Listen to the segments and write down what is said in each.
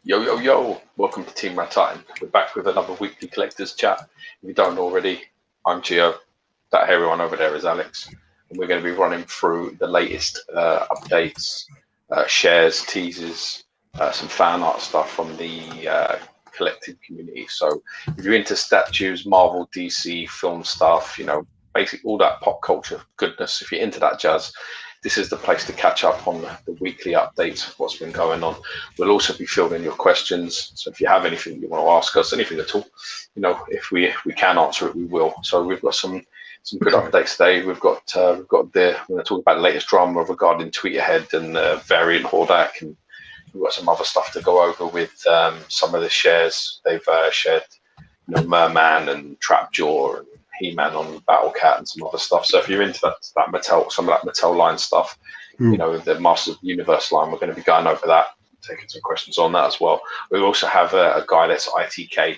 Yo, yo, yo! Welcome to Team RaddTitan. We're back with another weekly collectors chat. If you don't already, I'm Gio. That hairy one over there is Alex, and we're going to be running through the latest updates, shares, teasers, some fan art stuff from the collective community. So, if you're into statues, Marvel, DC, film stuff, basically all that pop culture goodness. If you're into that jazz, this is the place to catch up on the weekly updates of what's been going on. We'll also be fielding your questions. So if you have anything you want to ask us, anything at all, if we can answer it, we will. So we've got some good updates today. We're going to talk about the latest drama regarding Tweet Ahead and variant Hordak, and we've got some other stuff to go over with some of the shares. They've shared, Merman and Trapjaw and He-Man on Battle Cat and some other stuff. So if you're into that Mattel, some of that Mattel line stuff, the Masters of the Universe line, we're going to be going over that, taking some questions on that as well. We also have a guy that's ITK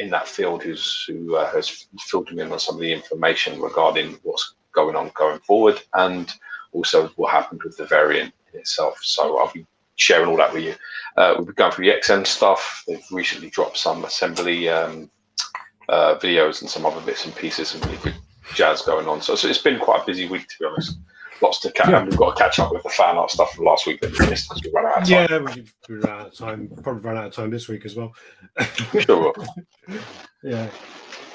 in that field who has filled me in on some of the information regarding what's going on going forward, and also what happened with the variant in itself. So I'll be sharing all that with you. We'll be going through the XM stuff. They've recently dropped some assembly videos and some other bits and pieces, and really good jazz going on. So it's been quite a busy week, to be honest. Lots to catch. Yeah. We've got to catch up with the fan art stuff from last week that we missed because we ran out of time. Yeah, we ran out of time. Probably run out of time this week as well. Sure. Yeah.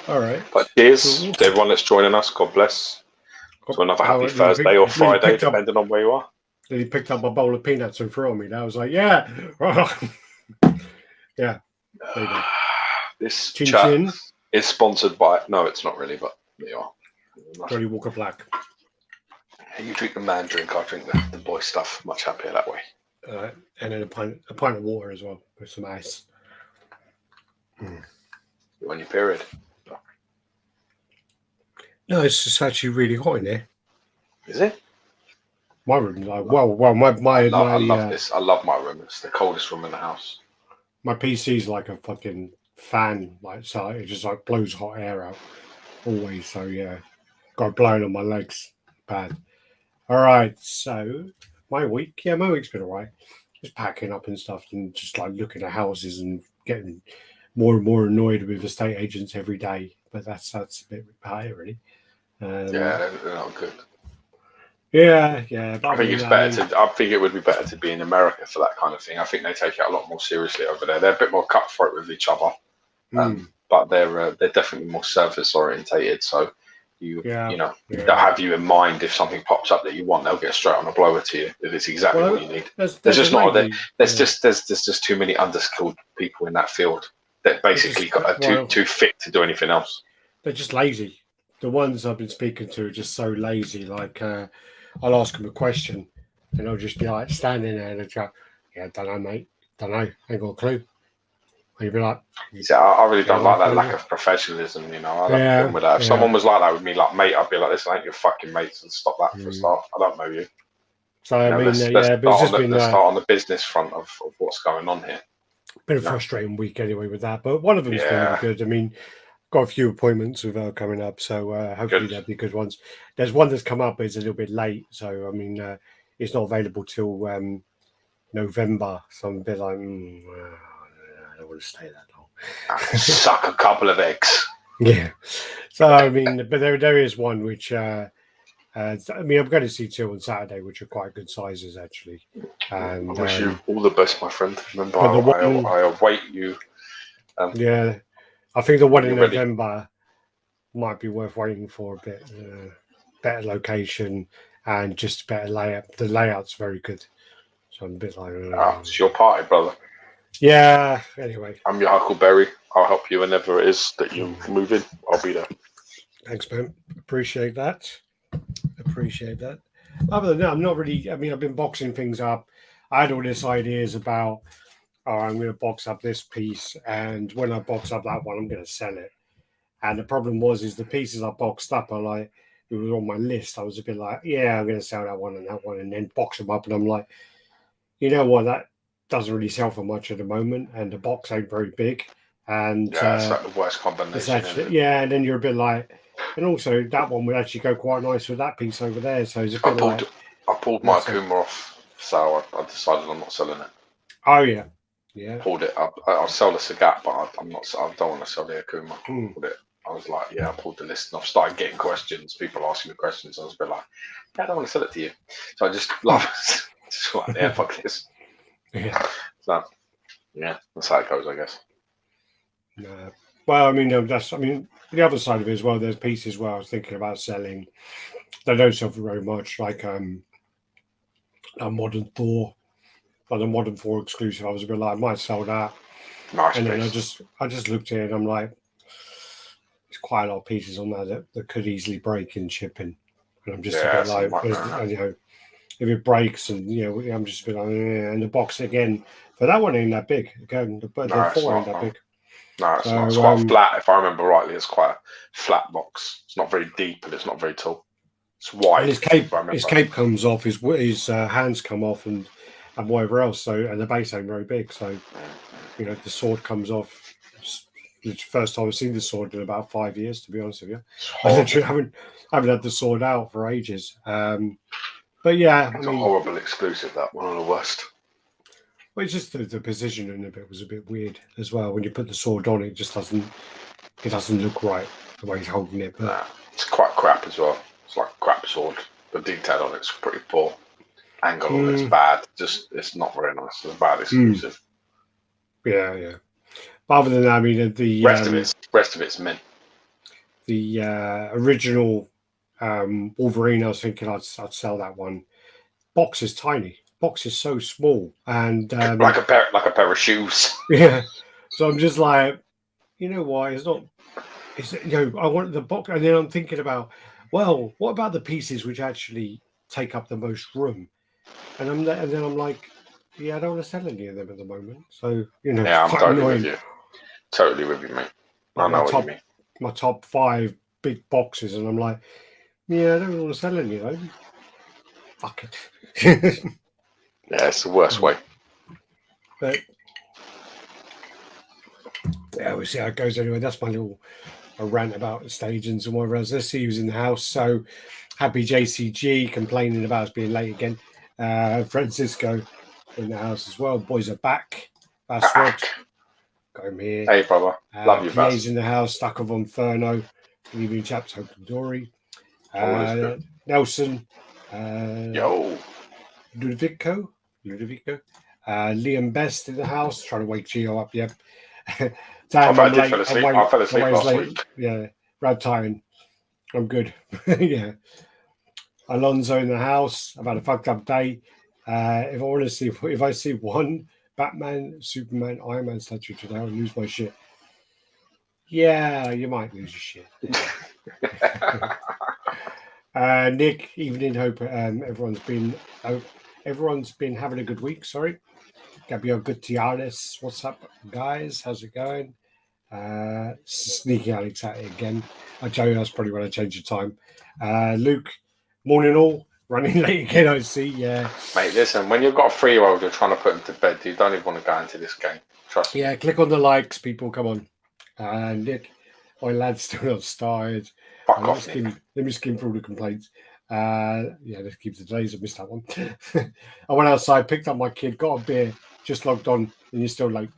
All right. But cheers to everyone that's joining us. God bless. To another happy Thursday or Friday, depending on where you are. Then he picked up a bowl of peanuts and threw on me. And I was like, yeah. Yeah. There you go. This chat is sponsored by... No, it's not really, but there you are. Johnny Walker Black. You drink the man drink, I drink the boy stuff. Much happier that way. And then a pint of water as well with some ice. You're on your period. No, it's just actually really hot in there. Is it? My room, I love this. I love my room. It's the coldest room in the house. My PC's like a fucking fan, so it just blows hot air out always. So yeah, got blowing on my legs, bad. All right, so my week's been all right. Just packing up and stuff, and just looking at houses and getting more and more annoyed with estate agents every day. But that's a bit higher, really. Yeah, they're not good. Yeah. I think it's better I think it would be better to be in America for that kind of thing. I think they take it a lot more seriously over there. They're a bit more cutthroat with each other, but they're definitely more service orientated. So they'll have you in mind if something pops up that you want. They'll get straight on a blower to you if it's exactly what you need. There's just too many underskilled people in that field that basically are too fit to do anything else. They're just lazy. The ones I've been speaking to are just so lazy. I'll ask them a question, and they'll just be standing there in the truck. Yeah, don't know, mate. Don't know. Ain't got a clue. And you'd be like, I really don't like that lack of professionalism. I don't with that. If someone was like that with me, mate, I'd be like, "Listen, ain't your fucking mates," and stop that for a start. I don't know you. So let's start on the business front of what's going on here. Been a frustrating week anyway with that, but one of them's been really good. I mean, got a few appointments with her coming up, so hopefully they'll be good ones. There's one that's come up, but it's a little bit late, so I mean, it's not available till November. So I'm a bit like, I don't want to stay that long. Suck a couple of eggs. Yeah. So I mean, but there is one which I'm going to see two on Saturday, which are quite good sizes actually. And I wish you all the best, my friend. Remember, I await you. I think the one in November might be worth waiting for a bit. Better location and just better layout. The layout's very good. So I'm a bit like... it's your party, brother. Yeah, anyway. I'm your Huckleberry. I'll help you whenever it is that you move in. I'll be there. Thanks, man. Appreciate that. Other than that, I'm not really... I mean, I've been boxing things up. I had all these ideas about... I'm going to box up this piece, and when I box up that one, I'm going to sell it. And the problem is the pieces I boxed up are it was on my list. I was a bit like, yeah, I'm going to sell that one, and then box them up. And I'm like, you know what, that doesn't really sell for much at the moment, and the box ain't very big. And it's the worst combination. And then you're a bit like, and also that one would actually go quite nice with that piece over there. So it's a bit I pulled my Akuma off, so I decided I'm not selling it. Oh, yeah. Yeah. Pulled it up. I'll sell the Sagat, but I'm not. I don't want to sell the Akuma. Pulled it. I was like, yeah, I pulled the list, and I've started getting questions. People asking me questions. I was a bit like, yeah, I don't want to sell it to you. So I just just like, yeah, fuck this. Yeah. So yeah, that's how it goes, I guess. Well, I mean, the other side of it as well. There's pieces where I was thinking about selling. They don't sell for very much, like a modern Thor, like a modern Thor exclusive. I was a bit like, I might sell that. Nice and piece. then I just looked at it and I'm like, there's quite a lot of pieces on there that could easily break in shipping. And I'm just a bit like, if it breaks, and I'm just a bit like, and the box again for that one ain't that big. Again, the Thor ain't that big. No, it's not. It's quite flat. If I remember rightly, it's quite a flat box. It's not very deep and it's not very tall. It's wide. And his cape comes off. His hands come off, and whatever else. So, and the base ain't very big. So, the sword comes off. It's the first time I've seen the sword in about 5 years, to be honest with you. I literally haven't had the sword out for ages. But yeah, it's a horrible exclusive. That one of the worst. Well, it's just the positioning of it was a bit weird as well. When you put the sword on, it just doesn't look right the way he's holding it. But it's quite crap as well. It's like a crap sword. The detail on it's pretty poor. Angle on it's bad. It's not very nice. It's a bad exclusive. Yeah. But other than that, I mean, the rest of it's mint. The original Wolverine, I was thinking I'd sell that one. Box is tiny. Box is so small, and like a pair of shoes. Yeah. So I'm just like, you know why? It's not. It's I want the box, and then I'm thinking about, well, what about the pieces which actually take up the most room? And then I'm like, yeah, I don't want to sell any of them at the moment. So yeah, I'm totally with you. Totally with you, mate. I know what you mean. My top 5 big boxes, and I'm like, yeah, I don't want to sell any of them. Fuck it. Yeah, it's the worst way. But yeah, we'll see how it goes anyway. That's my little rant about stagings and whatever else. Let's see who's in the house. So happy JCG complaining about us being late again. Francisco in the house as well. Boys are back. Basswood. Got him here. Hey, brother. Love you, Bass. In the house. Stuck of Inferno. Good evening, chaps. Hope and Dory. Nelson. Yo. Ludovico. Liam Best in the house. Trying to wake Gio up. Yep. Damn, I fell asleep. I fell asleep last week. Yeah. RaddTitan. I'm good. Yeah. Alonso in the house. I've had a fucked up day. If I see one Batman, Superman, Iron Man statue today, I'll lose my shit. Yeah, you might lose your shit. Nick, evening. Hope everyone's been having a good week. Sorry. Gabriel Gutierrez, what's up, guys? How's it going? Sneaky Alex at it again. I tell you, that's probably when I change the time. Luke, morning all. Running late again, I see. Yeah. Mate, listen, when you've got a 3-year-old, you're trying to put him to bed. You don't even want to go into this game. Trust me. Yeah, click on the likes, people. Come on. Nick, my lad's still not started. Fuck off, Nick. Let me skim through the complaints. Let's keep the days. I missed that one. I went outside, picked up my kid, got a beer, just logged on, and you're still late.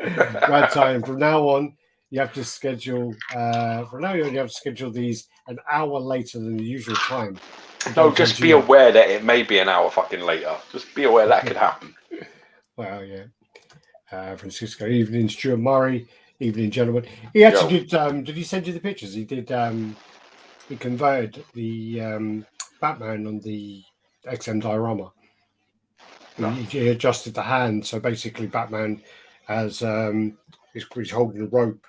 RaddTitan. From now on, you have to schedule. You have to schedule these an hour later than the usual time. No, just be aware that it may be an hour fucking later. Just be aware that could happen. Well, yeah. Francisco, evening, Stuart Murray, evening, gentlemen. He actually did he send you the pictures? He did. He converted the Batman on the XM diorama. No. He adjusted the hand, so basically Batman has he's holding a rope,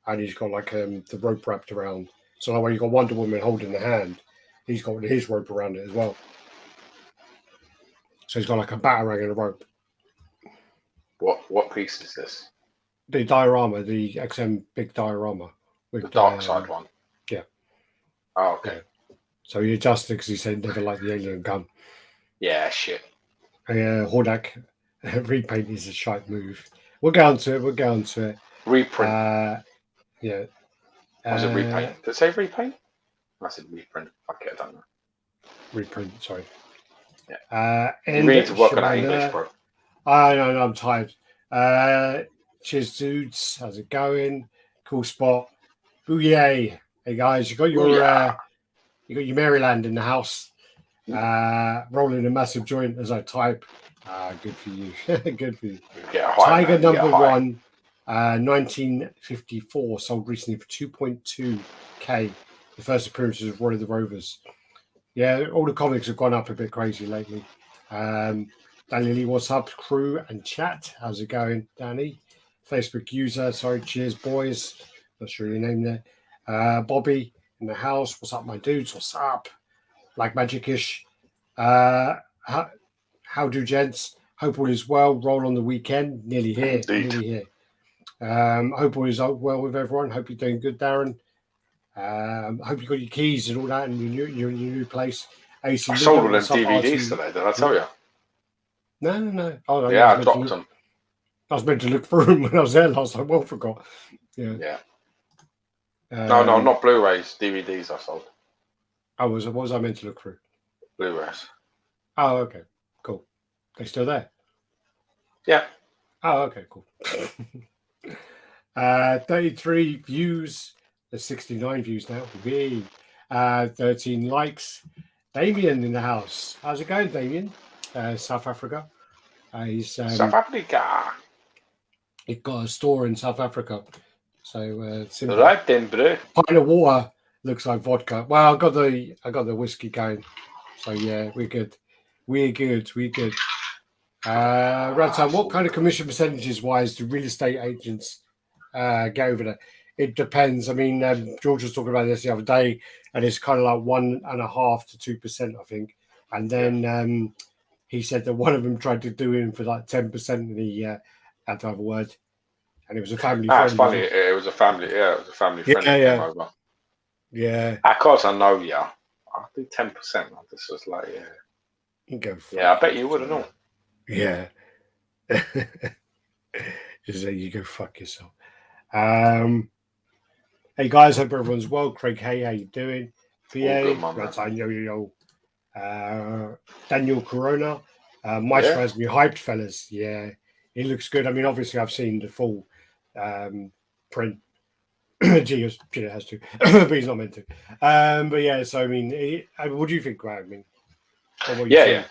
and he's got like the rope wrapped around. So that way you've got Wonder Woman holding the hand. He's got his rope around it as well. So he's got like a batarang and a rope. What piece is this? The diorama, the XM big diorama. With the dark side one? Yeah. Oh, okay. Yeah. So he adjusted because he said never liked the alien gun. Yeah, shit. Hordak, repaint is a shite move. We'll get onto it. Reprint. Yeah. Was it repaint? Did it say repaint? I said reprint. Fuck it, I don't know. Reprint, sorry. Yeah. You need to work on that English, bro. I know, I'm tired. Cheers, dudes. How's it going? Cool spot. Booyah. Hey guys, you got your Maryland in the house. Rolling a massive joint as I type. Good for you. Good for you. Tiger number 1, 1954, sold recently for 2.2k. The first appearances of Roy of the Rovers. Yeah, all the comics have gone up a bit crazy lately. Danny Lee, what's up, crew and chat? How's it going, Danny? Facebook user, sorry, cheers, boys. Not sure your name there. Bobby in the house, what's up, my dudes? What's up? Black Magic-ish. How do, gents? Hope all is well. Roll on the weekend. Nearly here. Indeed. Nearly here. Hope all is well with everyone. Hope you're doing good, Darren. Hope you got your keys and all that in your new place. AC, I sold all them DVDs today, did I tell you? No. Oh, yeah, I dropped them. I was meant to look through them when I was there last time. Well, forgot. Yeah. No, not Blu-rays. DVDs I sold. What was I meant to look through? Blu-rays. Oh, okay. Cool. They still there? Yeah. Oh, okay, cool. 33 views. There's 69 views now. 13 likes. Damien in the house. How's it going, Damien? South Africa. He's South Africa. He's got a store in South Africa. So simple. Right then, bro. Pint of water looks like vodka. Well, I got the whiskey going. So yeah, we're good. We're good. RaddTitan, what kind of commission percentages wise do real estate agents get over there? It depends. I mean, George was talking about this the other day, and it's kind of like 1.5% to 2%, I think. And then he said that one of them tried to do him for like 10%, and he had to have a word. And it was a family friend. That's funny. It was a family. Yeah, it was a family friend that came over. Yeah. Of course, I know. Yeah, I'll do 10%. This was like, yeah. You go. Yeah, I bet you would have known. Yeah. Just say you go fuck yourself. Hey guys, hope everyone's well. Craig, hey, how you doing? PA, RaddTitan, yo. Daniel Corona, Maestro has me hyped, fellas. Yeah, he looks good. I mean, obviously, I've seen the full print. Gio has to, but he's not meant to. But yeah, so I mean, what do you think, Greg? I mean, yeah.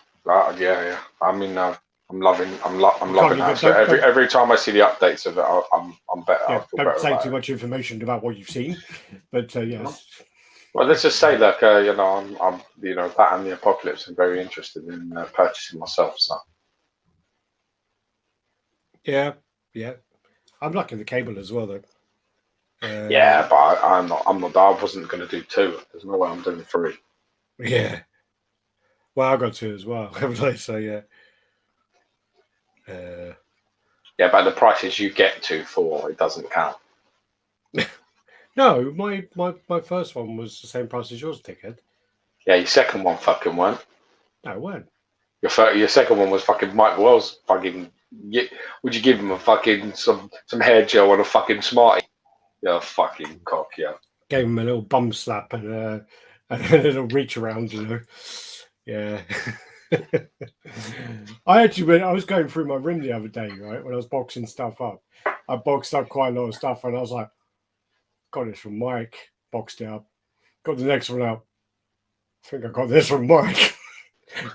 I mean, I'm loving that. So every time I see the updates of it, I'm better. Yeah, don't say too much information about what you've seen, but yes. Well, let's just say that I'm that and the Apocalypse. I'm very interested in purchasing myself. So yeah, I'm liking the cable as well, though. Yeah, but I'm not. I wasn't going to do 2. There's no way I'm doing 3. Yeah. Well, I got 2 as well. So yeah. Yeah, but the prices you get to for it doesn't count. No, my first one was the same price as yours, dickhead. Yeah, your second one fucking weren't. No, it weren't. Your second one was fucking Mike Wells. Fucking. Would you give him a fucking some hair gel and a fucking Smartie? Yeah, fucking cock. Yeah. Gave him a little bum slap and a little reach around, Yeah. I was going through my room the other day, right, when I was boxing stuff up. I boxed up quite a lot of stuff, and I was like, got this from Mike, boxed it up. Got the next one out. I think I got this from Mike.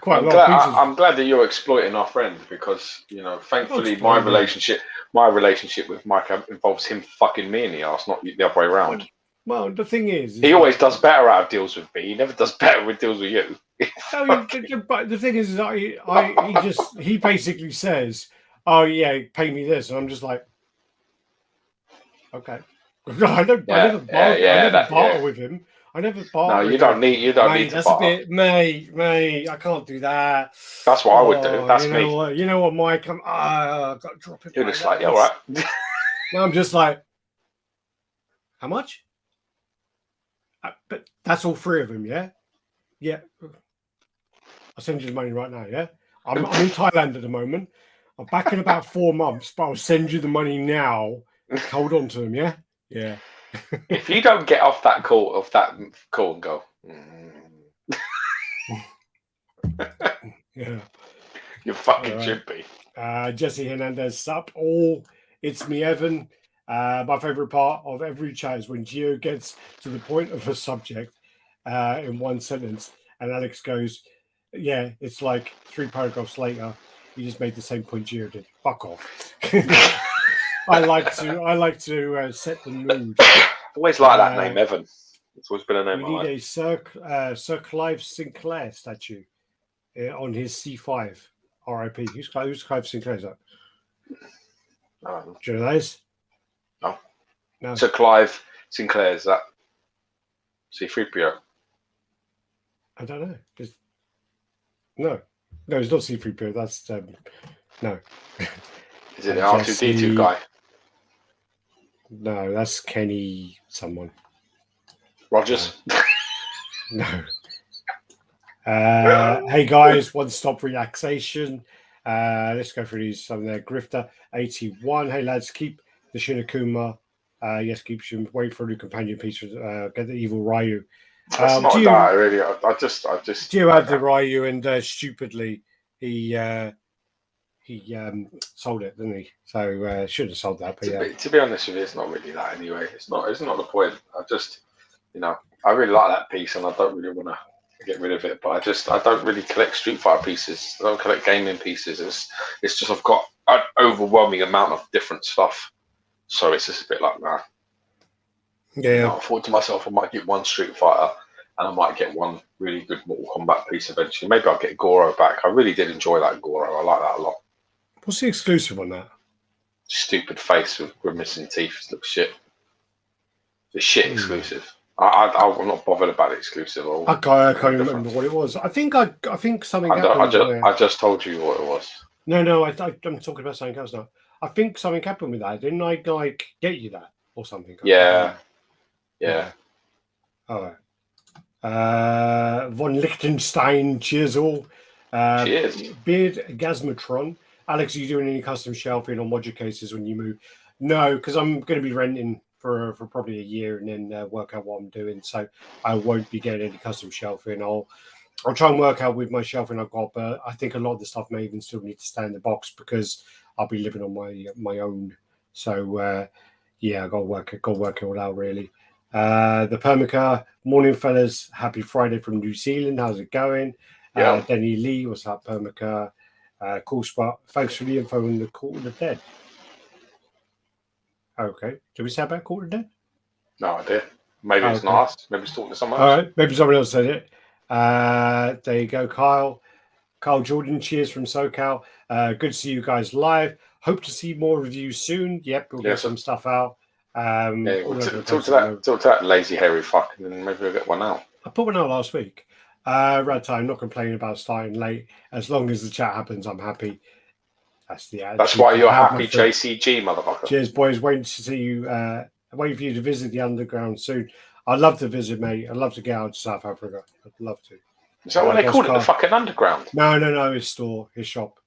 Quite a lot of pieces. I'm glad that you're exploiting our friend because, thankfully my relationship with Mike involves him fucking me in the arse, not the other way around. Well, the thing is he always does better out of deals with me. He never does better with deals with you. But the thing is he basically says, "Oh yeah, pay me this," and I'm just like, okay. I never barter with him. I never barter. No, you don't need to barter. That's a bit, mate. I can't do that. That's what I would do. That's me. You know what, Mike? I've got to drop it. You're just like, all right. No, I'm just like, how much? But that's all 3 of them, yeah? Yeah. I'll send you the money right now, yeah? I'm in Thailand at the moment. I'm back in about 4 months, but I'll send you the money now. Hold on to them, yeah? Yeah. If you don't get off that call and go, yeah, you fucking should be. Jesse Hernandez, sup all. It's me, Evan. My favorite part of every chat is when Gio gets to the point of a subject in one sentence, and Alex goes, "Yeah, it's like 3 paragraphs later. You just made the same point Gio did. Fuck off." I like to set the mood. Always like that name, Evan. It's always been a name. We need a Sir Clive Sinclair statue on his C5. R.I.P. Who's Clive Sinclair? Is that? Do you know those? No. So Clive Sinclair, is that C3PO? I don't know. No, it's not C3PO. That's no. Is it the R2D2 guy? No, that's Kenny someone. Rogers? No. Hey guys, one stop relaxation. Let's go through these. Some there. Grifter 81. Hey lads, keep the Shinakuma. Yes, keep wait for a new companion piece. Get the evil Ryu. That's not that really. I just. Gio had the Ryu, and stupidly he sold it, didn't he? So should have sold that. But to be honest with you, it's not really that anyway. It's not the point. I just, I really like that piece, and I don't really want to get rid of it. But I don't really collect Street Fighter pieces. I don't collect gaming pieces. It's just I've got an overwhelming amount of different stuff. So it's just a bit like that. Yeah. I thought to myself, I might get one Street Fighter, and I might get one really good Mortal Kombat piece eventually. Maybe I'll get Goro back. I really did enjoy that Goro. I like that a lot. What's the exclusive on that? Stupid face with missing teeth. It looks shit. It's shit exclusive. I'm not bothered about the exclusive. I can't remember what it was. I think something happened. I just told you what it was. No, I'm talking about something else now. I think something happened with that. Didn't I get you that or something? Yeah. All right. Von Liechtenstein, cheers all. Cheers. Beard Gasmatron. Alex, are you doing any custom shelving or module cases when you move? No, because I'm going to be renting for probably a year and then work out what I'm doing. So I won't be getting any custom shelving. I'll try and work out with my shelving I've got, but I think a lot of the stuff may even still need to stay in the box because I'll be living on my own. So yeah, I got to work it all out really. The Permica, morning fellas, happy Friday from New Zealand. How's it going? Yeah. Denny Lee, what's up, Permica? Cool spot. Thanks for the info on the Call of the Dead. Okay. Did we say about Call of the Dead? No idea. Maybe it's not us. Maybe it's talking to someone else. All right. Maybe someone else said it. There you go, Kyle. Carl Jordan, cheers from SoCal. Good to see you guys live. Hope to see more reviews soon. Yep, we'll get some stuff out. Talk to that lazy hairy fuck, and then maybe we'll get one out. I put one out last week. RaddTitan, not complaining about starting late. As long as the chat happens, I'm happy. That's the attitude. That's why you're happy, JCG, motherfucker. Cheers, boys. Waiting to see you. Waiting for you to visit the underground soon. I'd love to visit, mate. I'd love to get out to South Africa. I'd love to. Is that what they call it? The fucking underground? No. His store, his shop.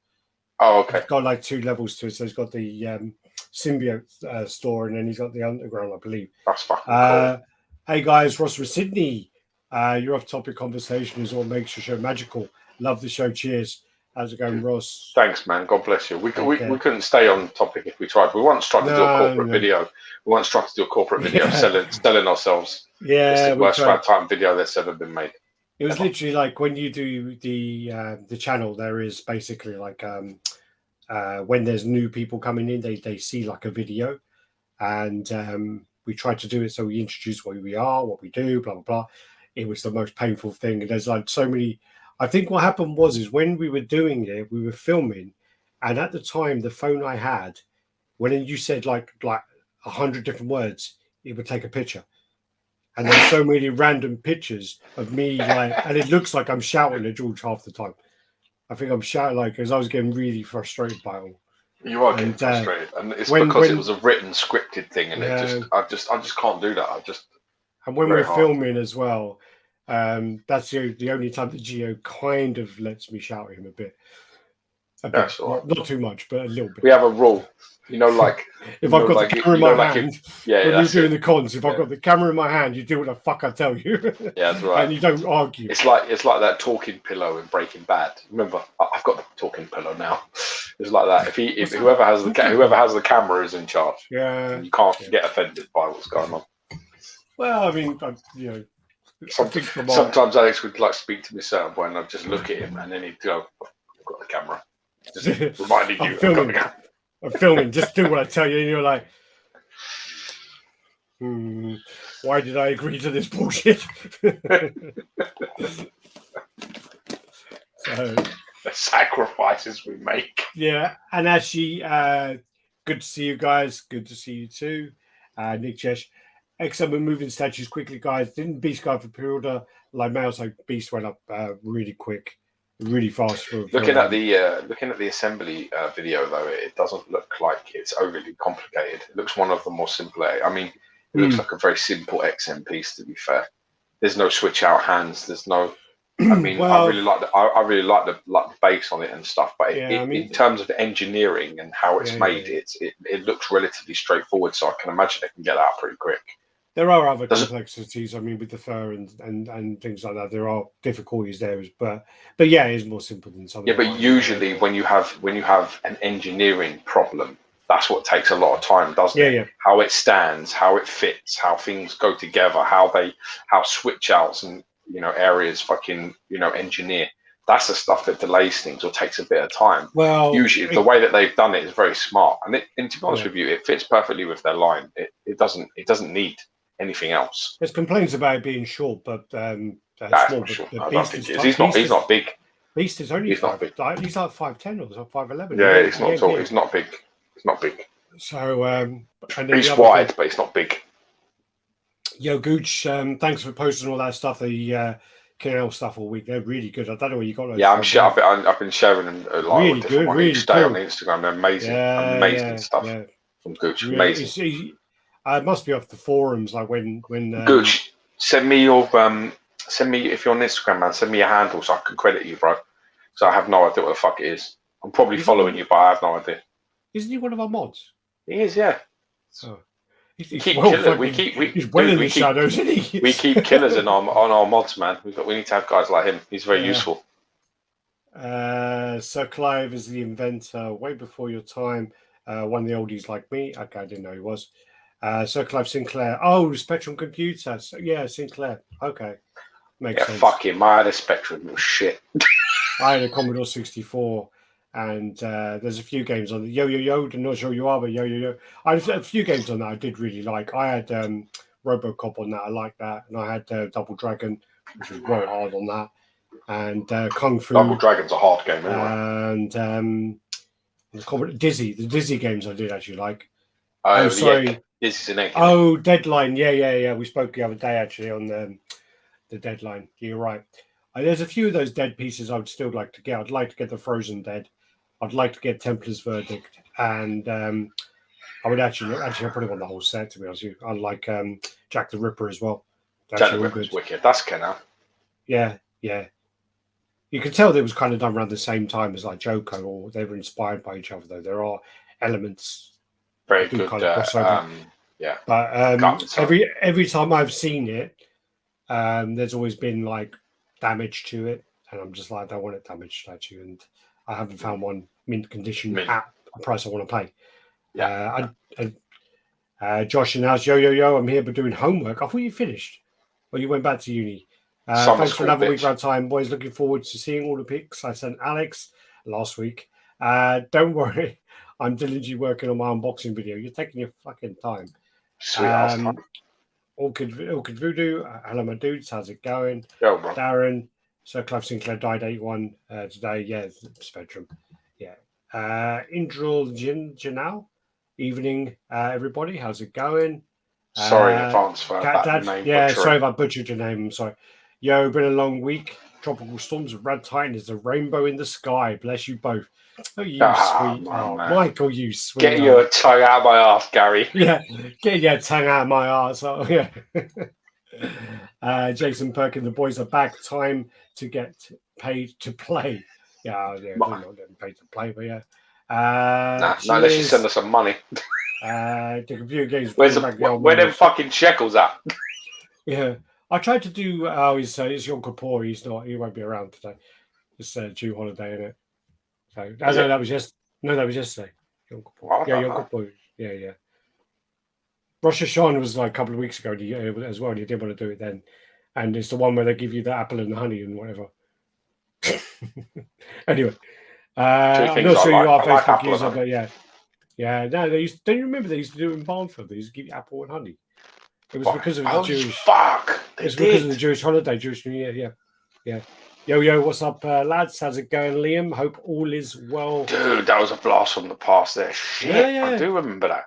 Oh, okay. It's got like 2 levels to it. So he's got the Symbiote store, and then he's got the underground, I believe. That's fucking cool. Hey guys, Ross from Sydney. Your off-topic conversation is what makes your show magical. Love the show. Cheers. How's it going, Ross? Thanks, man. God bless you. We couldn't stay on topic if we tried. We once tried to do a corporate video. We once tried to do a corporate video selling ourselves. Yeah, it's the worst RaddTitan video that's ever been made. It was literally like when you do the channel, there is basically like when there's new people coming in, they see like a video, and we tried to do it. So we introduce what we are, what we do, blah blah blah. It was the most painful thing. And there's like so many. I think what happened is when we were doing it, we were filming, and at the time, the phone I had, when you said like 100 different words, it would take a picture. And there's so many random pictures of me, and it looks like I'm shouting at George half the time. I think I'm shouting because I was getting really frustrated by it all. You are getting frustrated, and it's because it was a written, scripted thing, and I just can't do that. And when we're filming as well, that's the only time that Gio kind of lets me shout at him a bit. A bit, That's all right. not too much, but a little bit. We have a rule, like if I've got the camera in my hand, when you're doing the cons, if I've got the camera in my hand, you do what the fuck I tell you. Yeah, that's right. And you don't argue. It's like that talking pillow in Breaking Bad. Remember, I've got the talking pillow now. It's like that. If whoever has the camera is in charge. Yeah, you can't get offended by what's going on. Well, I mean, sometimes Alex would like speak to me a certain point, and I'd just look at him, and then he'd go, "I've got the camera." Just reminding you, I'm filming. Just do what I tell you, and you're like, why did I agree to this bullshit? So the sacrifices we make. Yeah, and actually, good to see you guys. Good to see you too, Nick Chesh. XM moving statues quickly, guys. Didn't Beast go for pre-order like Mouse? Like Beast went up really quick. Really fast. Looking at the assembly video, though, it doesn't look like it's overly complicated. It looks one of the more simpler. I mean, it looks like a very simple XM piece. To be fair, there's no switch out hands. There's no. I mean, I really like the base on it and stuff. But in terms of engineering and how it's made, it looks relatively straightforward. So I can imagine they can get that pretty quick. There are other complexities. I mean, with the fur and things like that, there are difficulties there. But yeah, it is more simple than something. Yeah, but usually when you have an engineering problem, that's what takes a lot of time, doesn't it? Yeah. How it stands, how it fits, how things go together, how switch outs and areas fucking engineer. That's the stuff that delays things or takes a bit of time. Well, usually the way that they've done it is very smart, and to be honest with you, it fits perfectly with their line. It doesn't need anything else. There's complaints about it being short, but small. Sure. I don't think it is. He's not big. Beast is only not big. He's like 5'10" or 5'11". Yeah, he's not tall. He's not big. He's not big. So and he's wide, but he's not big. Yo, Gooch, thanks for posting all that stuff. The KL stuff all week. They're really good. I don't know where you got those. Yeah, I'm sure. I've been sharing them a lot. Really good. Really each day on Instagram. They're amazing. Amazing stuff from Gooch. Amazing. It must be off the forums, like when Gooch, send me if you're on Instagram, man. Send me your handle so I can credit you, bro. So I have no idea what the fuck it is. I'm probably following you, but I have no idea. Isn't he one of our mods? He is, yeah. Oh. He's well in the shadows, isn't he? We keep killers on our mods, man. We need to have guys like him. He's very useful. Sir Clive is the inventor way before your time. One of the oldies like me. Okay, I didn't know he was. Sir Clive Sinclair. Oh, Spectrum Computer. So, yeah, Sinclair. Okay. Makes sense. Fuck him. I had a Spectrum. It was shit. I had a Commodore 64. And there's a few games on the Yo. I'm not sure you are, but Yo. I had a few games on that I did really like. I had RoboCop on that. I liked that. And I had Double Dragon, which was very hard on that. And Kung Fu. Double Dragon's a hard game, anyway. And the Dizzy games I did actually like. Oh, sorry. Dizzy's an egg. Oh, Deadline. Yeah. We spoke the other day actually on the Deadline. You're right. There's a few of those Dead pieces I would still like to get. I'd like to get the Frozen Dead. I'd like to get Templar's Verdict, and I would actually put him on the whole set. To be honest with you, I like Jack the Ripper as well. Jack the Ripper's wicked. That's Kenner. Yeah. You can tell they was kind of done around the same time as like Joko, or they were inspired by each other. Though there are elements. Very good. Kind of yeah. But every time I've seen it, there's always been like damage to it, and I'm just like, I don't want it damaged statue, and I haven't found one mint condition at a price I want to pay. Yeah. Josh announced, yo, I'm here but doing homework. I thought you finished. Well, you went back to uni. Thanks for another week of time, boys. Looking forward to seeing all the pics I sent Alex last week. Don't worry, I'm diligently working on my unboxing video. You're taking your fucking time. Sweet Orchid Voodoo, hello my dudes, how's it going? Yo, bro. Darren, Sir Clive Sinclair died 81 today. Yeah, Spectrum. Yeah. Indril Janal, evening, everybody. How's it going? Sorry in advance for that name. Yeah, sorry if I butchered your name. I'm sorry. Yo, been a long week. Tropical storms of RaddTitan is a rainbow in the sky. Bless you both. Oh, you sweet. Oh, Michael, you sweet. Get your tongue out of my ass, Gary. Yeah, get your tongue out of my ass. Oh, yeah. Jason Perkin, the boys are back. Time to get paid to play. Yeah, But- they're not getting paid to play, but yeah. Nah, no, let's just send us some money. The computer games. Where them menus. fucking shekels at? Yeah, I tried to do. It's your Kapoor. He won't be around today. It's due holiday, isn't it? So that was just. No, that was yesterday. Yom Kippur. Yeah, Yom Kippur. Yeah. Rosh Hashanah was like a couple of weeks ago as well. And you didn't want to do it then, and it's the one where they give you the apple and the honey and whatever. Anyway, I'm not sure you are a Facebook user, but yeah. No, they used. Don't you remember they used to do it in Barnfield? They used to give you apple and honey. It was because of the Jewish. Fuck! It's because of the Jewish holiday, Jewish New Year. Yeah. Yo, what's up, lads? How's it going, Liam? Hope all is well. Dude, that was a blast from the past there. Shit, yeah. I do remember that.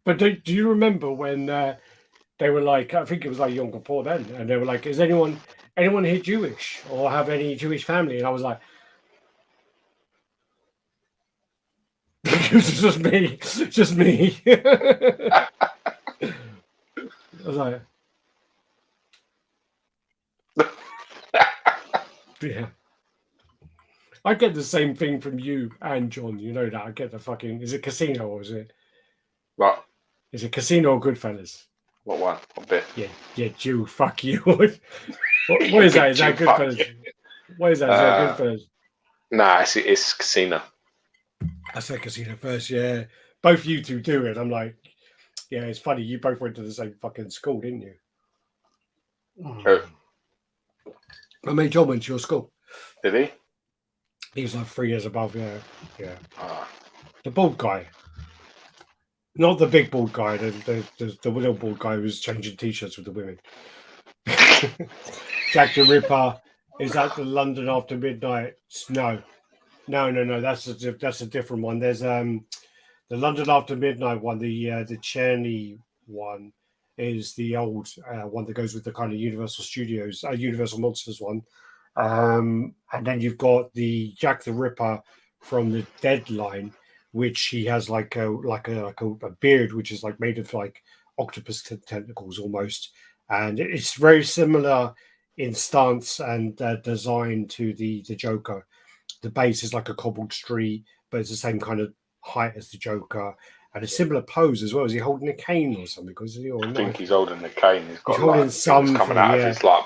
But do you remember when they were like, I think it was like Yom Kippur then, and they were like, is anyone here Jewish or have any Jewish family? And I was like, it's just me. I was like, yeah. I get the same thing from you and John. You know that. I get the fucking. Is it Casino or is it? What? Is it Casino or Goodfellas? What one? What bit? Yeah, Jew. Fuck you. what is that? Is that Goodfellas? What is that? Is that Goodfellas? Nah, it's Casino. I said Casino first. Yeah, both you two do it. I'm like, yeah, it's funny. You both went to the same fucking school, didn't you? Who? My mate John went to your school. Did he? He was like 3 years above. Yeah. The bald guy. Not the big bald guy, the little bald guy who was changing t-shirts with the women. Jack the Ripper is at the London After Midnight. No. That's a different one. There's the London After Midnight one. The Czerny one is the old one that goes with the kind of Universal Studios, Universal Monsters one. And then you've got the Jack the Ripper from the Deadline, which he has like a beard, which is like made of like octopus tentacles almost, and it's very similar in stance and design to the Joker. The base is like a cobbled street, but it's the same kind of height as the Joker, and a similar pose as well. Is he holding a cane or something? I think he's holding a cane. He's got holding something coming out of his like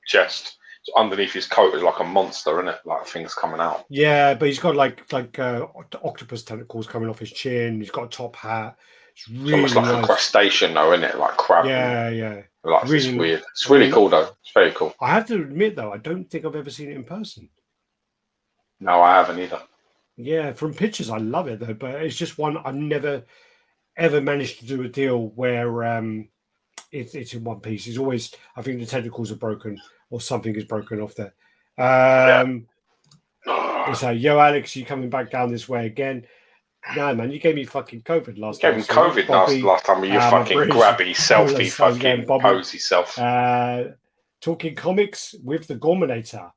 chest. Underneath his coat is like a monster, isn't it? Like things coming out. Yeah, but he's got like octopus tentacles coming off his chin. He's got a top hat. It's really almost like a crustacean, though, isn't it? Like crab. Yeah. Like really, it's weird. It's really cool, though. It's very cool. I have to admit, though, I don't think I've ever seen it in person. No, I haven't either. Yeah, from pictures, I love it though, but it's just one I've never ever managed to do a deal where it's in one piece. It's always, I think the tentacles are broken or something is broken off there. So, yo, Alex, you coming back down this way again? No, man, you gave me fucking COVID last time. You gave me COVID last time with your fucking grabby, selfie, fucking posy self. Talking comics with the Gorminator.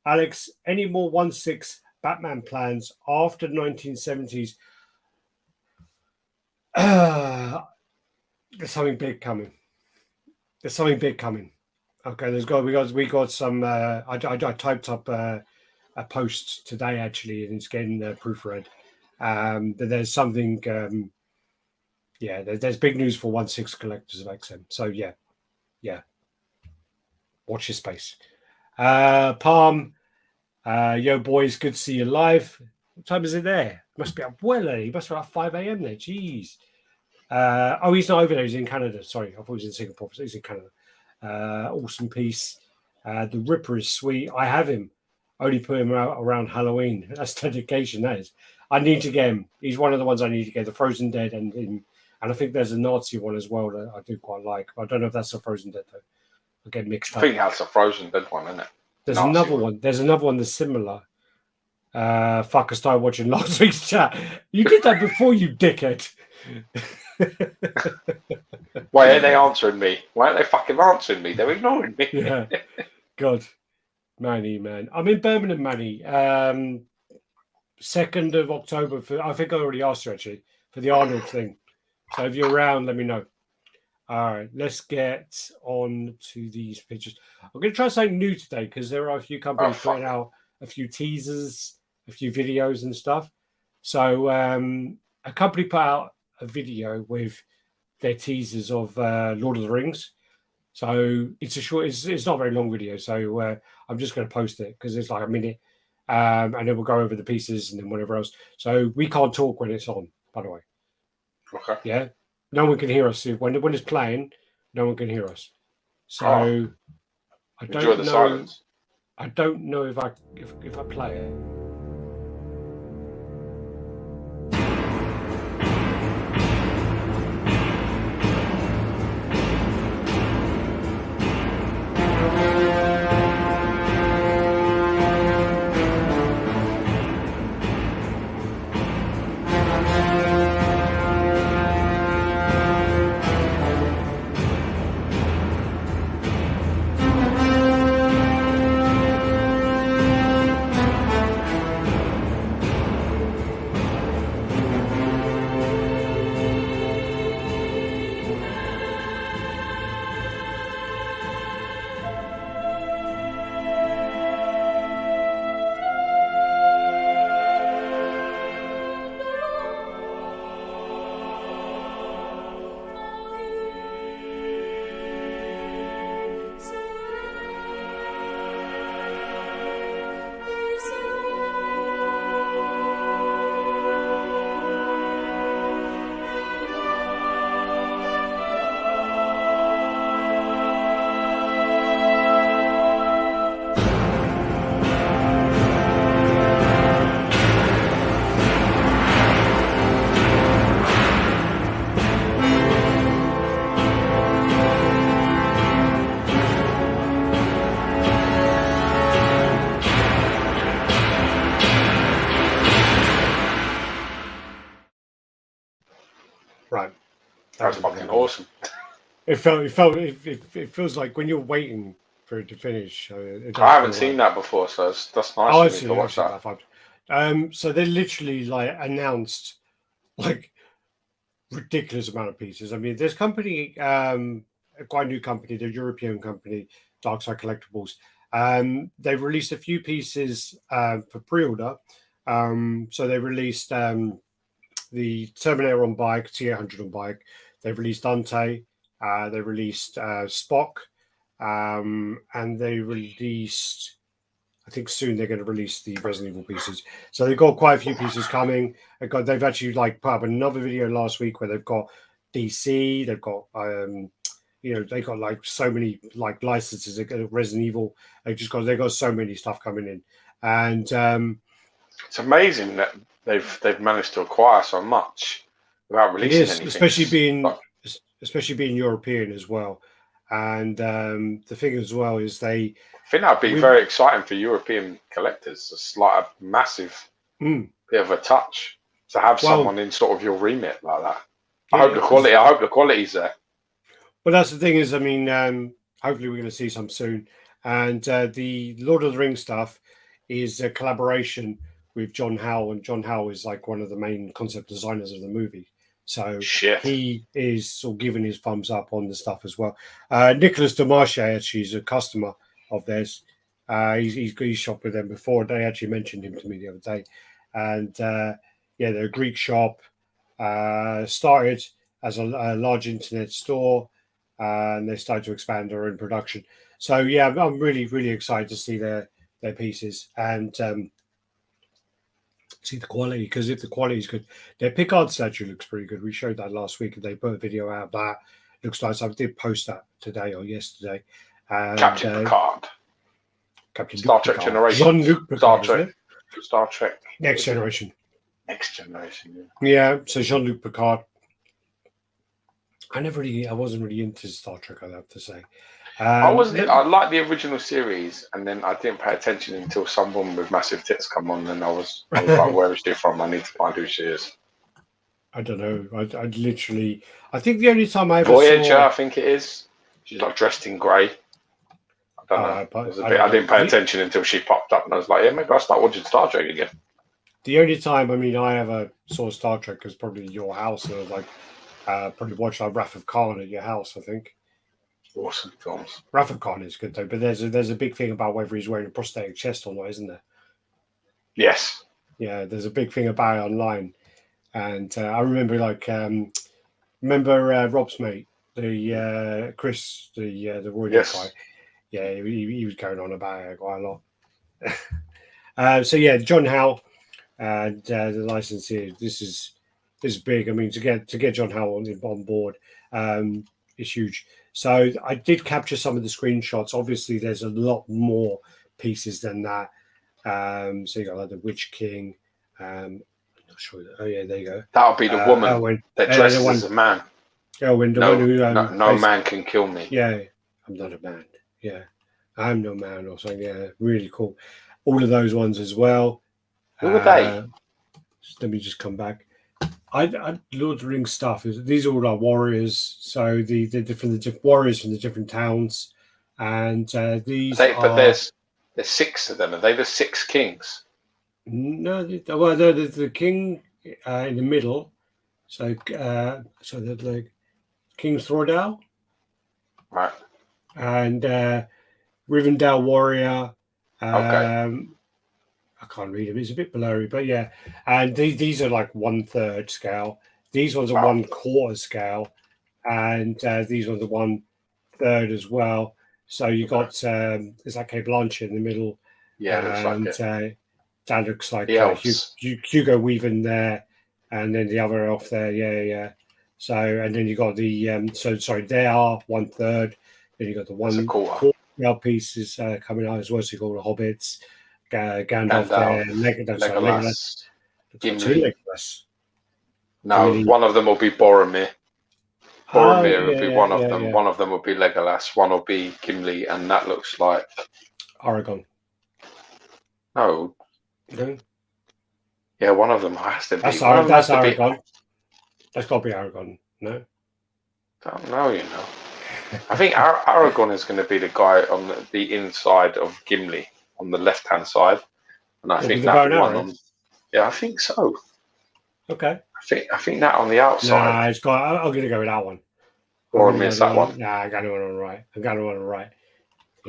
Alex, any more 1/6 Batman plans after the 1970s? There's something big coming. Okay, we got some. I typed up a post today actually, and it's getting proofread. But there's something. There's big news for 1/6 collectors of XM. So yeah. Watch your space. Palm, yo boys, good to see you live. What time is it there? Must be up well early. Must be like 5 a.m. there. Jeez. He's not over there. He's in Canada. Sorry, I thought he was in Singapore. So he's in Canada. Awesome piece. The Ripper is sweet. I have him. Only put him out around Halloween. That's dedication. That is. I need to get him. He's one of the ones I need to get. The Frozen Dead and I think there's a Nazi one as well that I do quite like. I don't know if that's a Frozen Dead though. I get mixed up. I think that's a Frozen Dead one, isn't it? There's another one. There's another one that's similar. Fuck, I started watching last week's chat. You did that before, you dickhead. Why aren't they answering me? Why aren't they fucking answering me? They're ignoring me. Yeah. God. Manny, man. I'm in Birmingham, Manny. 2nd of October. I think I already asked you, actually, for the Arnold thing. So if you're around, let me know. All right, let's get on to these pictures. I'm going to try something new today because there are a few companies putting out a few teasers a few videos and stuff. So a company put out a video with their teasers of Lord of the Rings. So it's a short, it's not a very long video. So I'm just going to post it because it's like a minute. And then we'll go over the pieces and then whatever else. So we can't talk when it's on, by the way. Okay. Yeah. No one can hear us. When it's playing, no one can hear us. So I don't Enjoy the know. silence. I don't know if I play it. Right. That's fucking awesome. It feels like when you're waiting for it to finish. I haven't seen that before, so that's nice for me to watch that. So they literally like announced like ridiculous amount of pieces. I mean, this company, quite a new company, the European company, Darkside Collectibles. They've released a few pieces for pre-order. So they released the Terminator on bike, T800 on bike. They've released Dante. They released Spock. And they released, I think soon they're going to release the Resident Evil pieces. So they've got quite a few pieces coming. They've actually like put up another video last week where they've got DC. They've got they got like so many like licenses. They've got Resident Evil. They've got so many stuff coming in, and it's amazing that they've managed to acquire so much without releasing anything. Especially being European as well. And the thing as well is I think that'd be very exciting for European collectors. It's like a massive bit of a touch to have someone in sort of your remit like that. I hope the quality's there. Well, that's the thing is, I mean, hopefully we're going to see some soon. And the Lord of the Rings stuff is a collaboration with John Howe, and John Howe is like one of the main concept designers of the movie. So he is sort of giving his thumbs up on the stuff as well. Nicholas Demarche actually is a customer of theirs. He's shopped with them before. They actually mentioned him to me the other day. And they're a Greek shop. Started as a large internet store, and they started to expand their own production. So yeah, I'm really, really excited to see their pieces and see the quality, because if the quality is good, their Picard statue looks pretty good. We showed that last week, and they put a video out of that. Looks nice. I did post that today or yesterday. Captain Picard, Captain Star Trek Picard. Generation, Jean-Luc Picard, Star Trek Next Generation. Yeah. So Jean-Luc Picard. I wasn't really into Star Trek, I have to say. I liked the original series, and then I didn't pay attention until some woman with massive tits come on, and I was like, where is she from? I need to find who she is. I don't know. I think the only time I ever Voyager, I think it is. She's like dressed in grey. I don't know. I didn't pay attention until she popped up, and I was like, yeah, maybe I'll start watching Star Trek again. The only time, I ever saw Star Trek was probably your house, or like probably watched like Wrath of Khan at your house, I think. Awesome films. Wrath of Khan is good though, but there's a big thing about whether he's wearing a prosthetic chest or not, isn't there? Yes. Yeah, there's a big thing about it online, and I remember remember Rob's mate, the Chris, the Roydon guy. Yes. Yeah, he was going on about it quite a lot. So yeah, John Howe and the licensee. This is big. I mean, to get John Howe on board is huge. So I did capture some of the screenshots. Obviously, there's a lot more pieces than that. So you got like the Witch King. I'm not sure. Oh yeah, there you go. That'll be the woman Elwyn. that dresses as a man. Elwyn, the No, one who no man can kill me. yeah, I'm not a man. Yeah, I'm no man or something. Yeah, really cool. All of those ones as well. Who were they? Let me just come back. I Lord of the Rings stuff these are all our warriors. So the different warriors from the different towns, and these. But there's 6 of them. Are they the 6 kings? No, well, the king in the middle. So they're like King Thordal, Right. and Rivendell warrior. Okay. I can't read them. It's a bit blurry, but yeah. And these are like 1/3 scale. These ones are 1/4 scale, and these ones are 1/3 as well. So you got there's like Kate Blanchett in the middle. Yeah, looks like it. That looks like Hugo Weaving there, and then the other elf there. Yeah. So and then you got the they are 1/3. Then you got the 1/4 pieces coming out as well. So you got all the hobbits. Gandalf there, Legolas, Gimli. No, one of them will be Boromir. Boromir will be one of them. Yeah. One of them will be Legolas. One will be Gimli, and that looks like Aragorn. No. Yeah, one of them has to be. That's Aragorn. That's got to be Aragorn. No. Don't know. I think Aragorn is going to be the guy on the inside of Gimli. On the left-hand side, and I think that one. I think so. Okay. I think that on the outside. Nah, I'm going to go with that one. Boromir's that one. Nah, I got it on the right. Yeah,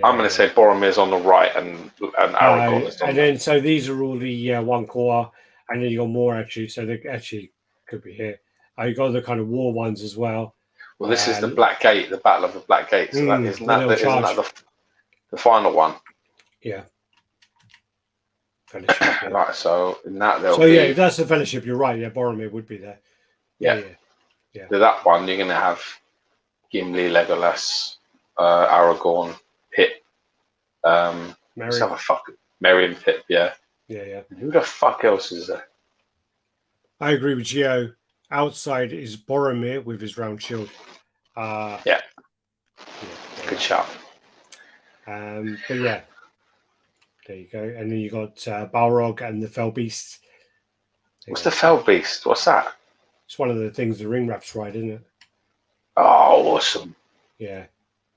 I'm going to say Boromir's on the right, and Aragorn is on. And then so these are all the 1/4, and then you got more actually. So they actually could be here. You got the kind of war ones as well. Well, this is the Black Gate, the Battle of the Black Gate. So isn't that the final one? Yeah. Fellowship, yeah. Right, so in that if that's the Fellowship, you're right. Yeah, Boromir would be there. Yeah. So that one, you're going to have Gimli, Legolas, Aragorn, Pip, Merry and Pip. Yeah. Who the fuck else is there? I agree with Gio. Outside is Boromir with his round shield. Yeah. Good shout. But yeah. There you go. And then you got Balrog and the Fell Beast. What's the Fell Beast? What's that? It's one of the things the ring wraps ride, isn't it? Oh, awesome. Yeah.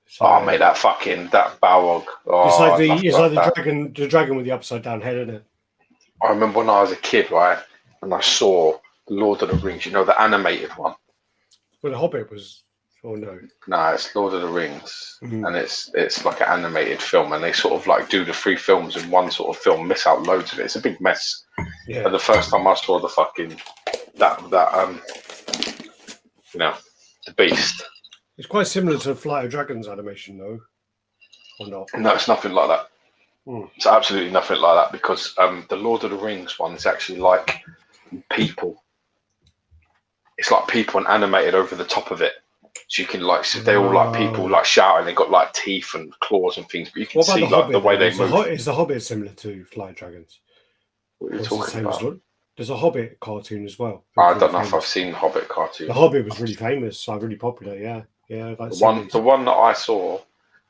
So, mate, that Balrog. It's like the dragon with the upside down head, isn't it? I remember when I was a kid, right, and I saw the Lord of the Rings, the animated one. Well, the Hobbit was. Oh no! No, it's Lord of the Rings, and it's like an animated film, and they sort of like do the 3 films in one sort of film, miss out loads of it. It's a big mess. Yeah. But the first time I saw the fucking the Beast. It's quite similar to Flight of Dragons animation, though, or not? No, it's nothing like that. It's absolutely nothing like that because the Lord of the Rings one is actually like people. It's like people and animated over the top of it. So you can they're all like people like shouting. They've got like teeth and claws and things, but you can see like the way they move. Is the Hobbit similar to Flight of Dragons? What are you talking about? There's a Hobbit cartoon as well. I don't know if I've seen the Hobbit cartoon. The Hobbit was really famous, really popular. Yeah. The one that I saw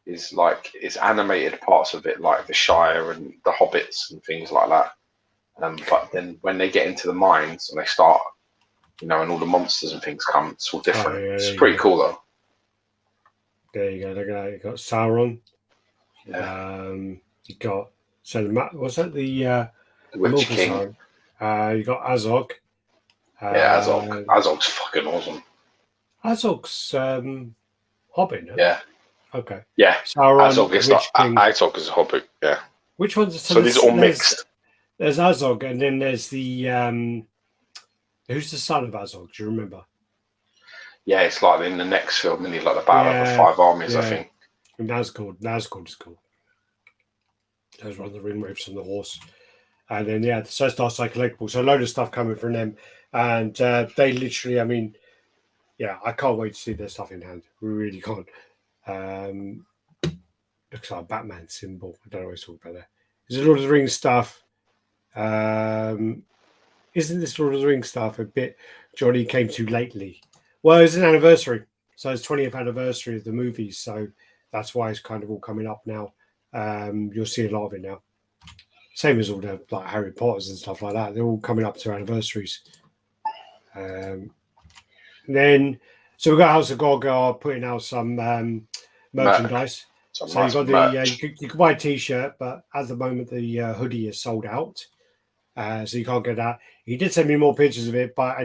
is like it's animated parts of it, like the Shire and the Hobbits and things like that. But then when they get into the mines and they start. And all the monsters and things come. It's all different. It's pretty cool, though. There you go. You got Sauron. Yeah. You got what's that? The Witch King. You got Azog. Azog. Azog's fucking awesome. Azog's Hobbit. No? Yeah. Okay. Yeah. Sauron. Azog is Azog is a Hobbit. Yeah. Which ones? So these are all mixed. There's Azog, and then there's the who's the son of Azog? Do you remember? Yeah, it's like in the next film, and he's like the Battle of the Five Armies, I think. Nazgul is cool. There's one of the ring wraiths on the horse. And then, so it starts like collectible. So a load of stuff coming from them. And they literally, I mean, I can't wait to see their stuff in hand. We really can't. Looks like a Batman symbol. I don't know what to talk about there. There's a Lord of the Rings stuff. Isn't this Lord of the Rings stuff a bit Johnny came to lately? Well, it's an anniversary. So it's 20th anniversary of the movies. So that's why it's kind of all coming up now. You'll see a lot of it now. Same as all the like Harry Potters and stuff like that. They're all coming up to anniversaries. Then, so we've got House of God putting out some merchandise. So nice you've got the you can buy a T-shirt, but at the moment the hoodie is sold out, so you can't get that. He did send me more pictures of it, but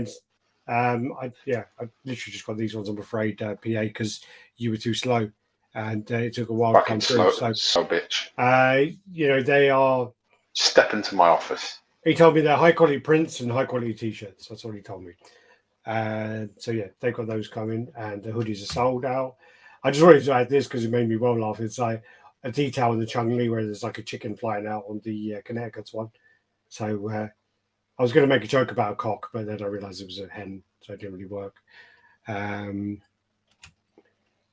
I literally just got these ones. I'm afraid, PA, because you were too slow, and it took a while to come through. So bitch. They are. Step into my office. He told me they're high quality prints and high quality T-shirts. That's what he told me. They've got those coming, and the hoodies are sold out. I just wanted to add this because it made me well laugh. It's like a detail in the Chung Li where there's like a chicken flying out on the Connecticut's one. So I was going to make a joke about a cock, but then I realized it was a hen, so it didn't really work. Then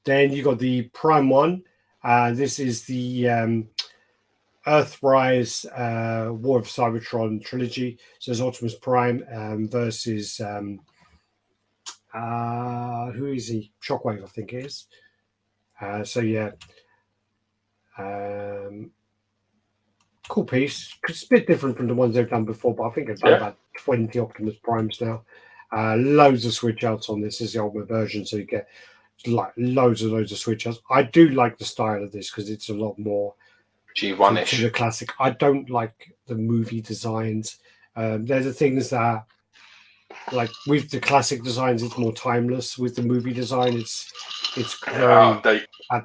you got the Prime one. This is the Earthrise War of Cybertron trilogy. So there's Optimus Prime versus who is he? Shockwave, I think it is. Cool piece. It's a bit different from the ones they've done before, but I think I've done about 20 Optimus Primes now. Loads of switch outs on this. This is the ultimate version, so you get like loads of switch outs. I do like the style of this because it's a lot more G1-ish to the classic. I don't like the movie designs. They're the things that, like with the classic designs, it's more timeless. With the movie design, it's very out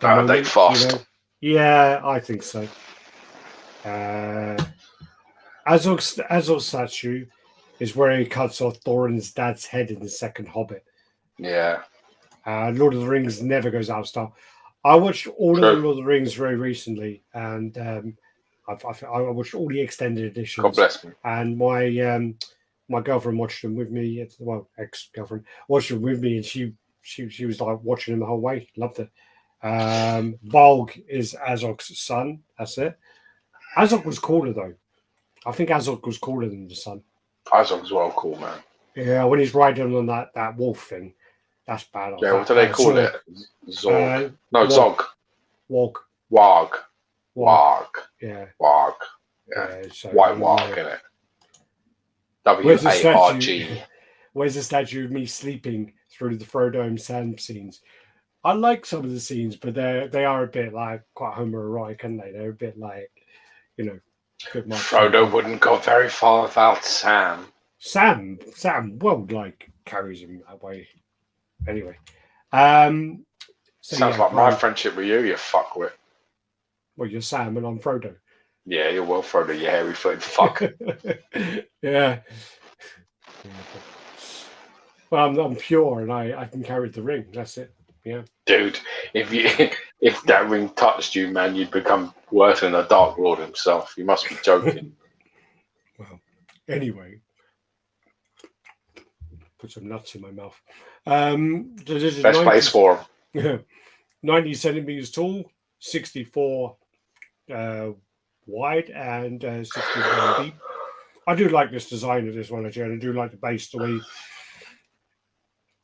of date fast. Yeah, I think so. Azog's statue is where he cuts off Thorin's dad's head in the second Hobbit. Yeah. Lord of the Rings never goes out of style. I watched all of the Lord of the Rings very recently, and I watched all the extended editions. God bless me. And my girlfriend watched them with me. Ex-girlfriend watched them with me, and she was like watching them the whole way. Loved it. Bolg is Azog's son. That's it. Azog was cooler though. I think Azog was cooler than the son. Azog's well cool, man. Yeah, when he's riding on that wolf thing, that's bad. Yeah, what do they call it? Zorg. No, Zog. Wog. Warg. Yeah. Warg. Yeah. White Warg, innit? W-A-R-G. Where's the statue of me sleeping through the Frodo and Sam scenes? I like some of the scenes, but they are a bit like quite homoerotic, aren't they? They're a bit like, a bit much. Frodo wouldn't go very far without Sam. Sam, well, like carries him that way. Anyway, sounds like my friendship with you fuckwit. Well, you're Sam and I'm Frodo. Yeah, you're well Frodo, you hairy footed fuck. Yeah. Well, I'm pure and I can carry the ring. That's it. Yeah. Dude, if that ring touched you, man, you'd become worse than the Dark Lord himself. You must be joking. Well, anyway. Put some nuts in my mouth. Best place for him. 90 centimeters tall, 64 wide, and 61 deep. I do like this design of this one, actually, and I do like the base. The way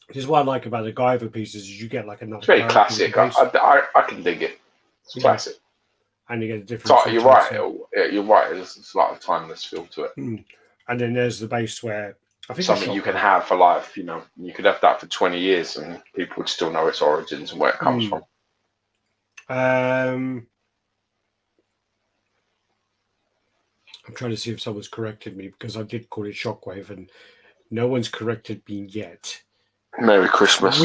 this is what I like about the Guyver pieces is you get like another. It's very classic. I can dig it. It's classic, and you get a different. You're right. You're right. It's like a timeless feel to it. And then there's the base where I think something you can have for life. You could have that for 20 years, and people would still know its origins and where it comes from. I'm trying to see if someone's corrected me because I did call it Shockwave, and no one's corrected me yet. Merry Christmas.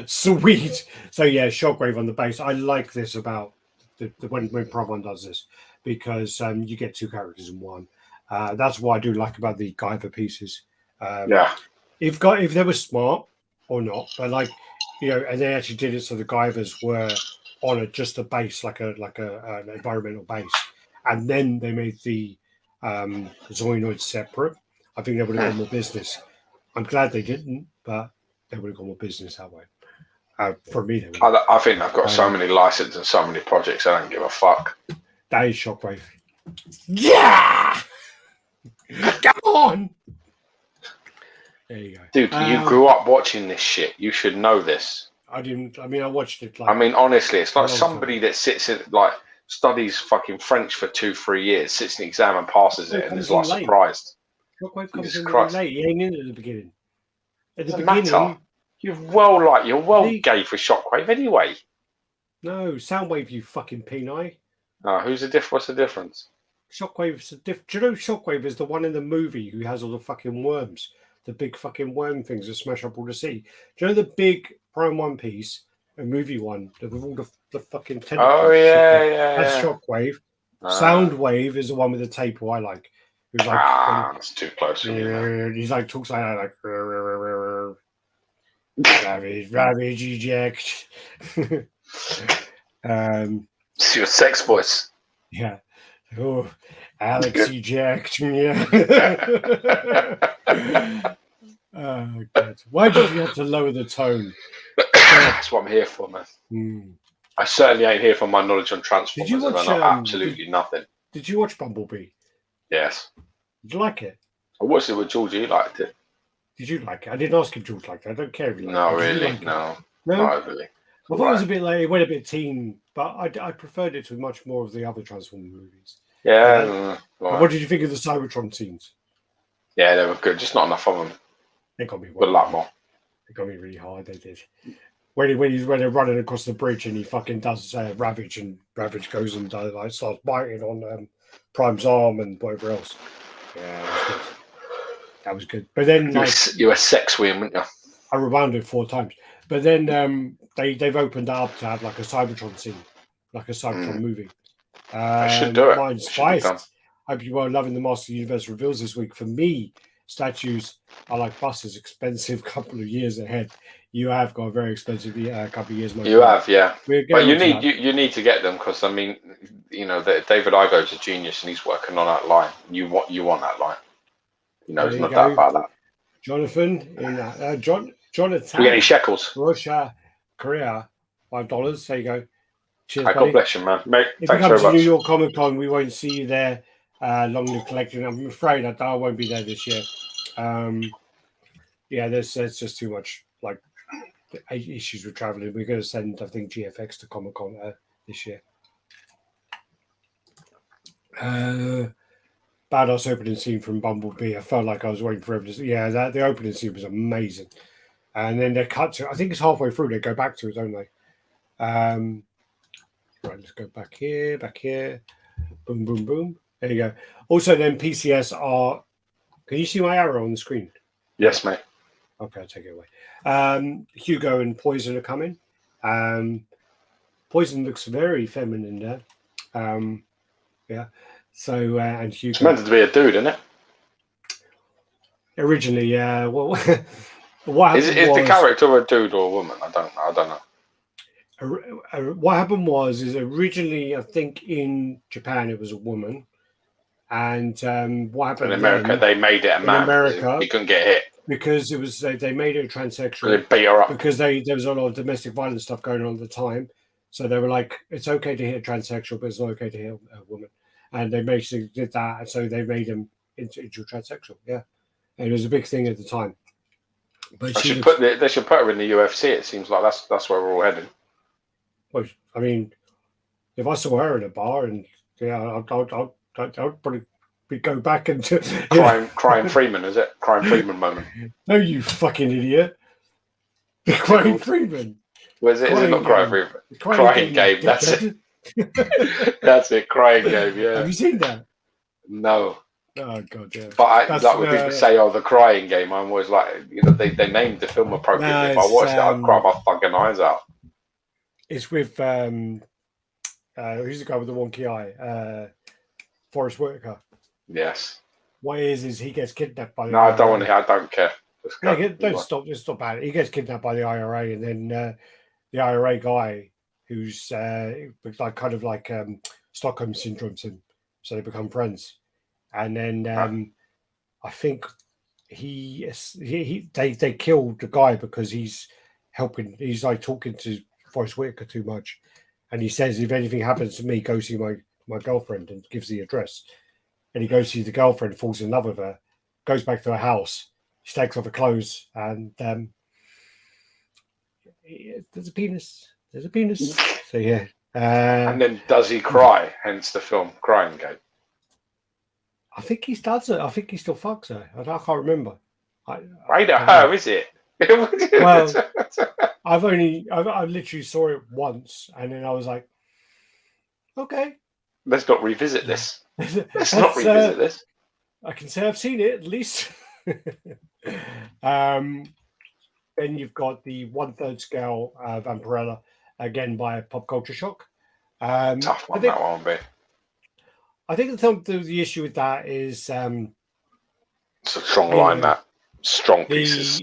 Sweet. So yeah, Shockwave on the base. I like this about when Prime 1 does this because you get two characters in one. That's what I do like about the Guyver pieces. Yeah. If they were smart or not, but like, you know, and they actually did it so the Guyvers were on just a base, like an environmental base, and then they made the Zoinoids separate. I think they would have got more business. I'm glad they didn't, but they would have got more business that way. For me, they would. I think they've got so many licenses and so many projects. I don't give a fuck. That is Shockwave. Yeah, come on. There you go, dude. You grew up watching this shit. You should know this. I didn't. I mean, I watched it. I mean, honestly, it's like somebody that sits in like studies fucking French for 2-3 years, sits in the exam and passes it, and is like surprised. Shockwave comes in really late. He ain't in at the beginning. At the beginning, matter. You're well gay for Shockwave anyway. No, Soundwave, you fucking penai. Oh, what's the difference? Shockwave's do you know Shockwave is the one in the movie who has all the fucking worms, the big fucking worm things that smash up all the sea. Do you know the big Prime One piece, a movie one, with all the fucking tentacles? Oh yeah. That's Shockwave. Soundwave is the one with the tape who I like. Who's like, that's too close for me. He's like talks like that, like ravage, eject. It's your sex voice. Yeah. Oh, Alex eject. Yeah. Oh, God. Why did you have to lower the tone? That's what I'm here for, man. I certainly ain't here for my knowledge on Transformers. Did you watch, absolutely nothing. Did you watch Bumblebee? Yes. Did you like it? I watched it with Georgie. You liked it. Did you like it? I didn't ask if George liked it. I don't care if you liked it. Really? No, not really. I thought it was a bit like it went a bit teen, but I preferred it to much more of the other Transformers movies. Yeah. What did you think of the Cybertron scenes? Yeah, they were good. Just not enough of them. They got me. A lot more. They got me really hard. They did. When they're running across the bridge and he fucking does Ravage, and Ravage goes and starts biting on Prime's arm and whatever else. Yeah, that was good. But then you were sex weird, weren't you? I rewound it 4 times. But then they've opened up to have like a Cybertron scene, like a Cybertron movie. I should do it. Mine's spiced. I hope you are loving the Master Universe reveals this week. For me, statues are like buses, expensive couple of years ahead. You have got a very expensive couple of years. You have, yeah. But you need to get them because I mean, you know, David Igo's a genius and he's working on that line. You want that line. You know, there's no doubt about that. Jonathan in Jonathan. We get any shekels? Russia, Korea, $5. There you go. Cheers, buddy. God bless you, man. Mate, if you come to New York Comic Con, we won't see you there. Long live collecting. I'm afraid I won't be there this year. Yeah, there's just too much like issues with traveling. We're going to send, I think, GFX to Comic Con this year. Badass opening scene from Bumblebee. I felt like I was waiting forever to see. Yeah, the opening scene was amazing. And then they cut to, I think it's halfway through, they go back to it, don't they? Right, let's go back here. Boom, boom, boom. There you go. Also, then PCS are. Can you see my arrow on the screen? Yes, mate. Okay, I'll take it away. Hugo and Poison are coming. Poison looks very feminine there. Yeah. So, and Hugo. It's meant to be a dude, isn't it? Originally, yeah. Well, what is the character a dude or a woman? I don't know. What happened was originally, I think in Japan it was a woman, and what happened in America they made it a man. In America, he couldn't get hit because it was they made it transsexual. They beat her up because there was a lot of domestic violence stuff going on at the time. So they were like, it's okay to hit a transsexual, but it's not okay to hit a woman. And they basically did that, and so they made him into transsexual. Yeah, and it was a big thing at the time. But they should put her in the UFC. It seems like that's where we're all heading. Well, I mean, if I saw her in a bar, and yeah, I'd probably go back into crying Freeman, is it? Crying Freeman moment. No, you fucking idiot. Crying Freeman. Where's it? Is it not Crying Freeman? Crying Game. That's it. That's it. Crying Game. Yeah. Have you seen that? No. Oh God, yeah. But when people say, "Oh, the Crying Game," I'm always like, you know, they named the film appropriately. No, if I watched it, I'd cry my fucking eyes out. It's with who's the guy with the wonky eye? Forrest Whitaker. Yes. what it is he gets kidnapped by the No, I don't want IRA. to. I don't care. No, just stop at it. He gets kidnapped by the IRA, and then the IRA guy, who's like kind of like Stockholm syndrome, so they become friends, and then I think they killed the guy because he's like talking to Forrest Whitaker too much, and he says if anything happens to me, go see my girlfriend, and gives the address, and he goes to see the girlfriend, falls in love with her, goes back to her house, she takes off her clothes, and there's a penis. So yeah. And then does he cry? Hence the film Crying Game. I think he does it. I think he still fucks her. I can't remember. Ain't it her, is it? Well, I literally saw it once, and then I was like, okay. Let's not revisit this. Let's not revisit this. I can say I've seen it at least. Then you've got the 1/3 scale Vampirella, again by Pop Culture Shock. Tough one, that one, be. I think the issue with that is it's a strong line, that. Strong pieces.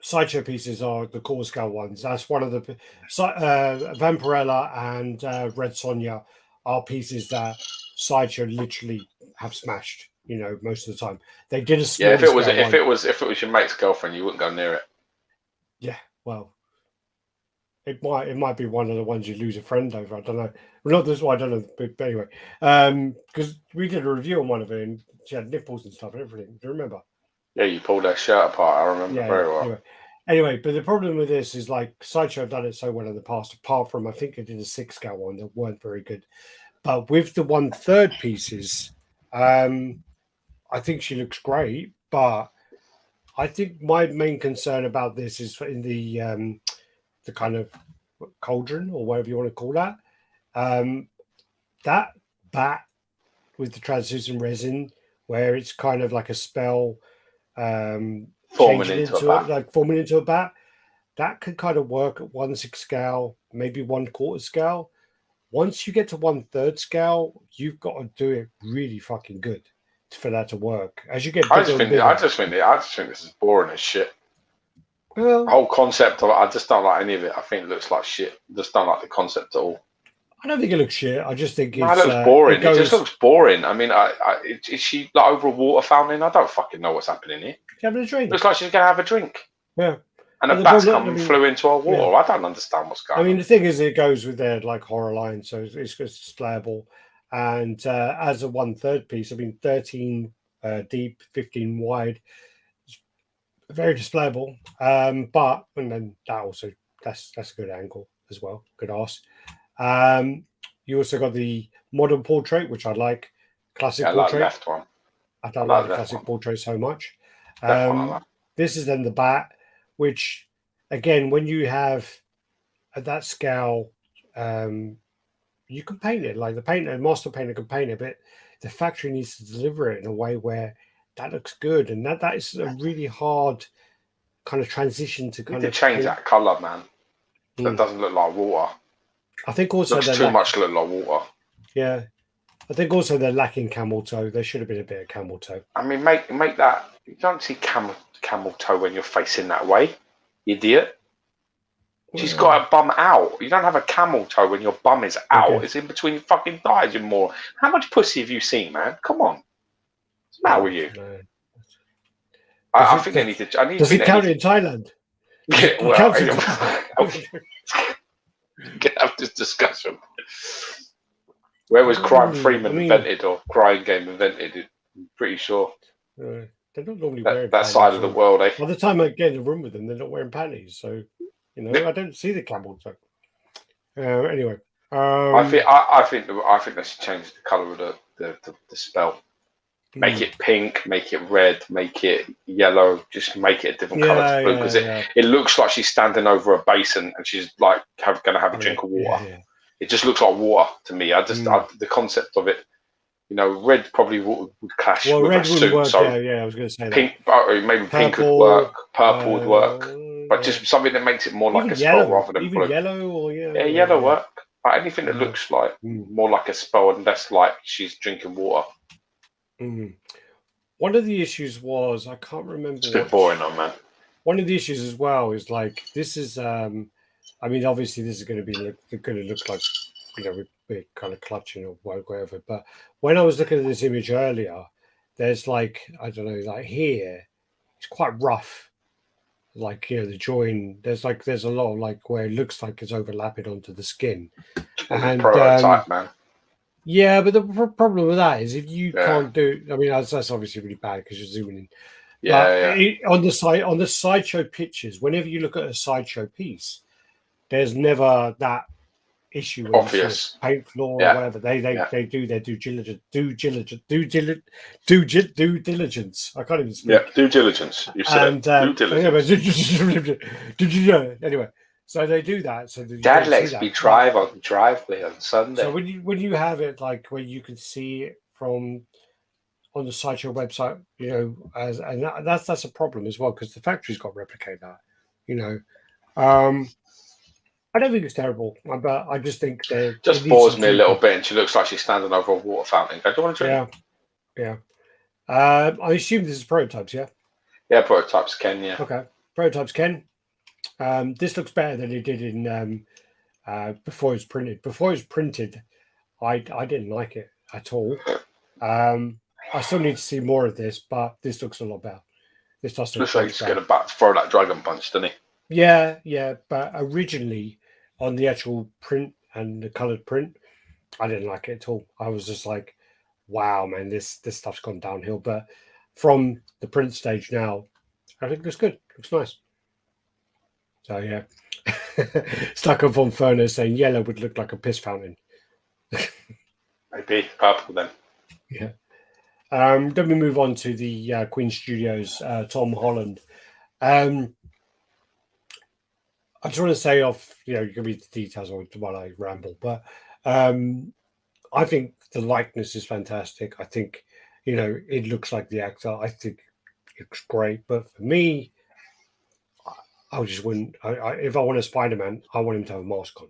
Sideshow pieces are the core scale ones. That's one of the Vampirella and Red Sonja are pieces that Sideshow literally have smashed. Most of the time they did a small if it was your mate's girlfriend, you wouldn't go near it. Yeah, well, it might be one of the ones you lose a friend over. I don't know. Well, not this one. I don't know. But anyway, because we did a review on one of it, and she had nipples and stuff and everything. Do you remember? Yeah, you pulled her shirt apart. I remember very well. Anyway, but the problem with this is like Sideshow have done it so well in the past. Apart from I think they did a 6 scale one that weren't very good, but with the 1/3 pieces, I think she looks great. But I think my main concern about this is in the kind of cauldron or whatever you want to call that. That bat with the translucent resin, where it's kind of like a spell forming into a bat, that could kind of work at 1/6 scale, maybe 1/4 scale. Once you get to 1/3 scale, you've got to do it really fucking good for that to work. As you get bigger, I just think this is boring as shit. Well, the whole concept of it, I just don't like any of it. I think it looks like shit. I just don't like the concept at all. I don't think it looks shit. I just think it looks boring. It just looks boring. I mean, is she like over a water fountain? I don't fucking know what's happening here. She's having a drink. Looks like she's going to have a drink. Yeah. And a bat's flew into her water. Yeah. I don't understand what's going on. I mean, the thing is, it goes with their like horror line, so it's just displayable. And as a 1/3 piece, I mean, 13 deep, 15 wide, it's very displayable. But and then that's a good angle as well. Good arse. You also got the modern portrait, which I like. Classic portrait. Like left one. I don't like the classic portrait so much. This is then the bat, which again, when you have at that scale, you can paint it like the master painter can paint it, but the factory needs to deliver it in a way where that looks good, and that is a really hard kind of transition to kind of change that color, man. That doesn't look like water. I think also looks too much look like water. Yeah, I think also they're lacking camel toe. There should have been a bit of camel toe. I mean, make that. You don't see camel toe when you're facing that way, idiot. She's got her bum out. You don't have a camel toe when your bum is out. Okay. It's in between your fucking thighs, you more. How much pussy have you seen, man? Come on. What's the matter with you? No. I think they need to. Does it count in Thailand? Yeah, well, can have this discussion. Where was Crime Freeman invented or Crying Game invented? I'm pretty sure. They're not normally wearing that side of the world. By the time I get in the room with them, they're not wearing panties. So, I don't see the camel toe. Anyway, I think they should change the color of the spell. Make it pink, make it red, make it yellow. Just make it a different color to blue because it looks like she's standing over a basin and she's like going to have a drink of water. Yeah. It just looks like water to me. The concept of it, red probably would clash with red suit. Work, so I was going to say pink, that. Maybe pink would work, purple would work, but just something that makes it more like a spell rather than blue. Yellow or yellow work. But anything that looks like more like a spell and less like she's drinking water. Mm. One of the issues was I can't remember. It's a bit boring, on man. One of the issues as well is like this is. I mean, obviously, this is going to be going to look like we're kind of clutching or whatever. But when I was looking at this image earlier, there's like I don't know, like here, it's quite rough. Like the join, there's a lot of like where it looks like it's overlapping onto the skin. And prototype, man. Yeah, but the problem with that is if you can't do, I mean, that's obviously really bad because you're zooming in. On the sideshow pictures, whenever you look at a sideshow piece, there's never that issue obvious paint floor or whatever. They do their due diligence. I can't even speak. Yeah, due diligence. You said due diligence. Anyway, so they do that. So Dad lets me drive on the driveway on Sunday. So when you have it like where you can see it from on the sideshow website, that's a problem as well because the factory's got to replicate that. I don't think it's terrible, but I just think that just bores me a little bit, and she looks like she's standing over a water fountain. I don't want to drink. Yeah. I assume this is prototypes, yeah. Yeah, prototypes, Ken. Yeah. Okay, prototypes, Ken. This looks better than it did in before it was printed. Before it was printed, I didn't like it at all. I still need to see more of this, but this looks a lot better. This does look looks like he's going to throw that dragon punch, doesn't he? Yeah. But originally, on the actual print and the coloured print, I didn't like it at all. I was just like, wow, man, this stuff's gone downhill. But from the print stage now, I think it looks good. Looks nice. So yeah, stuck up on Furnace saying yellow would look like a piss fountain. Maybe purple then. Yeah. Then we move on to the Queen Studios, Tom Holland. I just want to say you can read the details while I ramble, but I think the likeness is fantastic. I think, it looks like the actor. I think it looks great. But for me, I just wouldn't. If I want a Spider-Man, I want him to have a mask on.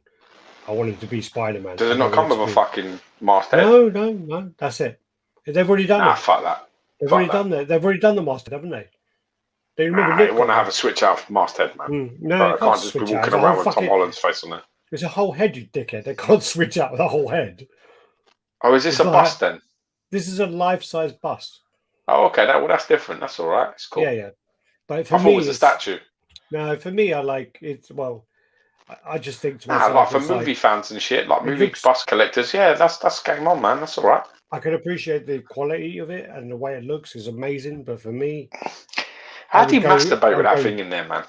I want him to be Spider-Man. Does it not come with a fucking mask head? No. That's it. They've already done it. Fuck that. They've already done that. They've already done the mask head, haven't they? They remember. They want to have a switch out for mask head, man. No, I can't just be walking around with Tom Holland's face on there. It's a whole head, you dickhead. They can't switch out the whole head. Oh, is this a bust then? This is a life-size bust. Oh, okay. That's different. That's all right. It's cool. Yeah. But I thought it was a statue. No, for me, I like it. Well, I just think to myself, like for movie fans and shit, like movie bust collectors. Yeah, that's game on, man. That's all right. I can appreciate the quality of it and the way it looks is amazing. But for me, how do you masturbate with that thing in there, man?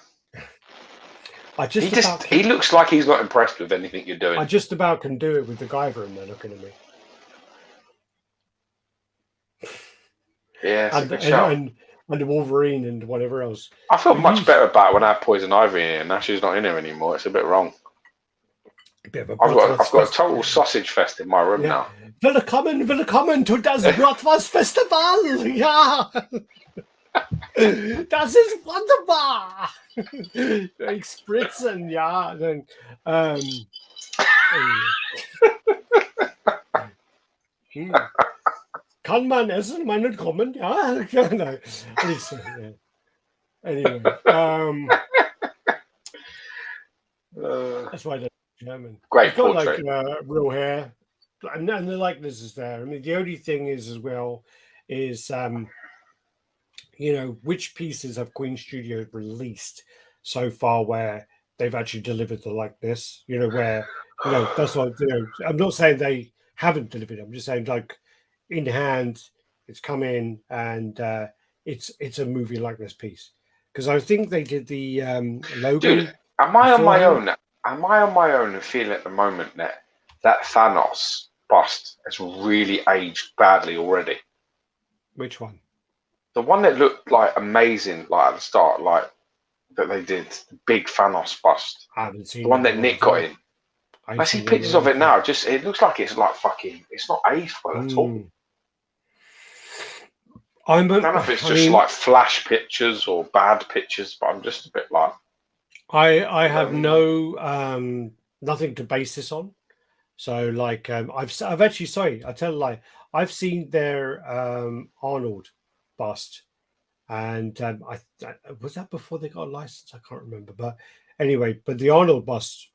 He looks like he's not impressed with anything you're doing. I just about can do it with the Guyver in there looking at me. Yeah, and the Wolverine and whatever else. I feel much better about it when I have Poison Ivy in here. Now she's not in here anymore. It's a bit wrong. I've got a total sausage fest in my room now. Willkommen to das Bratwurst Festival. Ja. Das ist wunderbar. Ich spritzen, ja. Kann man essen, man kommen? Ja. No. Anyway, that's why I don't German. Great it's got portrait. Like real hair, and the likeness is there. I mean, the only thing is as well is which pieces have Queen Studios released so far where they've actually delivered the likeness. Where that's what I'm not saying they haven't delivered. I'm just saying like in hand, it's come in and it's a movie likeness piece because I think they did the logo. Dude, am I on my own? Am I on my own and feeling at the moment that Thanos bust has really aged badly already? Which one? The one that looked like amazing, like at the start, like that they did, the big Thanos bust. I haven't seen the one that Nick got in. I see pictures of it now. It looks like it's like fucking. It's not aged well at all. I don't know if it's just like flash pictures or bad pictures, but I'm just a bit like. I have no nothing to base this on. So like I've actually I tell a lie. I've seen their Arnold bust, and I was that before they got a license. I can't remember, but anyway, but the Arnold bust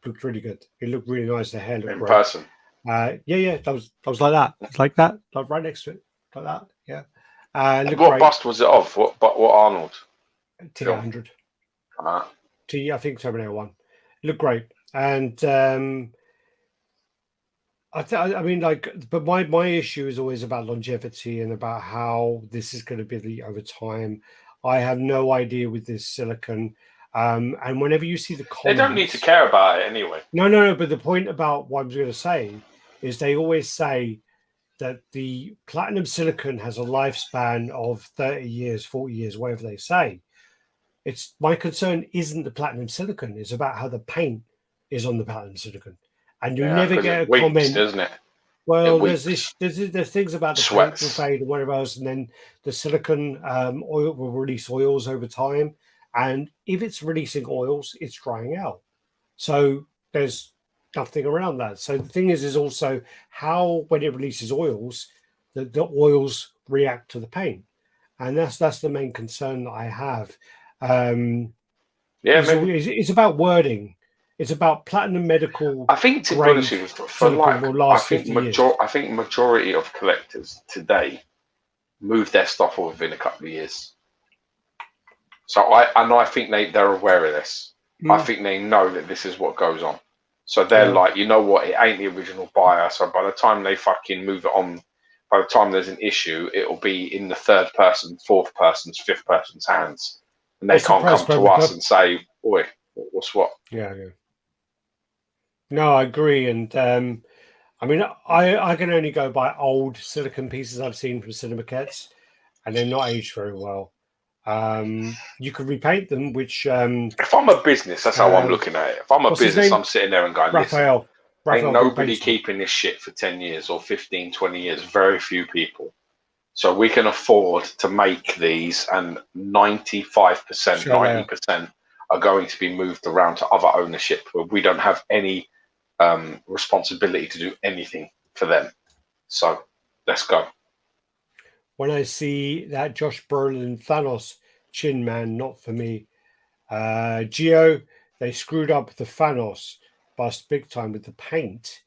looked really good. It looked really nice. The hair looked in great. person. Yeah, that was like that. It's like that, like right next to it, like that. Yeah. Looked What great. bust was it of? What Arnold? T800. I think Terminator 1. It looked great, and I mean, like, but my issue is always about longevity and about how this is going to be over time. I have no idea with this silicon. And whenever you see the comments, they don't need to care about it anyway. No. But the point about what I'm going to say is they always say that the platinum silicon has a lifespan of 30 years, 40 years, whatever they say. It's my concern isn't the platinum silicon; it's about how the paint is on the platinum silicon, and you never get a comment, doesn't it? Well, there's things about the Sweats. paint will fade and whatever else, and then the silicon oil will release oils over time. And if it's releasing oils, it's drying out. So there's nothing around that. So the thing is also how when it releases oils, the oils react to the paint, and that's the main concern that I have. It's about wording. It's about platinum medical. I think, to be honest with you, for like, I think majority of collectors today move their stuff within a couple of years. So I think they're aware of this. I think they know that this is what goes on. So they're like, you know what, it ain't the original buyer. So by the time they fucking move it on, by the time there's an issue, it'll be in the third person, fourth person's, fifth person's hands. And they can't come to us and say, "Oi, what's what?" Yeah. No, I agree, and I mean, I can only go by old silicon pieces I've seen from Cinemaquettes, and they're not aged very well. You could repaint them, which if I'm a business, that's how I'm looking at it. If I'm a business, I'm sitting there and going, Raphael, ain't nobody keeping this shit for 10 years or 15, 20 years. Very few people. So we can afford to make these, and 95%, 90% are going to be moved around to other ownership where we don't have any responsibility to do anything for them. So let's go. When I see that Josh Brolin Thanos chin man, not for me. Geo, they screwed up the Thanos bust big time with the paint.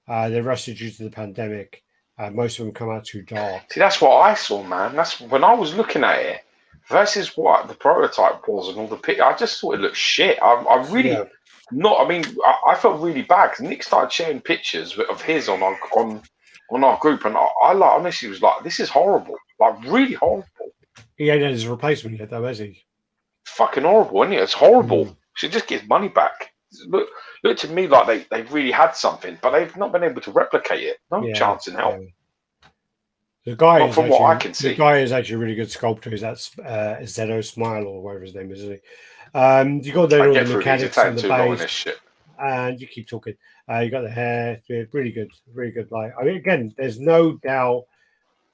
They're rusted due to the pandemic. Most of them come out too dark. See, that's what I saw, man. That's when I was looking at it versus what the prototype was and all the pictures. I just thought it looked shit. I really not. I mean, I felt really bad because Nick started sharing pictures of his on our group, and I like honestly was like, this is horrible, like really horrible. He ain't had his replacement yet, though, has he? Fucking horrible, isn't it? It's horrible. Should just get his money back. Look to me like they really had something, but they've not been able to replicate it. No chance in hell. The guy not from what I can see. The guy is actually a really good sculptor. Is that Zedo Smile or whatever his name is? Isn't he? You got there all the mechanics and the base, and you keep talking. You got the hair. Really good, really good. Like, I mean, again, there's no doubt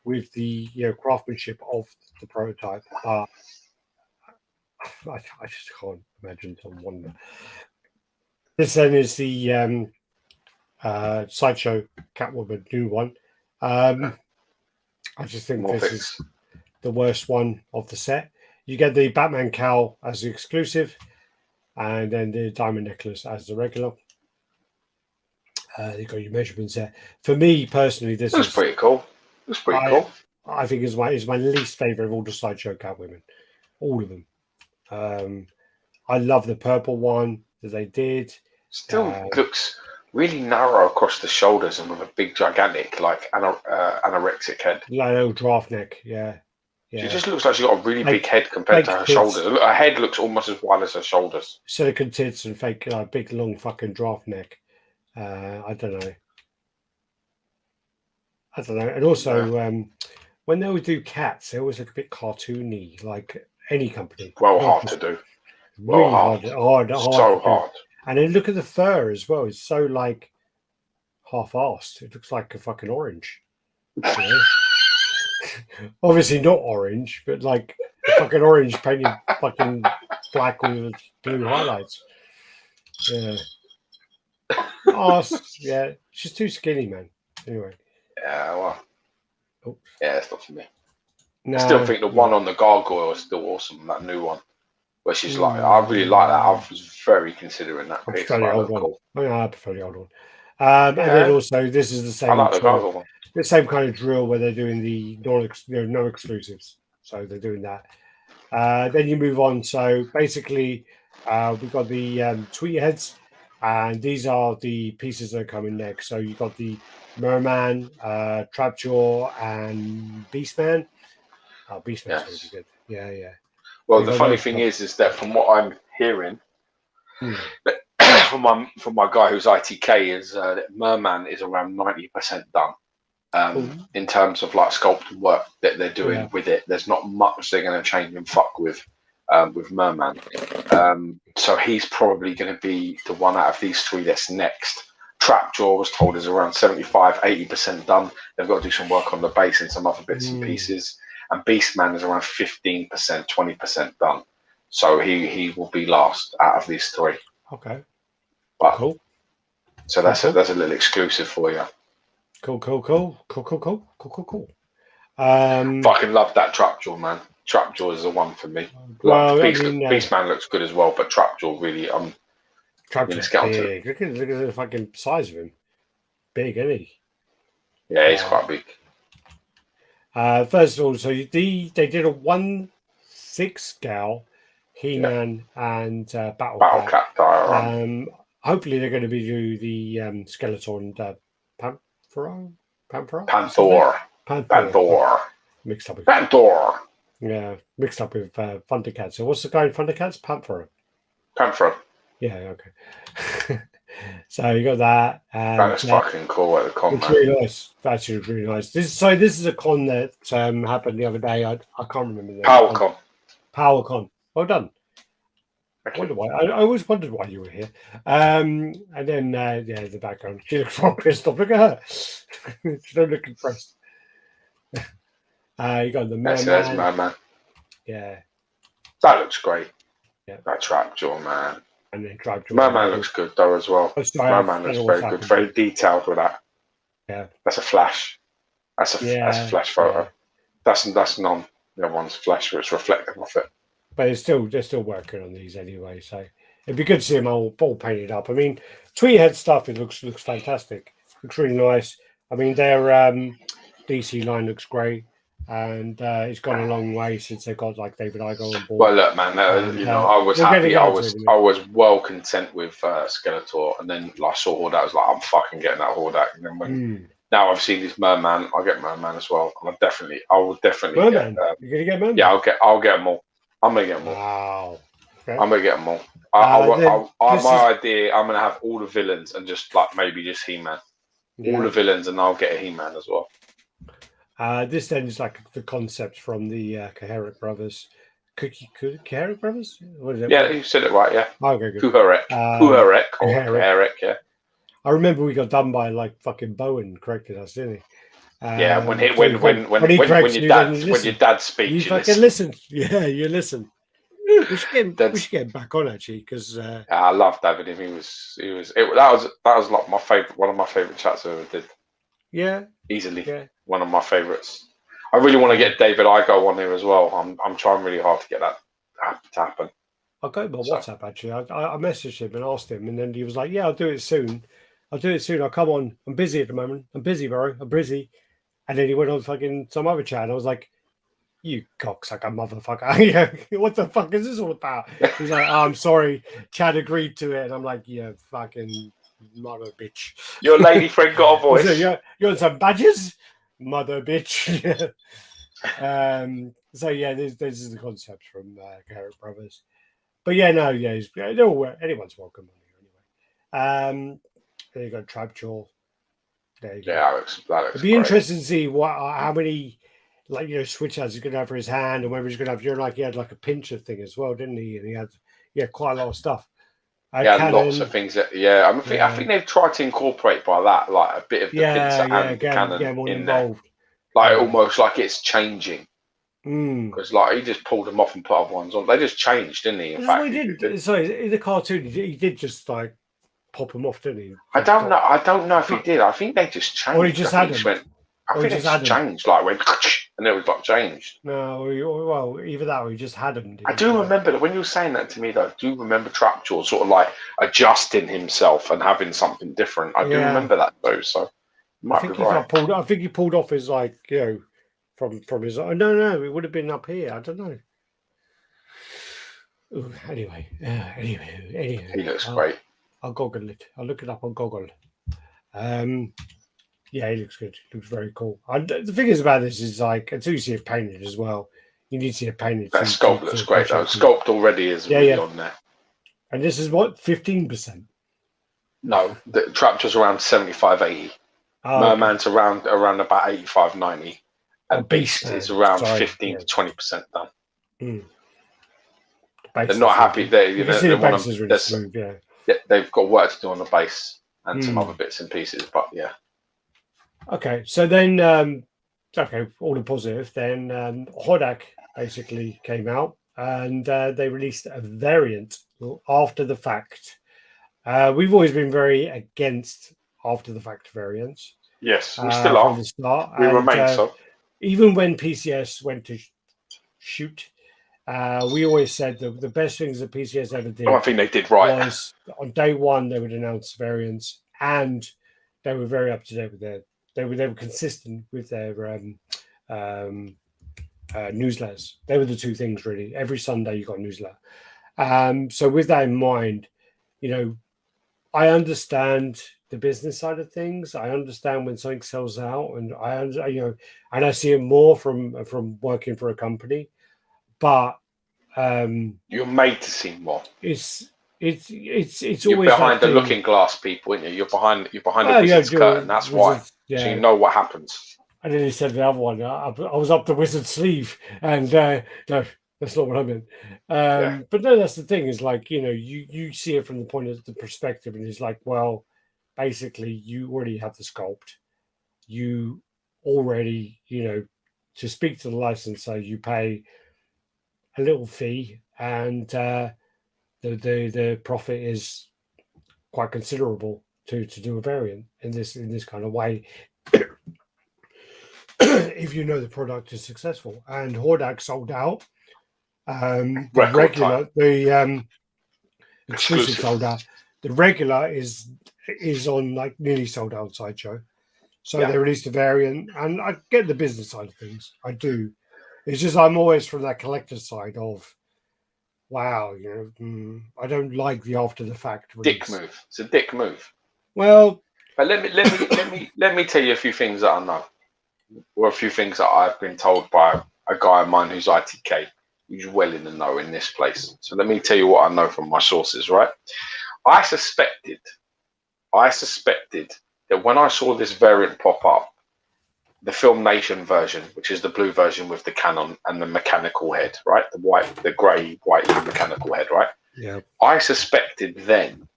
with the craftsmanship of the prototype. I just can't imagine some wonder. This then is the Sideshow Catwoman new one. I just think this is the worst one of the set. You get the Batman cowl as the exclusive, and then the diamond necklace as the regular. You got your measurements there. For me personally, this is pretty cool. It's pretty cool. I think is my least favorite of all the Sideshow Catwomen, all of them. I love the purple one that they did. Still looks really narrow across the shoulders and with a big, gigantic, like anorexic head. Like a little draft neck, yeah. She just looks like she's got a really big head compared to her shoulders. Her head looks almost as wide as her shoulders. Silicon tits and fake, big, long fucking draft neck. I don't know. And also, when they would do cats, they always look a bit cartoony, like any company. Well, hard to do. Really hard. So hard. And then look at the fur as well. It's so like half-assed. It looks like a fucking orange. Obviously not orange, but like a fucking orange painted fucking black with blue highlights. Yeah. Yeah. She's too skinny, man. Anyway. Yeah, well. Oops. Yeah, it's not for me. I still think the one on the gargoyle is still awesome. That new one, where she's like, I really like that. I was very considering that I piece. prefer the old one. Cool. I prefer the old one. And then also, this is the same. I like the gargoyle one. The same kind of drill where they're doing the no exclusives. So they're doing that. Then you move on. So basically, we've got the tweet heads, and these are the pieces that are coming next. So you've got the Merman, Trapjaw, and Beastman. Oh, Beastman's really good. Yeah, yeah. Well, the funny thing is that from what I'm hearing, from my guy who's ITK, is that Merman is around 90% done. In terms of like sculpting work that they're doing with it. There's not much they're going to change and fuck with Merman. So he's probably going to be the one out of these three that's next. Trapjaw was told is around 75-80% done. They've got to do some work on the base and some other bits and pieces. And Beastman is around 15%, 20% done. So he will be last out of these three. Okay. But, cool. So that's a little exclusive for you. Cool. Fucking love that Trapjaw, man. Trapjaw is the one for me. Well, Beastman looks good as well, but Trapjaw really, Trapjaw's big. Look at the fucking size of him. Big, isn't he? Yeah, he's quite big. First of all, so they did a 1/6 scale He-Man and Battle Cat diorama. Hopefully they're going to be do the Skeletor and Panther. Mixed up with Panther. Yeah, mixed up with Thundercats. So what's the guy in Thundercats? Panther. Yeah, okay. So you got that. That is fucking cool at the con. It's really nice. That is really nice. This is a con that happened the other day. I can't remember. PowerCon. Well done. I wonder why. I always wondered why you were here. And then the background. She looks all pissed off. Look at her. She don't look impressed. You got the Merman. That's Merman. Yeah. That looks great. Yeah. That Trapjaw, man. And then Trapjaw. Merman looks good though as well. Merman looks very good. Very detailed with that. Yeah. That's a flash. That's a flash photo. Yeah. That's none. The other one's flash, where it's reflective of it. But they're still working on these anyway, so it'd be good to see them all painted up. I mean, Tweethead stuff, it looks fantastic. Looks really nice. I mean, their DC line looks great, and it's gone a long way since they got like David Iger on board. Well, look, man, I was happy. I was well content with Skeletor, and then I saw Hordak. I was like, I'm fucking getting that Hordak. And then when now I've seen this Merman, I'll get Merman as well. I will definitely Merman. get. You're gonna get Merman? Yeah, I'll get them all. I'm gonna get them all. Wow. Okay. I'm gonna get them all. My idea, I'm gonna have all the villains and just like maybe just He-Man. All the villains, and I'll get a He-Man as well. This then is like the concept from the Kaharic brothers. Kaharic brothers? What is it? Yeah, you said it right. Yeah. Okay, good. Kaharic. Yeah. I remember we got done by like fucking Bowen corrected us, didn't he? Yeah, when your dad speaks, you fucking listen. Yeah, you listen. We should get him back on actually, because I love David. That was like my favorite, one of my favorite chats I ever did. Yeah, easily. Yeah. One of my favorites. I really want to get David Iger on here as well. I'm trying really hard to get that to happen. I'll go by WhatsApp actually. I messaged him and asked him, and then he was like, "Yeah, I'll do it soon. I'll come on. I'm busy at the moment. I'm busy, bro. I'm busy." And then he went on fucking some other chat, and I was like, "You cocksucker motherfucker! What the fuck is this all about?" He's like, "Oh, I'm sorry, Chad agreed to it," and I'm like, "Yeah, fucking mother bitch." Your lady friend got a voice. So you want some badges, mother bitch? So yeah, this is the concept from Garrett Brothers. But yeah, no, yeah, anyone's welcome anyway. There you go, Trapjaw. There you go. Yeah, that looks It'd be interesting to see how many switch he's going to have for his hand, and whether he's going to have. He had like a pincher thing as well, didn't he? And he had quite a lot of stuff. Yeah, lots of things. I think they've tried to incorporate by that, like a bit of the pincer and cannon in involved. There, like almost like it's changing. Because he just pulled them off and put other ones on. They just changed, didn't he? In fact, Sorry, in the cartoon, he did just like pop them off, didn't he? I don't know if he did. I think they just changed. Or he just had them. I Or think he it just had just them. changed, like went, and it was like changed. No, well, either that or he just had them. I do remember that when you were saying that to me, though. I do remember Trapjaw sort of like adjusting himself and having something different. I do remember that though, so you might be right. I think he pulled off his from his. Oh, no, it would have been up here. I don't know. Ooh, anyway, He looks great. I'll Google it. I'll look it up on Google. Yeah, he looks good. He looks very cool. The thing is about this is like until you see it painted as well, you need to see it painted. That sculpt looks great though. Sculpt already is really on there. And this is what 15%. No, the Trapjaw's around 75, 80. Merman's around about 85, 90. And Beast is around 15 to 20% done. They're not happy. They've got work to do on the base and some other bits and pieces, but yeah. Okay, so then, all the positive. Then Hordak basically came out and they released a variant after the fact. We've always been very against after the fact variants. Yes, we still are. From the start. We remain so. Even when PCS went to shoot, we always said that the best things that PCS ever did. I think they did right. Was on day one they would announce variants, and they were very up to date with their. They were consistent with their newsletters. They were the two things really. Every Sunday you got a newsletter. So with that in mind, I understand the business side of things. I understand when something sells out, and and I see it more from working for a company. But you're made to see more. It's you're always behind the looking glass, people, aren't you? You're behind the wizard's curtain. That's why. Yeah. So you know what happens. I nearly said the other one. I was up the wizard's sleeve, and no, that's not what I meant. But no, that's the thing. Is like you see it from the point of the perspective, and it's like, well, basically, you already have the sculpt. You already, to speak to the licensor, you pay a little fee, and the profit is quite considerable to do a variant in this kind of way. If you know the product is successful, and Hordak sold out. The exclusive sold out. The regular is on like nearly sold out Sideshow. So they released a variant, and I get the business side of things. I do. It's just I'm always from that collector side of, wow, I don't like the after the fact release. Dick move. It's a dick move. Well, but let me tell you a few things that I know, or a few things that I've been told by a guy of mine who's ITK, who's well in the know in this place. So let me tell you what I know from my sources. Right, I suspected that when I saw this variant pop up, the Film Nation version, which is the blue version with the cannon and the mechanical head, right? The grey, white mechanical head, right? Yeah. I suspected then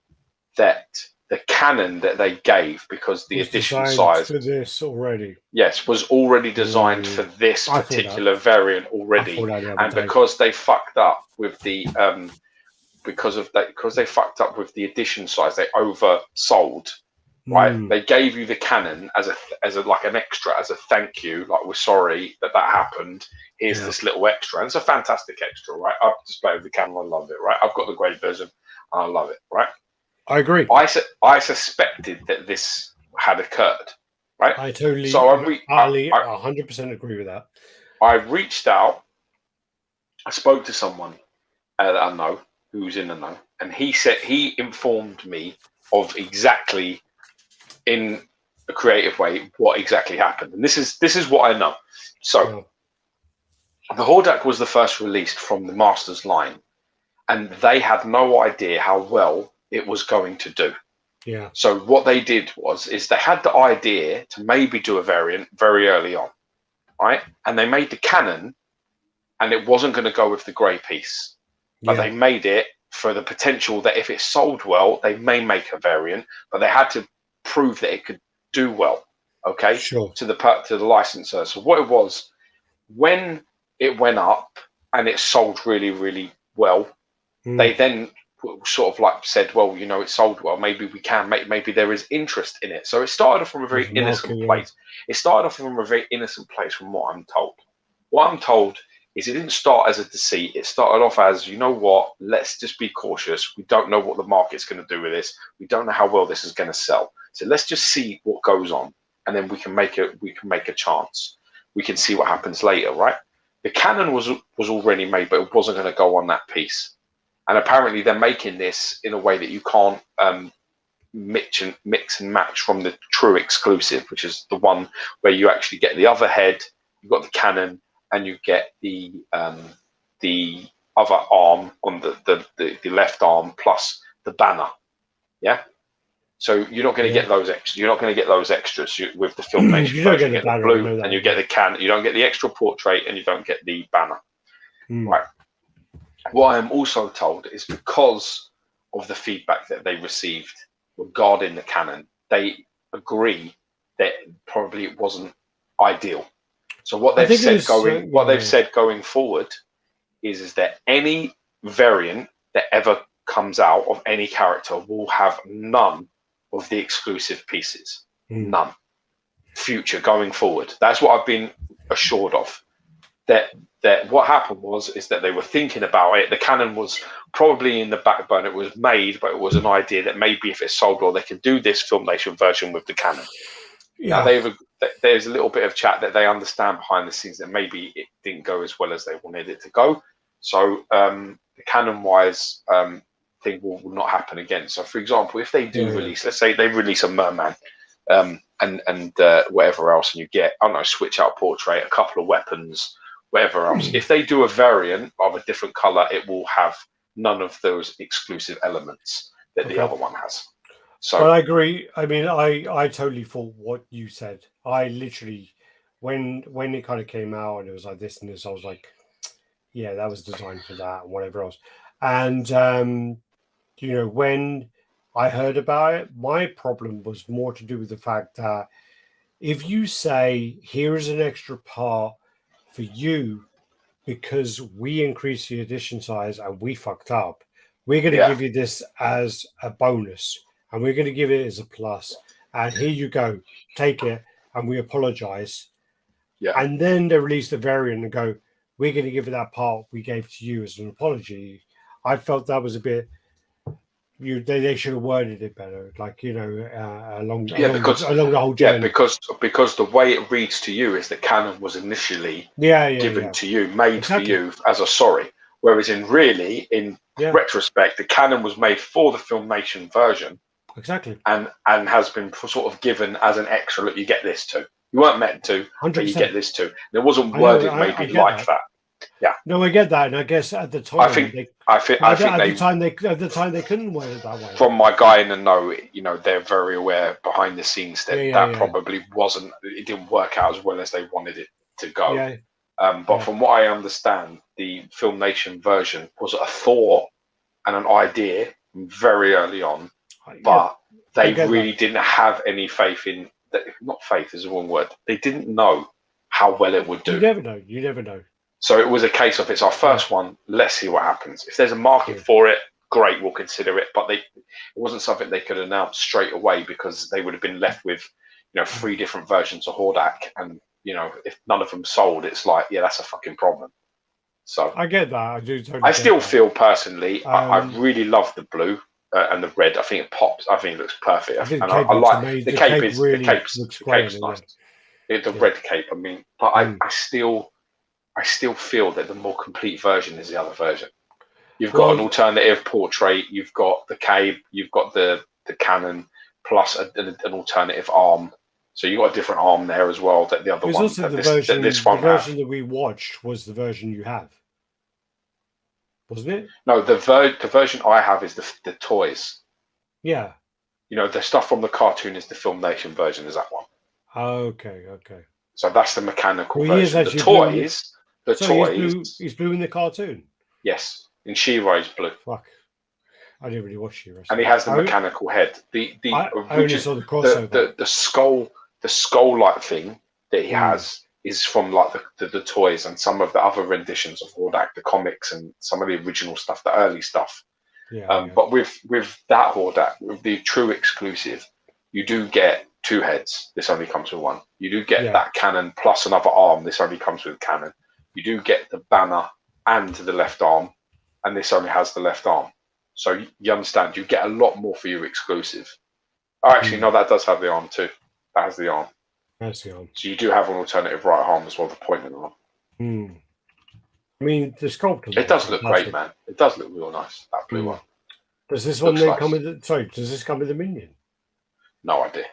that the cannon that they gave, because the edition size for this already, yes, was already designed for this particular variant already, and because they fucked up with the because they fucked up with the edition size, they oversold. Right, they gave you the cannon as a like an extra, as a thank you. Like, we're sorry that happened. Here's this little extra, and it's a fantastic extra, right? I've displayed the cannon. I love it. Right, I've got the grey version, and I love it. Right, I agree. I suspected that this had occurred. Right, I totally. So I 100% agree with that. I reached out. I spoke to someone that I know who's in the know, and he informed me of exactly, in a creative way, what exactly happened. And this is what I know. So the Hordak was the first released from the Masters line, and they had no idea how well it was going to do. Yeah. So what they did is they had the idea to maybe do a variant very early on, right? And they made the cannon, and it wasn't going to go with the grey piece, but they made it for the potential that if it sold well, they may make a variant, but they had to prove that it could do well. Okay, sure. To the licensor. So what it was, when it went up and it sold really, really well, they then sort of like said, well, you know, it sold well. Maybe we can make. Maybe there is interest in it. So it started off from a very innocent place. It started off from a very innocent place, from what I'm told. What I'm told is it didn't start as a deceit. It started off as, you know what, let's just be cautious. We don't know what the market's going to do with this. We don't know how well this is going to sell. So let's just see what goes on, and then we can make a chance. We can see what happens later, right? The cannon was already made, but it wasn't going to go on that piece. And apparently they're making this in a way that you can't mix and match from the true exclusive, which is the one where you actually get the other head, you've got the cannon, and you get the other arm on the left arm plus the banner. Yeah. So you're not going to get those extras. You're not going to get those extras with the Filmation version. You get the blue, and you get the cannon. You don't get the extra portrait, and you don't get the banner. Right. What I am also told is because of the feedback that they received regarding the cannon, they agree that probably it wasn't ideal. So what they've said going forward is that any variant that ever comes out of any character will have none of the exclusive pieces. None. Future going forward. That's what I've been assured of. That what happened is that they were thinking about it. The cannon was probably in the backbone. It was made, but it was an idea that maybe if it sold well, they could do this Filmation version with the cannon. Yeah. Now, there's a little bit of chat that they understand behind the scenes that maybe it didn't go as well as they wanted it to go. So the canon-wise thing will not happen again. So, for example, if they do release, let's say they release a merman and whatever else, and you get, I don't know, switch out portrait, a couple of weapons, whatever else. If they do a variant of a different color, it will have none of those exclusive elements that the other one has. So, but I agree. I mean, I totally thought what you said. I literally, when it kind of came out and it was like this and this, I was like, yeah, that was designed for that and whatever else. And you know, when I heard about it, my problem was more to do with the fact that if you say, here is an extra part for you because we increased the edition size and we fucked up, we're going to give you this as a bonus and we're going to give it as a plus. And here you go, take it, and we apologize. Yeah. And then they release the variant and go, we're going to give it that part we gave to you as an apology. I felt that was a bit. They should have worded it better, like, you know, along the whole journey. Yeah, because the way it reads to you is that canon was initially given to you, made for you as a sorry. Whereas in retrospect, the canon was made for the Filmation version. Exactly. And has been sort of given as an extra. Look, you get this too. You weren't meant to, 100%. But you get this too. And it wasn't worded maybe like that. Yeah. No, I get that, and I guess at the time, I think at the time they couldn't word it that way. From my guy in the know, you know, they're very aware behind the scenes that probably wasn't. It didn't work out as well as they wanted it to go. Yeah. But from what I understand, the Filmation version was a thought and an idea very early on, but they really didn't have any faith in. Not faith is the wrong word. They didn't know how well it would do. You never know. So it was a case of, it's our first one, let's see what happens. If there's a market for it, great, we'll consider it. But it wasn't something they could announce straight away because they would have been left with, you know, 3 different versions of Hordak. And, you know, if none of them sold, it's like, yeah, that's a fucking problem. So I get that. I do totally I still feel personally, I really love the blue and the red. I think it pops. I think it looks perfect. I like the cape. The cape's nice. The red cape, I mean, but I still feel that the more complete version is the other version. You've got an alternative portrait, you've got the cape, you've got the cannon, plus an alternative arm. So you've got a different arm there as well. That the other one, also the version that we watched was the version you have, wasn't it? No, the version I have is the toys. Yeah. You know, the stuff from the cartoon is the Filmation version. Is that one? Okay. So that's the mechanical version. The toys. The toys. He's blue in the cartoon. Yes, in She-Ra he's blue. Fuck, I didn't really watch She-Ra. And he has the mechanical head. I only saw the crossover. The skull-like thing that he has is from like the toys and some of the other renditions of Hordak, the comics and some of the original stuff, the early stuff. Yeah. But with that Hordak, with the true exclusive, you do get 2 heads. This only comes with 1. You do get that cannon plus another arm. This only comes with cannon. You do get the banner and the left arm, and this only has the left arm. So you understand, you get a lot more for your exclusive. Oh, actually, no, that does have the arm too. That has the arm. That's the arm. So you do have an alternative right arm as well, the pointing arm. I mean, the sculpting. It does look great, man. It does look real nice. That blue one. Does this one then come with? Does this come with the minion? No idea.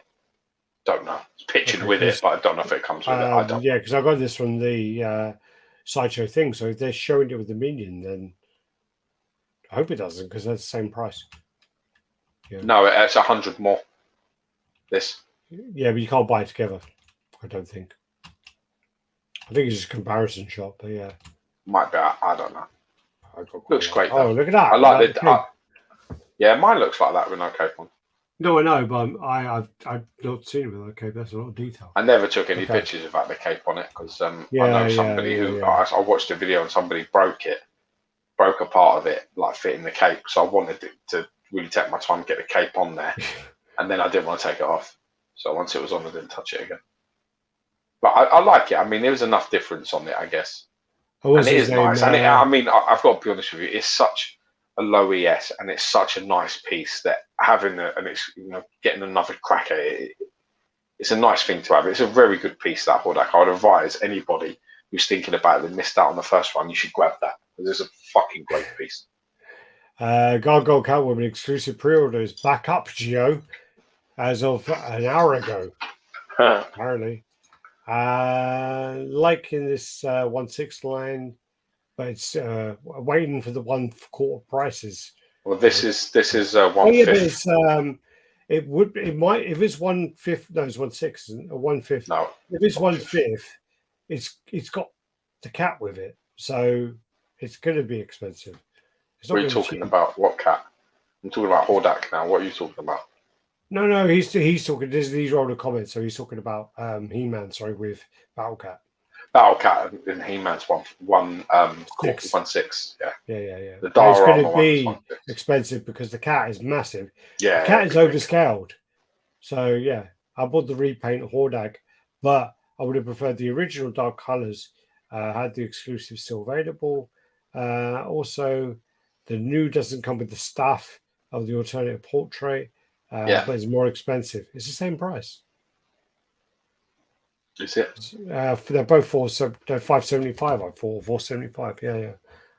Don't know. It's pictured with it, but I don't know if it comes with it. I don't. Yeah, because I got this from the sideshow thing. So if they're showing it with the minion, then I hope it doesn't, because that's the same price. Yeah. No, it's 100 more. This. Yeah, but you can't buy it together. I don't think. I think it's just a comparison shot, but yeah. Might be. I don't know. Looks great. Oh, look at that! I like it. Yeah, mine looks like that with no cape on. No, I know, but I've not seen it with no cape. That's a lot of detail. I never took any pictures about the cape on it because I know somebody who I watched a video and somebody broke a part of it, like fitting the cape. So I wanted it to really take my time to get the cape on there, and then I didn't want to take it off. So once it was on, I didn't touch it again. But I like it. I mean, there was enough difference on it, I guess. And it is nice. And I mean, I've got to be honest with you, it's such a low ES, and it's such a nice piece that having getting another crack at it, it's a nice thing to have. It's a very good piece, that Hordak. I would advise anybody who's thinking about it and missed out on the first one, you should grab that, because it's a fucking great piece. Gargoyle Catwoman exclusive pre-order is back up, Gio, as of an hour ago, apparently. Like in this 1/6 line, but it's waiting for the 1/4 prices. Well, this is 1/5. It might, if it's 1/5. No, it's 1/6, isn't it? 1/5. No, if it's 1/5, it's got the cat with it, so it's going to be expensive. What are you talking about? What cat? I'm talking about Hordak now. What are you talking about? No, he's talking. These are all the comments. So he's talking about He-Man. Sorry, with Battlecat. Battlecat and He-Man's 1/6. Yeah. The Diorama it's going to be expensive because the cat is massive. Yeah, the cat is overscaled. So yeah, I bought the repaint Hordak, but I would have preferred the original dark colors. Had the exclusive still available. Also, the new doesn't come with the stuff of the alternative portrait. But it's more expensive. It's the same price. Is it? They're both they're $575. I thought $475. Yeah.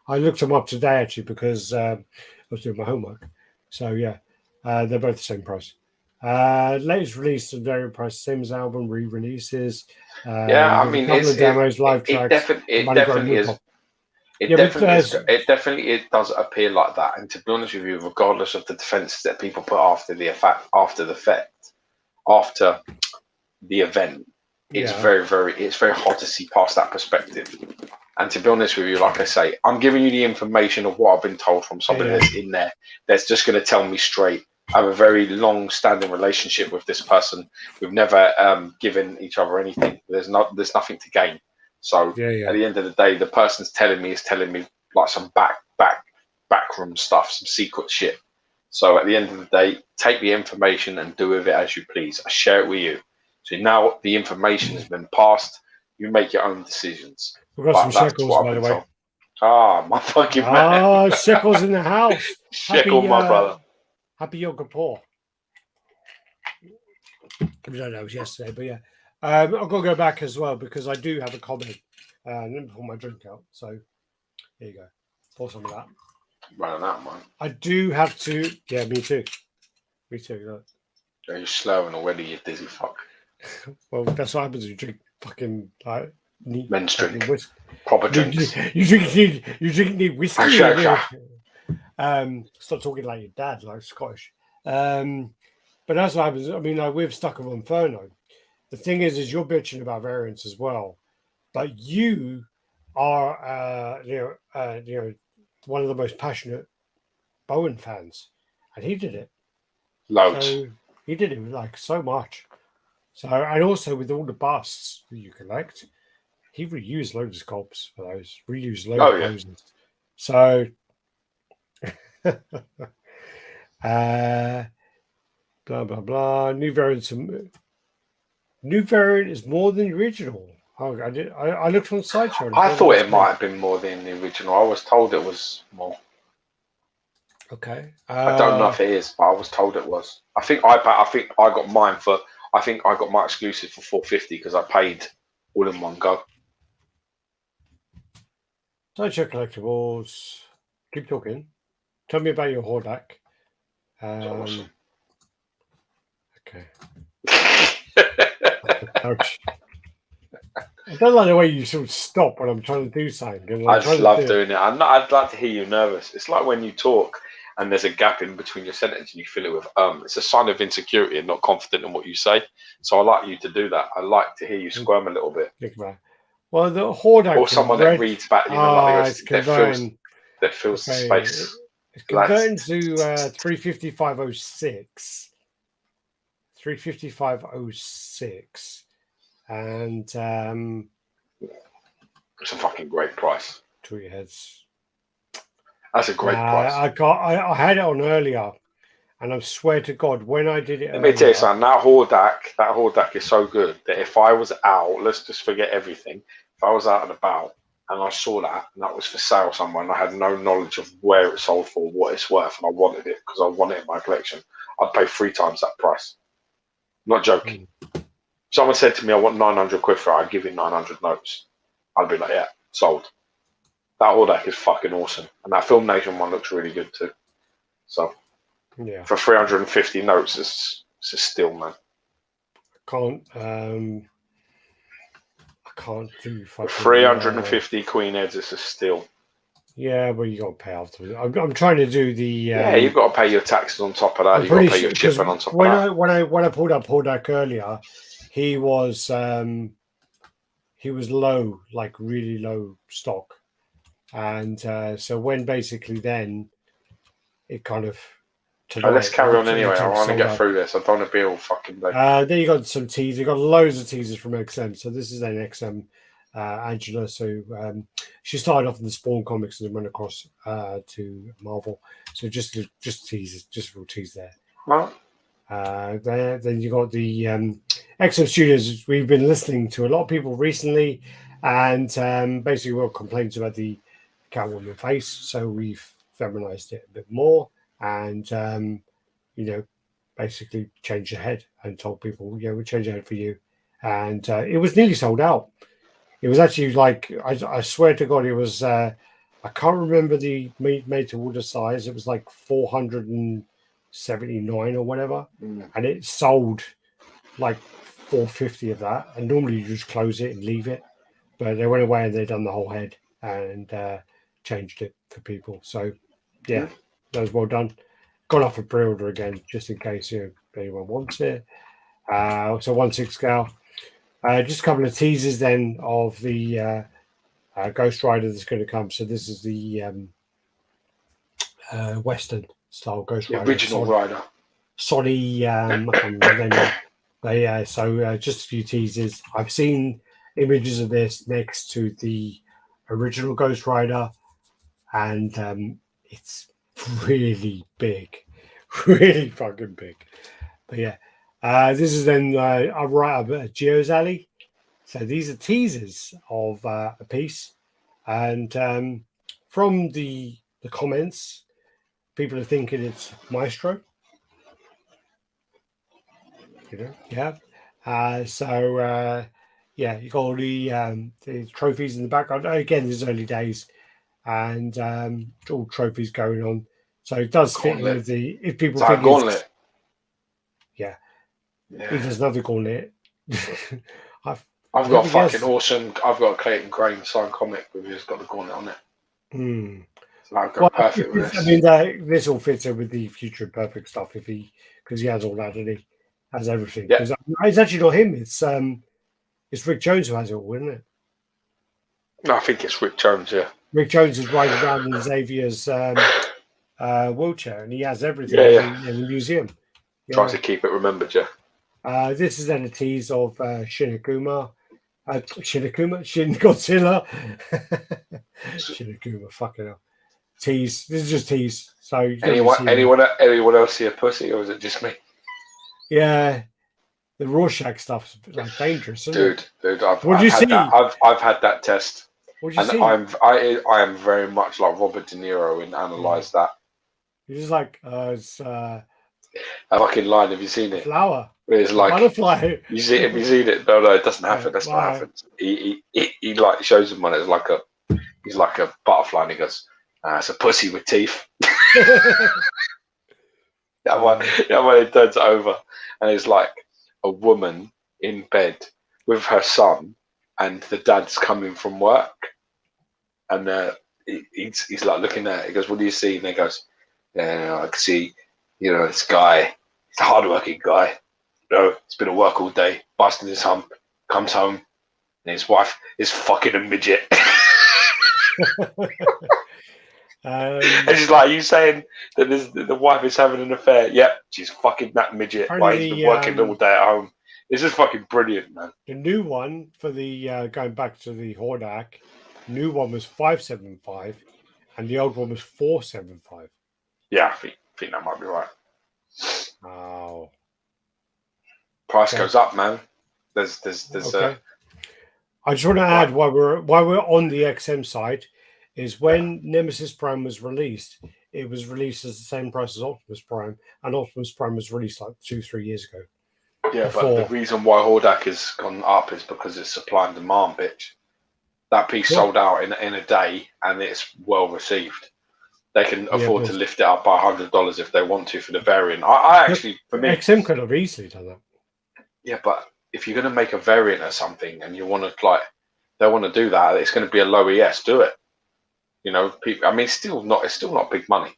I looked them up today actually because I was doing my homework. So yeah, they're both the same price. Latest release and variant price, same as album re-releases. I mean, it's demos, live tracks. It definitely is. It definitely does appear like that. And to be honest with you, regardless of the defenses that people put after the event, it's very hard to see past that perspective. And to be honest with you, like I say, I'm giving you the information of what I've been told from somebody that's in there that's just going to tell me straight. I have a very long-standing relationship with this person. We've never given each other anything. There's nothing to gain. So at the end of the day, the person's telling me like some backroom stuff, some secret shit. So at the end of the day, take the information and do with it as you please. I share it with you. So now the information has been passed. You make your own decisions. We've got some shekels, by the way. Ah, my fucking man. Oh, shekels in the house. Shekel, my brother. Happy Yom Kippur. I don't know, it was yesterday, but yeah. I've got to go back as well because I do have a comment. Let me pull my drink out. So here you go. Pour some of that. Running out, man. I do have to. Yeah, me too. Me too. Look. You're slowing already, you dizzy fuck. Well, that's what happens when you drink fucking like men's drink. Proper drinks. You drink neat whiskey. Stop talking like your dad, like Scottish. But that's what happens. I mean, like we've stuck with Inferno. The thing is you're bitching about variants as well, but you are, one of the most passionate Bowen fans, and he did it. Loads. So he did it like so much. So, and also with all the busts that you collect, he reused loads of sculpts for those. Reused loads of poses. So Blah blah blah. New variant. New variant is more than the original. Oh, I looked on Sideshow. And I don't thought it understand. might have been more than the original. I was told it was more. Okay. I don't know if it is, but I was told it was. I think I got mine for. I think I got my exclusive for 450 because I paid all in one go. Sideshow collectibles. Keep talking. Tell me about your Hordak. Awesome. Okay. Ouch. I don't like the way you sort of stop when I'm trying to do something. I just love doing it. I'd like to hear you nervous. It's like when you talk and there's a gap in between your sentence and you fill it with It's a sign of insecurity and not confident in what you say. So I like you to do that. I like to hear you squirm a little bit. Think about it. Well, the Hordak Or someone that reads back, you know, like that fills the space. It's converting to 355.06. 355.06. And it's a fucking great price. Tweet heads. That's a great price. I had it on earlier, and I swear to God, when I did it, let me tell you something. That Hordak is so good that if I was out, let's just forget everything. If I was out and about and I saw that and that was for sale somewhere, and I had no knowledge of where it sold for, what it's worth, and I wanted it because I want it in my collection, I'd pay 3 times that price. I'm not joking. Someone said to me, I want 900 quid for it, I'd give you 900 notes. I'd be like, yeah, sold. That Hordak is fucking awesome. And that Film Nation one looks really good too. So, yeah, for 350 notes, it's a steal, man. I can't do fucking 350 Queen Heads, it's a steal. Yeah, but you got to pay afterwards. I'm trying to do the. Yeah, you've got to pay your taxes on top of that. You've got to pay your shipping on top of that. When I pulled up Hordak earlier, he was low, like really low stock, and so when basically then it kind of. Let's carry on anyway. I want to get through this. I don't want to be all fucking day. Then you got some teasers. You got loads of teasers from XM. So this is an XM Angela. So she started off in the Spawn comics and then went across to Marvel. So just teasers, just a little tease there. Well, then you got the XM Studios. We've been listening to a lot of people recently, and basically we're complaints about the Catwoman face. So we've feminized it a bit more. And basically changed the head and told people, we'll change the head for you. And it was nearly sold out. It was actually like I swear to God, it was I can't remember the made to order size. It was like 479 or whatever, and it sold like 450 of that. And normally you just close it and leave it, but they went away and they done the whole head and changed it for people. So yeah. That was well done. Gone off a pre-order again, just in case anyone wants it. So 1/6 scale. Just a couple of teasers then of the Ghost Rider that's going to come. So this is the Western style Ghost Rider. The original Rider. Sorry, so just a few teasers. I've seen images of this next to the original Ghost Rider, and it's really big, really fucking big. But yeah, this is then right up Geo's alley. So these are teasers of a piece, and from the comments, people are thinking it's Maestro. Yeah. You got all the trophies in the background. Again, this is early days, and all trophies going on. So it does fit in with the if people think gauntlet. Yeah. There's another gauntlet. I've got fucking awesome. I've got a Clayton Crane signed comic with who's got the gauntlet on it. So I'll go perfect with this. I mean, this all fits in with the Future Perfect stuff because he has all that, and he has everything. Yeah. It's actually not him. It's Rick Jones who has it all, isn't it? No, I think it's Rick Jones. Yeah. Rick Jones is riding around in Xavier's wheelchair, and he has everything in the museum. Tries to keep it remembered, yeah. This is then a tease of Shin Godzilla. Shin, fucking hell. Tease. This is just tease. So you don't really see anyone else see a pussy, or is it just me? yeah, the Rorschach stuff's like dangerous, isn't it? Dude, What do you see? I've had that test, What do you and see? I am very much like Robert De Niro in Analyze That. You're just like it's A fucking line. Have you seen it? flower, It's a like butterfly. have you seen it? No, it doesn't happen. That's not Why? happens. He like shows him one. It's like he's like a butterfly, and he goes, "It's a pussy with teeth." That one it turns over, and it's like a woman in bed with her son, and the dad's coming from work, and he's like looking at it. He goes, "What do you see?" And he goes, "Yeah, I can see, this guy. He's a hardworking guy. He's been at work all day, busting his hump. Comes home, and his wife is fucking a midget." And she's like, "Are you saying that the wife is having an affair?" Yep, she's fucking that midget while he's been working all day at home. This is fucking brilliant, man. The new one for the going back to the Hordak, new one was 575, and the old one was 475. Yeah, I think that might be right. Oh, Price goes up, man. There's okay. I just want to add while we're on the XM side, is when Nemesis Prime was released, it was released as the same price as Optimus Prime, and Optimus Prime was released like 2-3 years ago. Yeah, but the reason why Hordak has gone up is because it's supply and demand, bitch. That piece sold out in a day, and it's well received. They can afford to lift it up by $100 if they want to for the variant. I actually, for me, XM could have easily done that. Yeah, but if you're going to make a variant of something and you want to they want to do that, it's going to be a low ES. Do it. People. I mean, it's still not big money.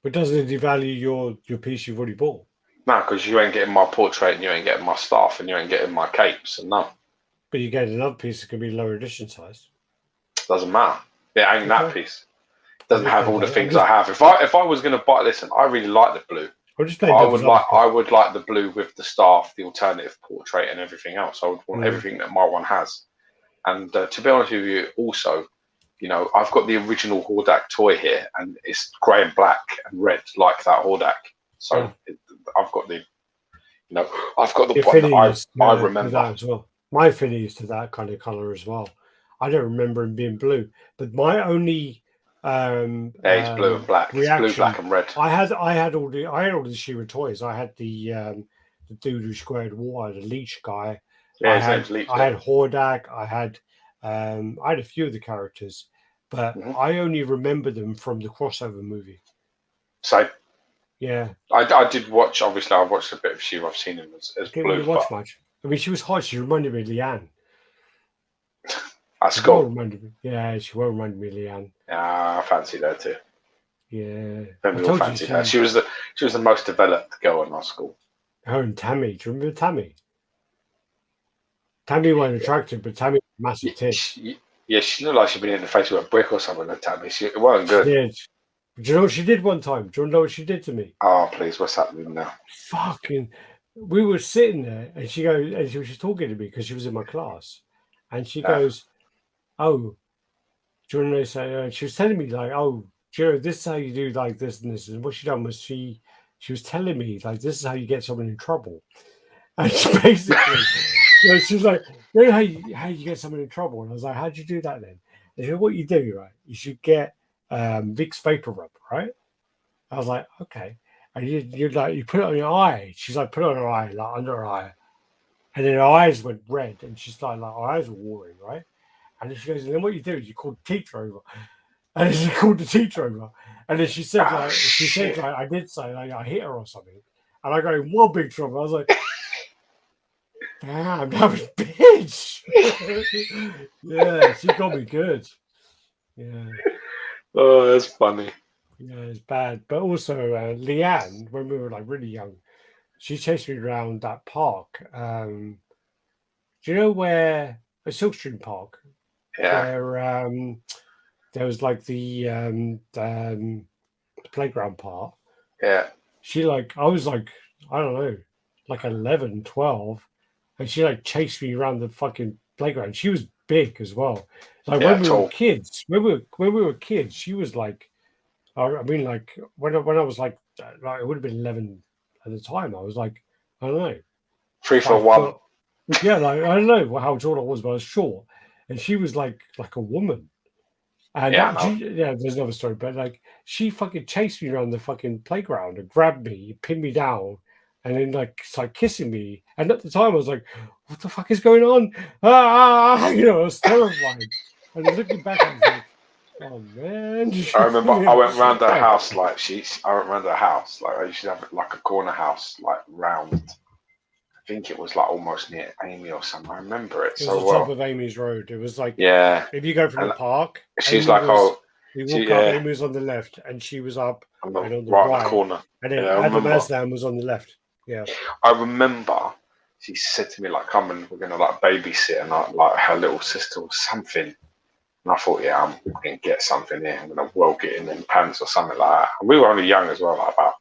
But doesn't it devalue your piece you've already bought? No, because you ain't getting my portrait, and you ain't getting my staff, and you ain't getting my capes, and no. But you get another piece that can be lower edition size. Doesn't matter. It ain't that piece. It doesn't have all the things I have. If I was going to buy, listen, I really like the blue. I would like the blue with the staff, the alternative portrait, and everything else. I would want everything that my one has. And to be honest with you, also, I've got the original Hordak toy here, and it's grey and black and red like that Hordak. So I've got the one that I remember. As well. My affinity is to that kind of color as well. I don't remember him being blue, but my only he's blue and black. Reaction, it's blue, black, and red. I had all the She-Ra toys. I had the dude who squared water, the leech guy. Yeah, I had Hordak. I had a few of the characters, but I only remember them from the crossover movie. So yeah, I did watch. Obviously, I watched a bit of She-Ra. I've seen him as blue. Really watch much. I mean, she was hot. She reminded me of Leanne. That's cool. She will remind me of Leanne. Yeah, I fancy her too. Yeah, we all fancied her. She was the most developed girl in our school. Her and Tammy. Do you remember Tammy? Tammy wasn't attractive, but Tammy had massive tits. Yeah, she looked like she'd been in the face with a brick or something. Tammy, it wasn't good. She did. Do you know what she did one time? Do you know what she did to me? Oh, please, what's happening now? Fucking, we were sitting there, and she goes, and she was talking to me because she was in my class, and she goes, "Oh, do you want to know?" She was telling me like, "Oh, Joe, this is how you do like this and this." And what she done was she was telling me like, "This is how you get someone in trouble," and she basically, she's like, "You know how you get someone in trouble?" And I was like, "How'd you do that then?" And she said, "What you do, right? You should get Vicks Vapor Rub, right?" I was like, "Okay." And you put it on your eye. She's like, put it on her eye, like under her eye. And then her eyes went red, and she started like her eyes were watering, right? And then she goes, and then what you do is you call the teacher over. And then she called the teacher over. And then she said, I did say like I hit her or something. And I got in one big trouble. I was like, damn, that was bitch. Yeah, she got me good. Yeah. Oh, that's funny. Yeah, it's bad. But also, Leanne, when we were like really young, she chased me around that park. Do you know where a Silkstream Park? Yeah. Where there was like the playground part. Yeah. She I was like, I don't know, like 11, 12, and she like chased me around the fucking playground. She was big as well. Like Yeah, when we tall. were kids, when we were kids, she was like, I mean, like when I was like it would have been 11 at the time. I was like, I don't know, 5 3'1". foot. Yeah, like I don't know how tall I was, but I was short, and she was like a woman. And Yeah, I know. there's another story, but like she fucking chased me around the fucking playground and grabbed me, pinned me down, and then like started kissing me. And at the time, I was like, "What the fuck is going on?" You know, I was terrified. And looking back, I was like, "Oh man!" I remember I went round her Yeah. house like I went round her house like I used to have like a corner house like round. I think it was like almost near Amy or something. I remember it It was so the top well. of Amy's Road. It was like Yeah, if you go from and the park, she's Amy like, was. oh, We she, walk up. yeah, Amy was on the left, and she was up I'm and on the right in the right, corner. and Yeah, then I Adam remember. Aslam was on the left. Yeah. I remember she said to me like, "Come and we're gonna like babysit," and like her little sister or something. And I thought, yeah, I'm gonna get something here. I'm gonna well get in them pants or something like that. And we were only young as well, like about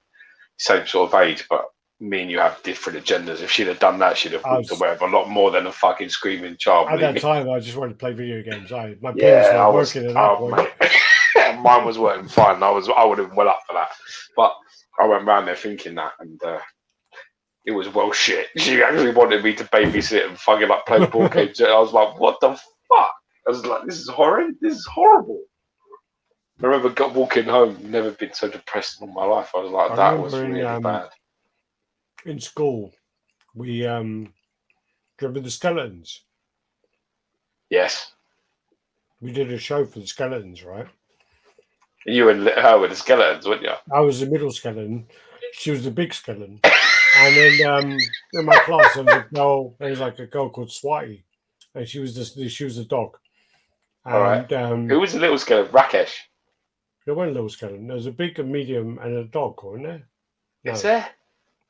same sort of age, but me and you have different agendas. If she'd have done that, she'd have walked away with a lot more than a fucking screaming child. At that time, I just wanted to play video games. My penis Yeah, I weren't was. working at that Oh, point. mate. Mine was working fine. I would have been well up for that. But I went round there thinking that, and it was well shit. She actually wanted me to babysit and fucking like play board games. I was like, what the fuck? I was like, this is horrid. This is horrible. I remember walking home, never been so depressed in all my life. I was like, I that was remember really bad. in school, we remember the skeletons. Yes. We did a show for the skeletons, right? You and her were the skeletons, weren't you? I was the middle skeleton. She was the big skeleton. And then in my class, there was a girl called Swati, and she was the dog. And, all right. Who was the little skeleton? Rakesh. There weren't a little skeleton. There was a big, a medium, and a dog, wasn't there? No. Is there?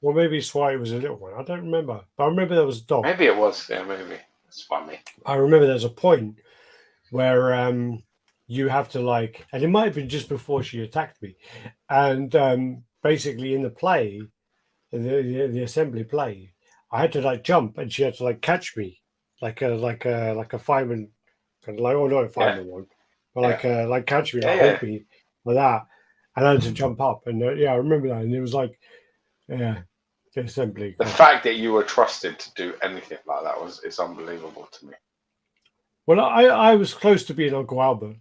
Well, maybe Swati was a little one. I don't remember. But I remember there was a dog. Maybe it was. Yeah, maybe. That's funny. I remember there's a point where you have to like, and it might have been just before she attacked me. And basically in the play, the assembly play, I had to like jump and she had to like catch me like a fireman, kind of like, oh, not a fireman one, but like catch me, like hold me like that. And I had to jump up. And I remember that. And it was like, yeah. Assembly. The fact that you were trusted to do anything like that is unbelievable to me. Well, I was close to being Uncle Albert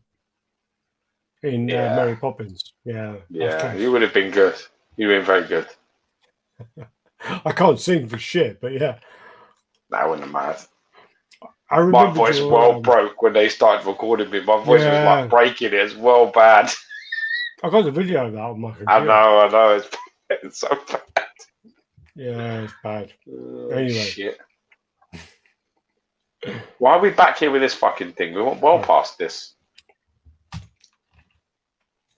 in Mary Poppins. Yeah. Yeah, you would have been good. You would have been very good. I can't sing for shit, but yeah. That wouldn't have mattered. I remember my voice broke when they started recording me. My voice was like breaking. It's well bad. I got the video of that on my computer. I know. It's so bad. Yeah, it's bad. Anyway. Shit. Why are we back here with this fucking thing? We went well past this.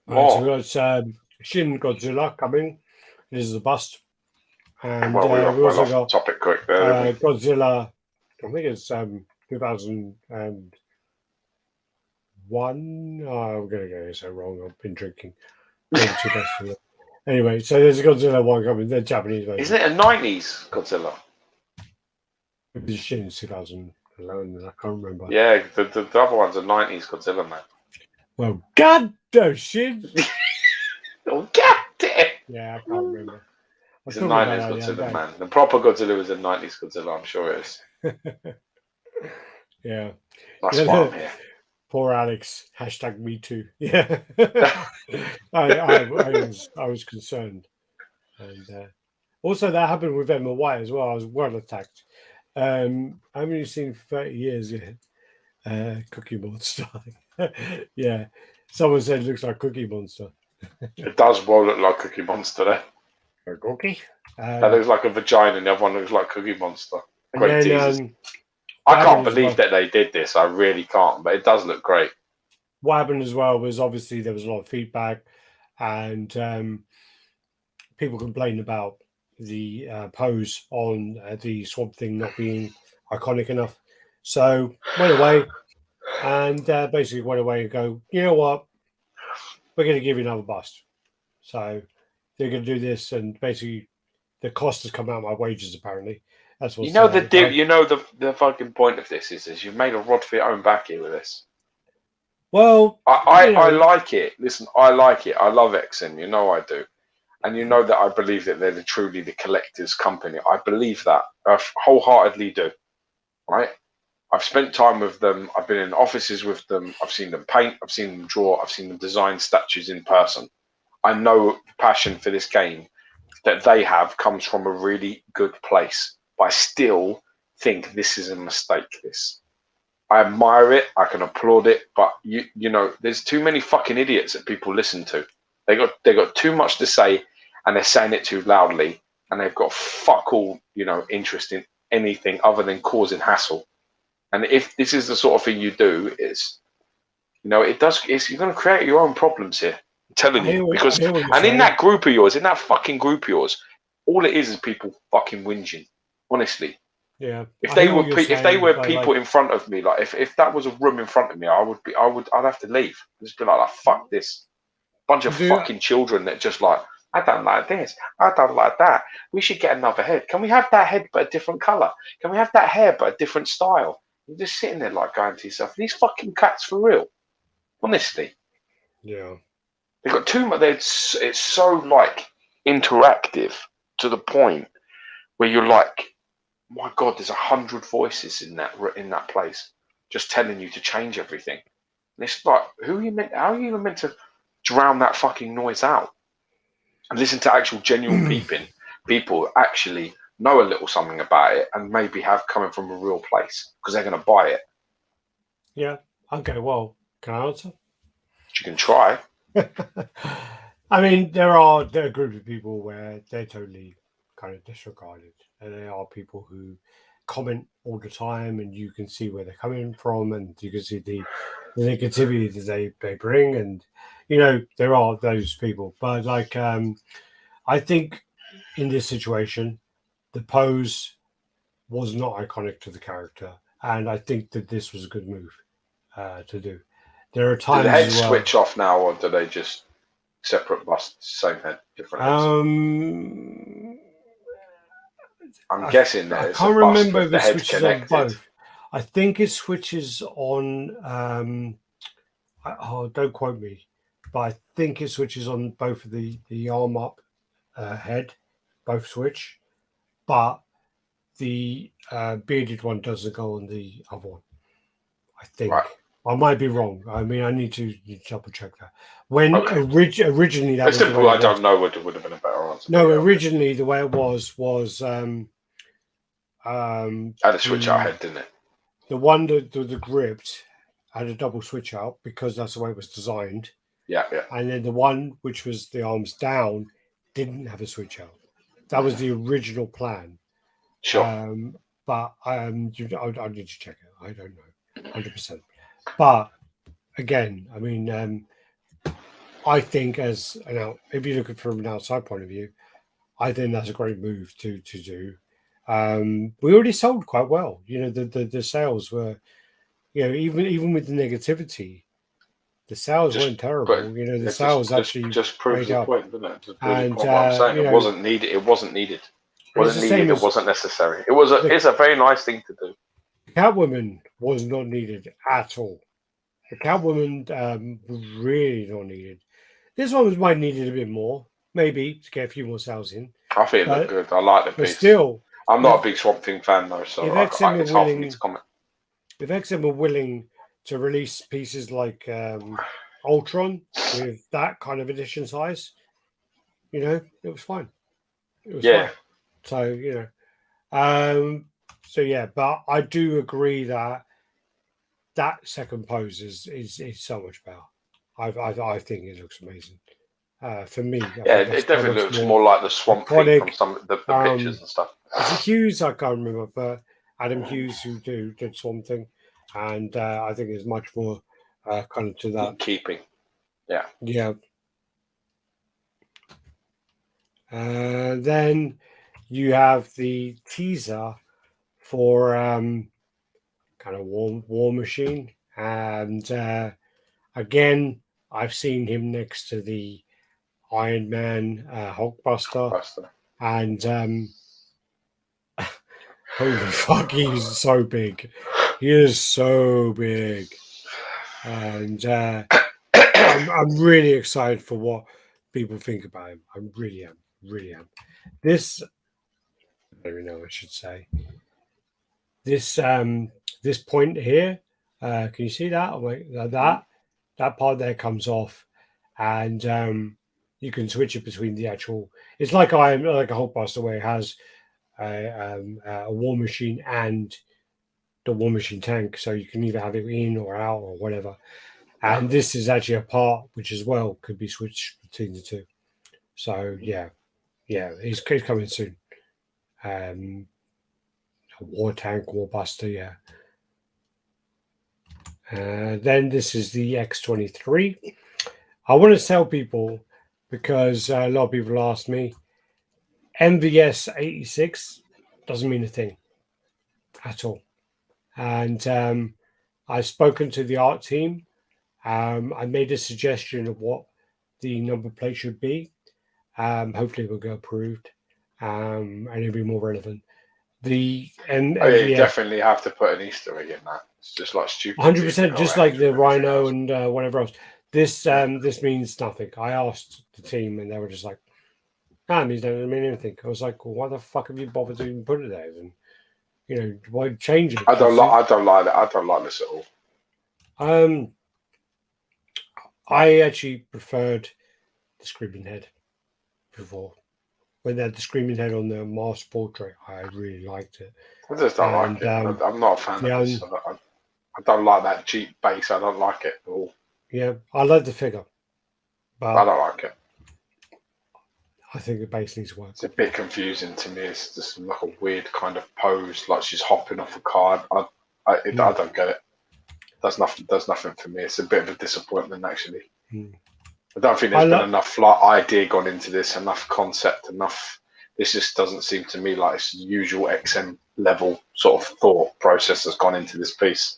So we got Shin Godzilla coming. This is a bust. And we also got topic quick there. Godzilla, I think it's 2001. I'm going to get it so wrong. I've been drinking. Anyway, so there's a Godzilla one coming. The Japanese version. Isn't it a 90s Godzilla? It was Shin 2011. I can't remember. Yeah, the other one's a 90s Godzilla, man. Well, God, no Shin. Oh, God damn. Yeah, I can't remember. It's a 90s Godzilla, man. The proper Godzilla is a 90s Godzilla, I'm sure it is. Yeah. That's why I'm here. Poor Alex. # me too. Yeah. I was concerned. And also that happened with Emma White as well. I was well attacked. I haven't seen 30 years yet. Cookie Monster. Yeah. Someone said it looks like Cookie Monster. It does well look like Cookie Monster there. A cookie? That looks like a vagina and the other one looks like Cookie Monster. Great teasers. I can't believe that they did this. I really can't, but it does look great. What happened as well was obviously there was a lot of feedback and people complained about the pose on the Swamp Thing not being iconic enough. So went away and basically went away and go, you know what? We're going to give you another bust. So they're going to do this and basically the cost has come out of my wages. Apparently, that's what You know the fucking point of this is you've made a rod for your own back here with this. Well, I like it. Listen, I like it. I love XM. You know I do. And you know that I believe that they're truly the collector's company. I believe that. I wholeheartedly do. Right? I've spent time with them. I've been in offices with them. I've seen them paint. I've seen them draw. I've seen them design statues in person. I know the passion for this game that they have comes from a really good place. But I still think this is a mistake, this. I admire it. I can applaud it. But, you know, there's too many fucking idiots that people listen to. They got too much to say, and they're saying it too loudly, and they've got fuck all, you know, interest in anything other than causing hassle. And if this is the sort of thing you do, it's, you know, you're going to create your own problems here. I'm telling you, because in that group of yours, in that fucking group of yours, all it is people fucking whinging. Honestly, yeah. If they were people in front of me, like if that was a room in front of me, I'd have to leave. I'd just be like, fuck this. Bunch of fucking children that just like, I don't like this. I don't like that. We should get another head. Can we have that head but a different colour? Can we have that hair but a different style? You're just sitting there like going to yourself, these fucking cats for real. Honestly. Yeah. They've got too much. It's so like interactive to the point where you're like, my God, there's 100 voices in that place just telling you to change everything. And it's like, how are you even meant to drown that fucking noise out and listen to actual genuine people actually know a little something about it and maybe have coming from a real place because they're going to buy it. Yeah. Okay. Well, can I answer? You can try. I mean, there are a group of people where they're totally kind of disregarded, and there are people who comment all the time, and you can see where they're coming from, and you can see the negativity that they bring, and you know there are those people. But like, I think in this situation, the pose was not iconic to the character, and I think that this was a good move to do. There are times. Do the heads switch off now, or do they just separate busts, same head, different heads? I'm guessing that I can't remember if it switches on both. I think it switches on. Don't quote me, but I think it switches on both of the arm up head, both switch, but the bearded one doesn't go on the other one. I think. Right. I might be wrong. I mean, I need to double check that. When originally that was simple. I don't know what would have been a better answer. No, originally the way it was had a switch out head, didn't it? The one that the gripped had a double switch out because that's the way it was designed. Yeah. And then the one which was the arms down didn't have a switch out. That was the original plan. Sure. But I need to check it. I don't know, 100%. But again, I mean, I think if you look at it from an outside point of view, I think that's a great move to do. We already sold quite well. You know, the sales were, you know, even with the negativity, the sales weren't terrible. You know, the sales actually just proves the point, doesn't it? And what I'm saying, it wasn't needed. It wasn't needed. It wasn't necessary. It's a very nice thing to do. Catwoman was not needed at all. The Catwoman was really not needed. This one might needed a bit more, maybe to get a few more sales in. I think it looked good. I like the piece. But still, I'm not a big Swamp Thing fan though, so it's hard for me to comment. If XM were willing to release pieces like Ultron with that kind of edition size, you know, it was fine. It was fine. So, you know, but I do agree that second pose is so much better. I think it looks amazing. For me, it definitely looks more like the Swamp Thing from some of the pictures and stuff. It's Hughes, I can't remember, but Adam Hughes who did Swamp Thing, and I think it's much more kind of to that keeping. Yeah. Then you have the teaser for kind of War Machine, and again, I've seen him next to the Iron Man Hulkbuster, and holy fuck, he's so big. He is so big, and I'm really excited for what people think about him. I really am, really am. This, I don't know, I should say. This point here, can you see that? That part there comes off, and you can switch it between the actual. It's like a Hulkbuster where it has a war machine and the war machine tank, so you can either have it in or out or whatever. And this is actually a part which as well could be switched between the two. So yeah, it's coming soon. A war tank, war buster, yeah. Then this is the X23. I want to tell people because a lot of people ask me, MVS 86 doesn't mean a thing at all. And I've spoken to the art team. I made a suggestion of what the number plate should be. Hopefully, it will go approved, and it'll be more relevant. You definitely have to put an Easter egg in that. It's just like stupid. 100%, just like the Rhino and whatever else. This means nothing. I asked the team, and they were just like, "Ah, it doesn't mean anything." I was like, "Well, why the fuck have you bothered to even put it there? And why change it?" I don't like that. I don't like this at all. I actually preferred the Screaming Head before. When they had the Screaming Head on the Mars portrait, I really liked it. I just don't like it. I'm not a fan of this. I don't like that Jeep base. I don't like it at all. Yeah, I like the figure, but I don't like it. I think the base needs work. It's a bit confusing to me. It's just like a weird kind of pose, like she's hopping off a car. I don't get it. Does nothing for me. It's a bit of a disappointment, actually. I don't think there's been enough idea gone into this, enough concept, enough. This just doesn't seem to me like it's the usual XM level sort of thought process that's gone into this piece.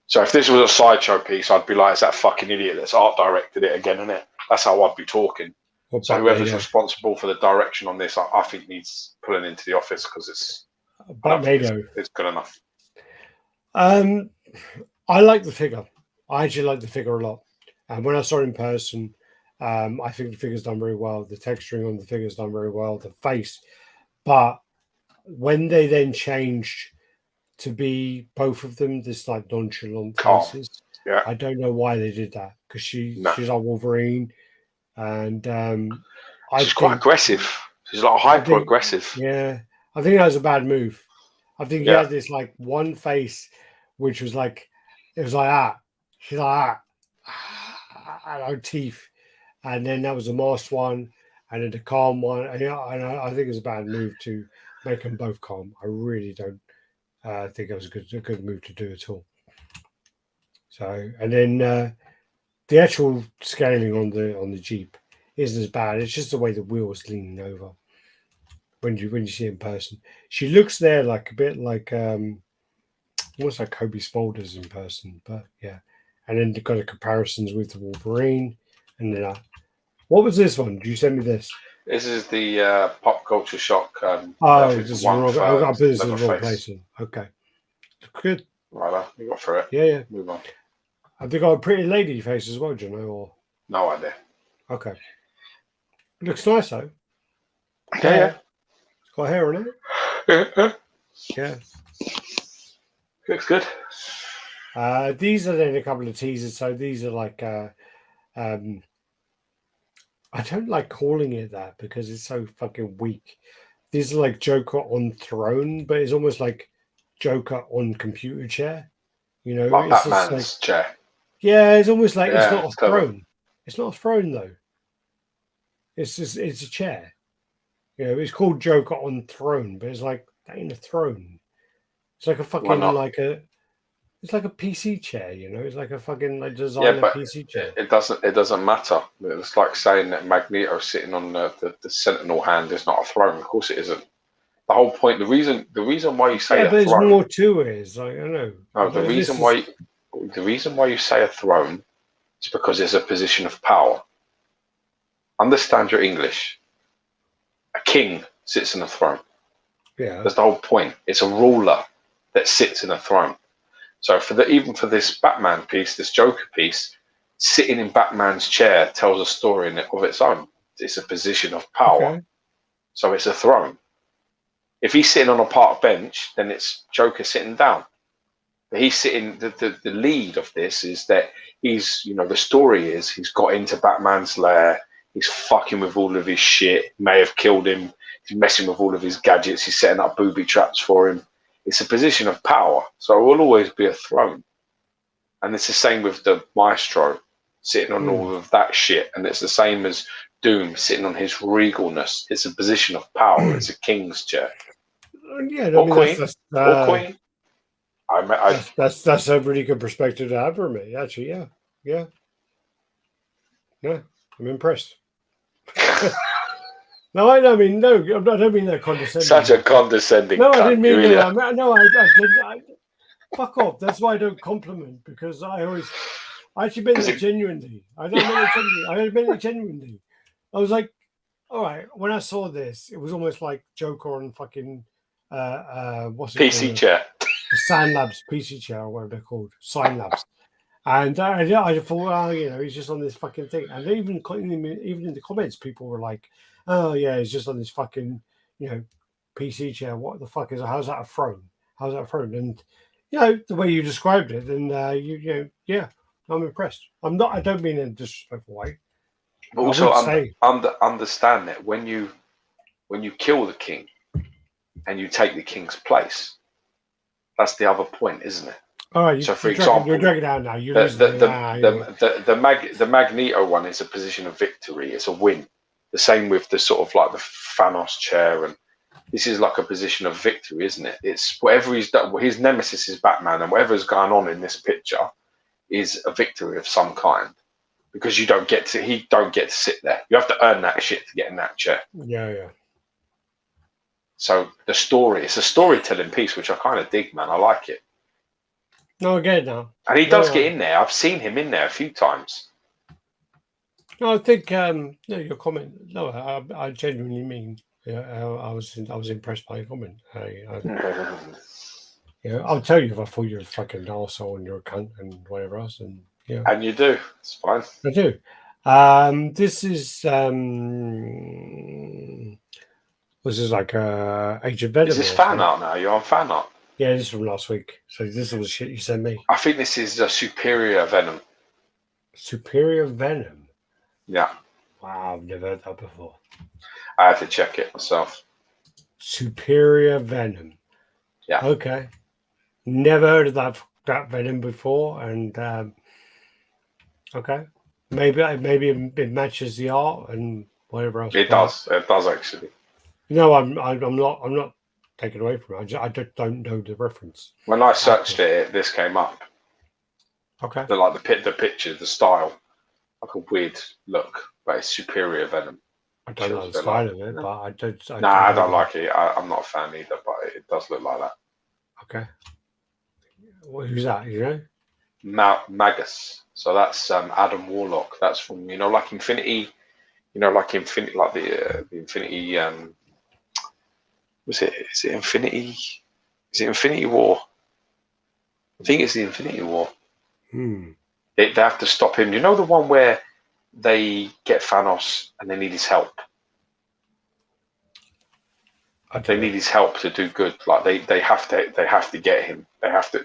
So if this was a sideshow piece, I'd be like, it's that fucking idiot that's art directed it again, isn't it? That's how I'd be talking. So whoever's responsible for the direction on this, I think needs pulling into the office because it's good enough. I like the figure. I actually like the figure a lot. And when I saw it in person, I think the figure's done very well. The texturing on the figure's done very well. The face. But when they then changed to be both of them, this like nonchalant faces, I don't know why they did that. Because she's like Wolverine. And she's quite aggressive. She's like hyper aggressive. Yeah. I think that was a bad move. I think he had this like one face, which was like, it was like that. She's like that. And her teeth. And then that was the masked one. And then the calm one. And I think it's a bad move to make them both calm. I really don't think it was a good move to do at all. So, and then the actual scaling on the Jeep isn't as bad. It's just the way the wheel's leaning over when you see it in person. She looks there like a bit like almost like Kobe Smulders in person, but yeah. And then they've got the comparisons with the Wolverine, and then what was this one? Did you send me this? This is the Pop Culture Shock. I've got to put this in the wrong place. Okay, good. Right, you got through it. Yeah. Move on. Have they got a pretty lady face as well, do you know? Or no idea. Okay, looks nice though. Yeah. It's got hair on it. Yeah. Looks good. These are then a couple of teasers. So these are like, I don't like calling it that because it's so fucking weak. These are like Joker on throne, but it's almost like Joker on computer chair. You know, like Batman's chair. Yeah, it's almost like it's not a throne. It's not a throne though. It's a chair. You know, it's called Joker on throne, but it's like that ain't a throne. It's like a fucking it's like a PC chair, you know. It's like a fucking designer PC chair. It doesn't matter. It's like saying that Magneto sitting on the Sentinel hand is not a throne. Of course, it isn't. The whole point, the reason why you say but there's more to it. It's like I know. No, the reason why you say a throne is because it's a position of power. Understand your English. A king sits on a throne. Yeah. That's the whole point. It's a ruler that sits in a throne. So even for this Batman piece, this Joker piece, sitting in Batman's chair tells a story of its own. It's a position of power. Okay. So it's a throne. If he's sitting on a park bench, then it's Joker sitting down. But he's sitting. The lead of this is that he's, the story is he's got into Batman's lair. He's fucking with all of his shit. May have killed him. He's messing with all of his gadgets. He's setting up booby traps for him. It's a position of power. So it will always be a throne. And it's the same with the Maestro sitting on all of that shit. And it's the same as Doom sitting on his regalness. It's a position of power. It's a king's chair. Yeah, or queen. Or queen. That's a really good perspective to have for me. Actually, yeah. I'm impressed. No, I don't mean that condescending. Such a condescending. No, I didn't mean that. No, I didn't. Fuck off. That's why I don't compliment, because I actually meant that genuinely. I meant it genuinely. I was like, all right. When I saw this, it was almost like Joker on fucking what's it PC called? chair. Sign Labs PC chair or whatever they're called. Sign Labs. And I thought, he's just on this fucking thing. And even in the comments, people were like, oh, yeah, he's just on this fucking, PC chair. What the fuck how's that a throne? How's that a throne? And, the way you described it, and, I'm impressed. I don't mean in a disrespectful way. But also, understand that when you kill the king and you take the king's place, that's the other point, isn't it? All right. So, for example, you're dragging out now. The Magneto one is a position of victory. It's a win. The same with the sort of like the Thanos chair, and this is like a position of victory, isn't it? It's whatever he's done. His nemesis is Batman, and whatever's going on in this picture is a victory of some kind, because he don't get to sit there. You have to earn that shit to get in that chair. Yeah. So it's a storytelling piece, which I kind of dig, man. I like it. No, I get it now. And he does get in there. I've seen him in there a few times. No, I think your comment. No, I genuinely mean. I was impressed by your comment. I'll tell you if I thought you were a fucking arsehole and you're a cunt and whatever else, and And you do. It's fine. I do. This is like Age of Venom. Is this fan art now? You're on fan art. Yeah, this is from last week. So this is the shit you sent me. I think this is a Superior Venom. Superior Venom? Yeah. Wow, I've never heard that before. I had to check it myself. Superior Venom. Yeah. Okay. Never heard of that Venom before, and okay. Maybe it matches the art and whatever else. It does. It does actually. No, I'm not taken away from it. I just don't know the reference. When I searched it, this came up. Okay. The picture, the style, like a weird look, but it's Superior Venom. I don't know the style of it, but I don't. I don't like it. I'm not a fan either, but it does look like that. Okay. Well, who's that? You know? Magus. So that's Adam Warlock. That's from like Infinity. Like the Infinity. Was it? Is it Infinity? Is it Infinity War? I think it's the Infinity War. They have to stop him. You know the one where they get Thanos and they need his help. They need his help to do good. Like they have to get him. They have to.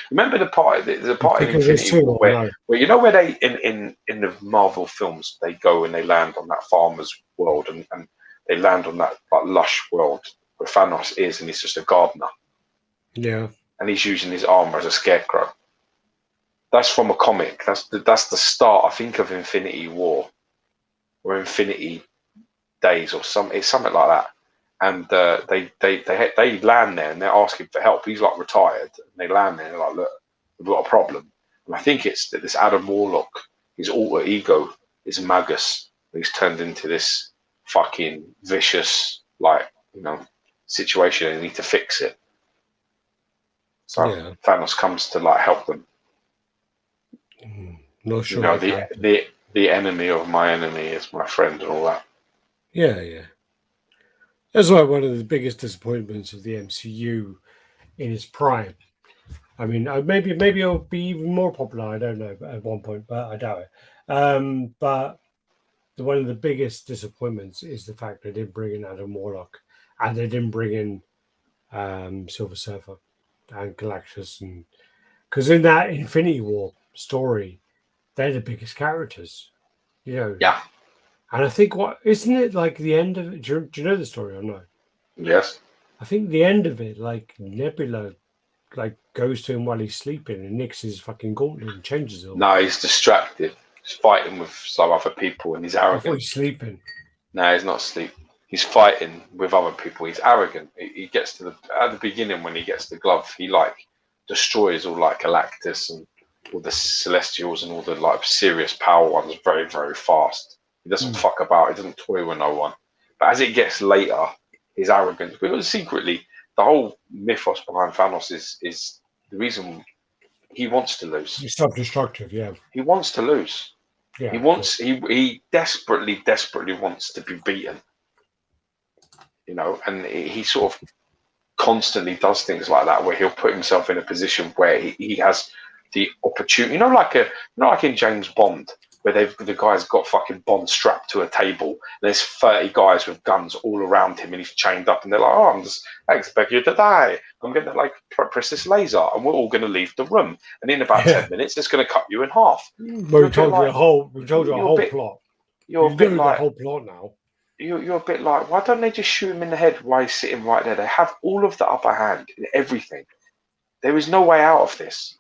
Remember the part in Infinity War where where they in the Marvel films they go and they land on that farmer's world and they land on that like lush world where Thanos is, and he's just a gardener. Yeah. And he's using his armor as a scarecrow. That's from a comic. That's the start, I think, of Infinity War or Infinity Days or something. It's something like that. And they land there and they're asking for help. He's like retired. And they land there and they're like, look, we've got a problem. And I think it's that this Adam Warlock, his alter ego is Magus. He's turned into this fucking vicious, situation and they need to fix it. So Thanos comes to help them. Not sure. The enemy of my enemy is my friend and all that. Yeah. That's why one of the biggest disappointments of the MCU in its prime. I mean, maybe it'll be even more popular. I don't know at one point, but I doubt it. But one of the biggest disappointments is the fact they didn't bring in Adam Warlock, and they didn't bring in Silver Surfer and Galactus, and because in that Infinity War story, they're the biggest characters, you know. Yeah. And I think isn't it like the end of it? Do you know the story or no? Yes. I think the end of it, like Nebula, like goes to him while he's sleeping and nicks his fucking gauntlet and changes it all. No, he's distracted. He's fighting with some other people, and he's I arrogant. thought he's sleeping. No, he's not asleep. He's fighting with other people. He's arrogant. He gets to at the beginning when he gets the glove, he like destroys all like Galactus and all the Celestials and all the like serious power ones very, very fast. He doesn't fuck about. He doesn't toy with no one. But as it gets later, his arrogance, because secretly the whole mythos behind Thanos is the reason he wants to lose. He's self-destructive, yeah. He wants to lose. Yeah. He desperately wants to be beaten. You know, and he sort of constantly does things like that where he'll put himself in a position where he has the opportunity, like in James Bond, where the guy's got fucking Bond strapped to a table, and there's 30 guys with guns all around him, and he's chained up, and they're like, I expect you to die. I'm going to like press this laser, and we're all going to leave the room, and in about 10 minutes, it's going to cut you in half. We told you a whole plot. You're a bit like the whole plot now. You're a bit like, why don't they just shoot him in the head while he's sitting right there? They have all of the upper hand in everything. There is no way out of this.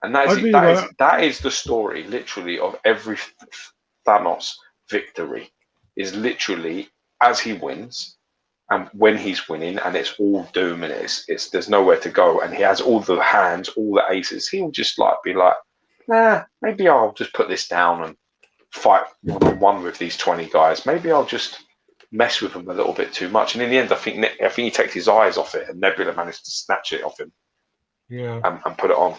And that is the story, literally, of every Thanos victory. Is literally as he wins, and when he's winning, and it's all doom, and it's there's nowhere to go, and he has all the hands, all the aces. He'll just like be like, nah, maybe I'll just put this down and fight one-on-one with these 20 guys. Maybe I'll just mess with them a little bit too much. And in the end, I think he takes his eyes off it, and Nebula managed to snatch it off him. Yeah, and put it on.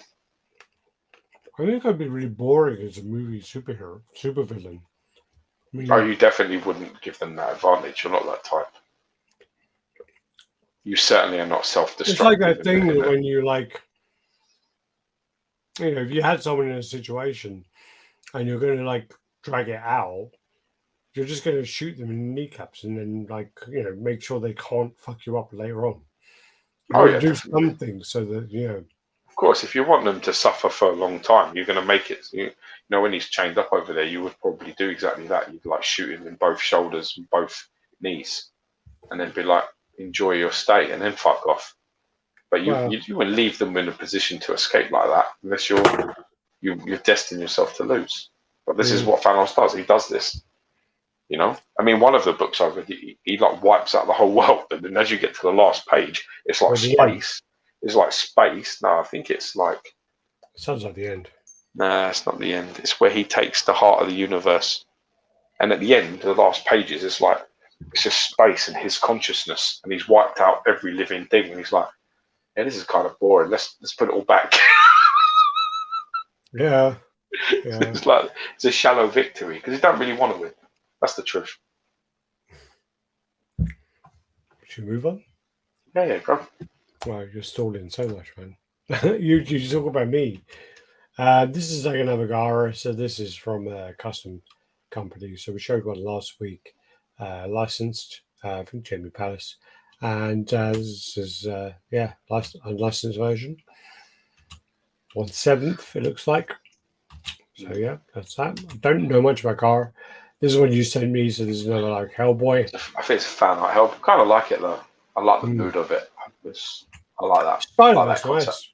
I think I'd be really boring as a movie supervillain. I mean, you definitely wouldn't give them that advantage. You're not that type. You certainly are not self-destructive. It's like that thing when you like, if you had someone in a situation and you're going to like drag it out, you're just going to shoot them in the kneecaps and then like, make sure they can't fuck you up later on. Do definitely. Something so that, Of course, if you want them to suffer for a long time, you're going to make it. When he's chained up over there, you would probably do exactly that. You'd like shoot him in both shoulders and both knees, and then be like, enjoy your stay, and then fuck off. But you wouldn't leave them in a position to escape like that unless you're destined yourself to lose. But this is what Thanos does. He does this. I mean, one of the books I read, he like wipes out the whole world, and then as you get to the last page, it's like space. It's like space. No, I think it's like. Sounds like the end. Nah, it's not the end. It's where he takes the heart of the universe, and at the end, the last pages, it's just space and his consciousness, and he's wiped out every living thing, and he's like, "Yeah, this is kind of boring. Let's put it all back." Yeah. It's a shallow victory because he don't really want to win. That's the truth. Should we move on? Yeah, go. Wow, you're stalling so much, man. you talk about me. This is like another Gara, so this is from a custom company. So we showed one last week, licensed, I think Jamie Palace, and this is unlicensed version. 1/7, it looks like. So yeah, that's that. I don't know much about Gara. This is one you sent me, so this is another like Hellboy. I think it's a fan art help. Kind of like it though. I like the mood of it. I like that. I like that concept.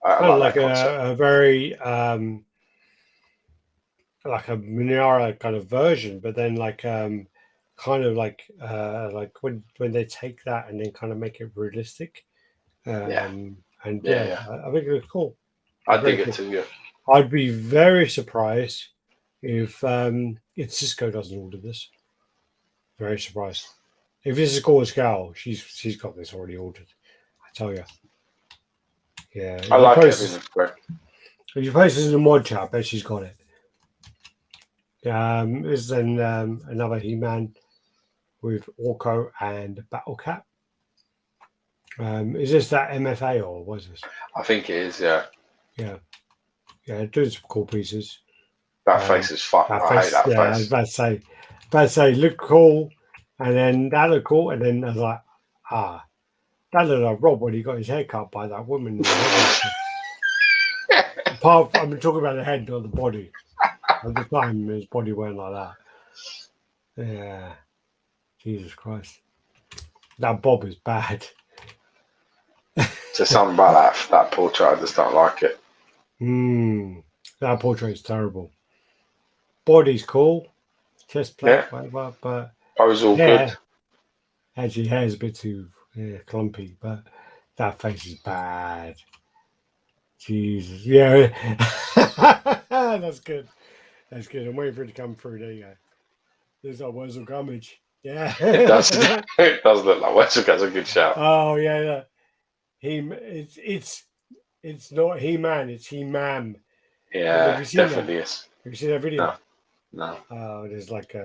Nice. I like that concept. A very like a Minara kind of version, but then like kind of like when they take that and then kind of make it realistic. I think it's cool. I dig it too. Yeah. I'd be very surprised if Cisco doesn't order this. Very surprised. If this is Gorgeous Gal, she's got this already ordered. I tell you. Yeah. I like it. If you post this in the mod chat, I bet she's got it. This is then another He-Man with Orko and Battle Cat. Is this that MFA or what is this? I think it is. Yeah. Yeah, doing some cool pieces. That face is fuck. I hate that face. I was about to say, look cool, and then that looked cool, and then I was like, that looked like Rob when he got his hair cut by that woman. Apart from, I'm talking about the head, not the body. At the time, his body weren't like that. Yeah, Jesus Christ, that bob is bad. There's something about that portrait. I just don't like it. That portrait is terrible. Body's cool, chest plate, whatever, but I was all good. Actually, hair's a bit too clumpy, but that face is bad. Jesus, yeah, that's good. That's good. I'm waiting for it to come through. There you go. There's that Wurzel Gummidge. Yeah, it does. It does look like Wurzel. That's a good shout. Oh yeah. It's not He-Man. It's He-Man. Yeah, definitely is. Have you seen that video? No. There's like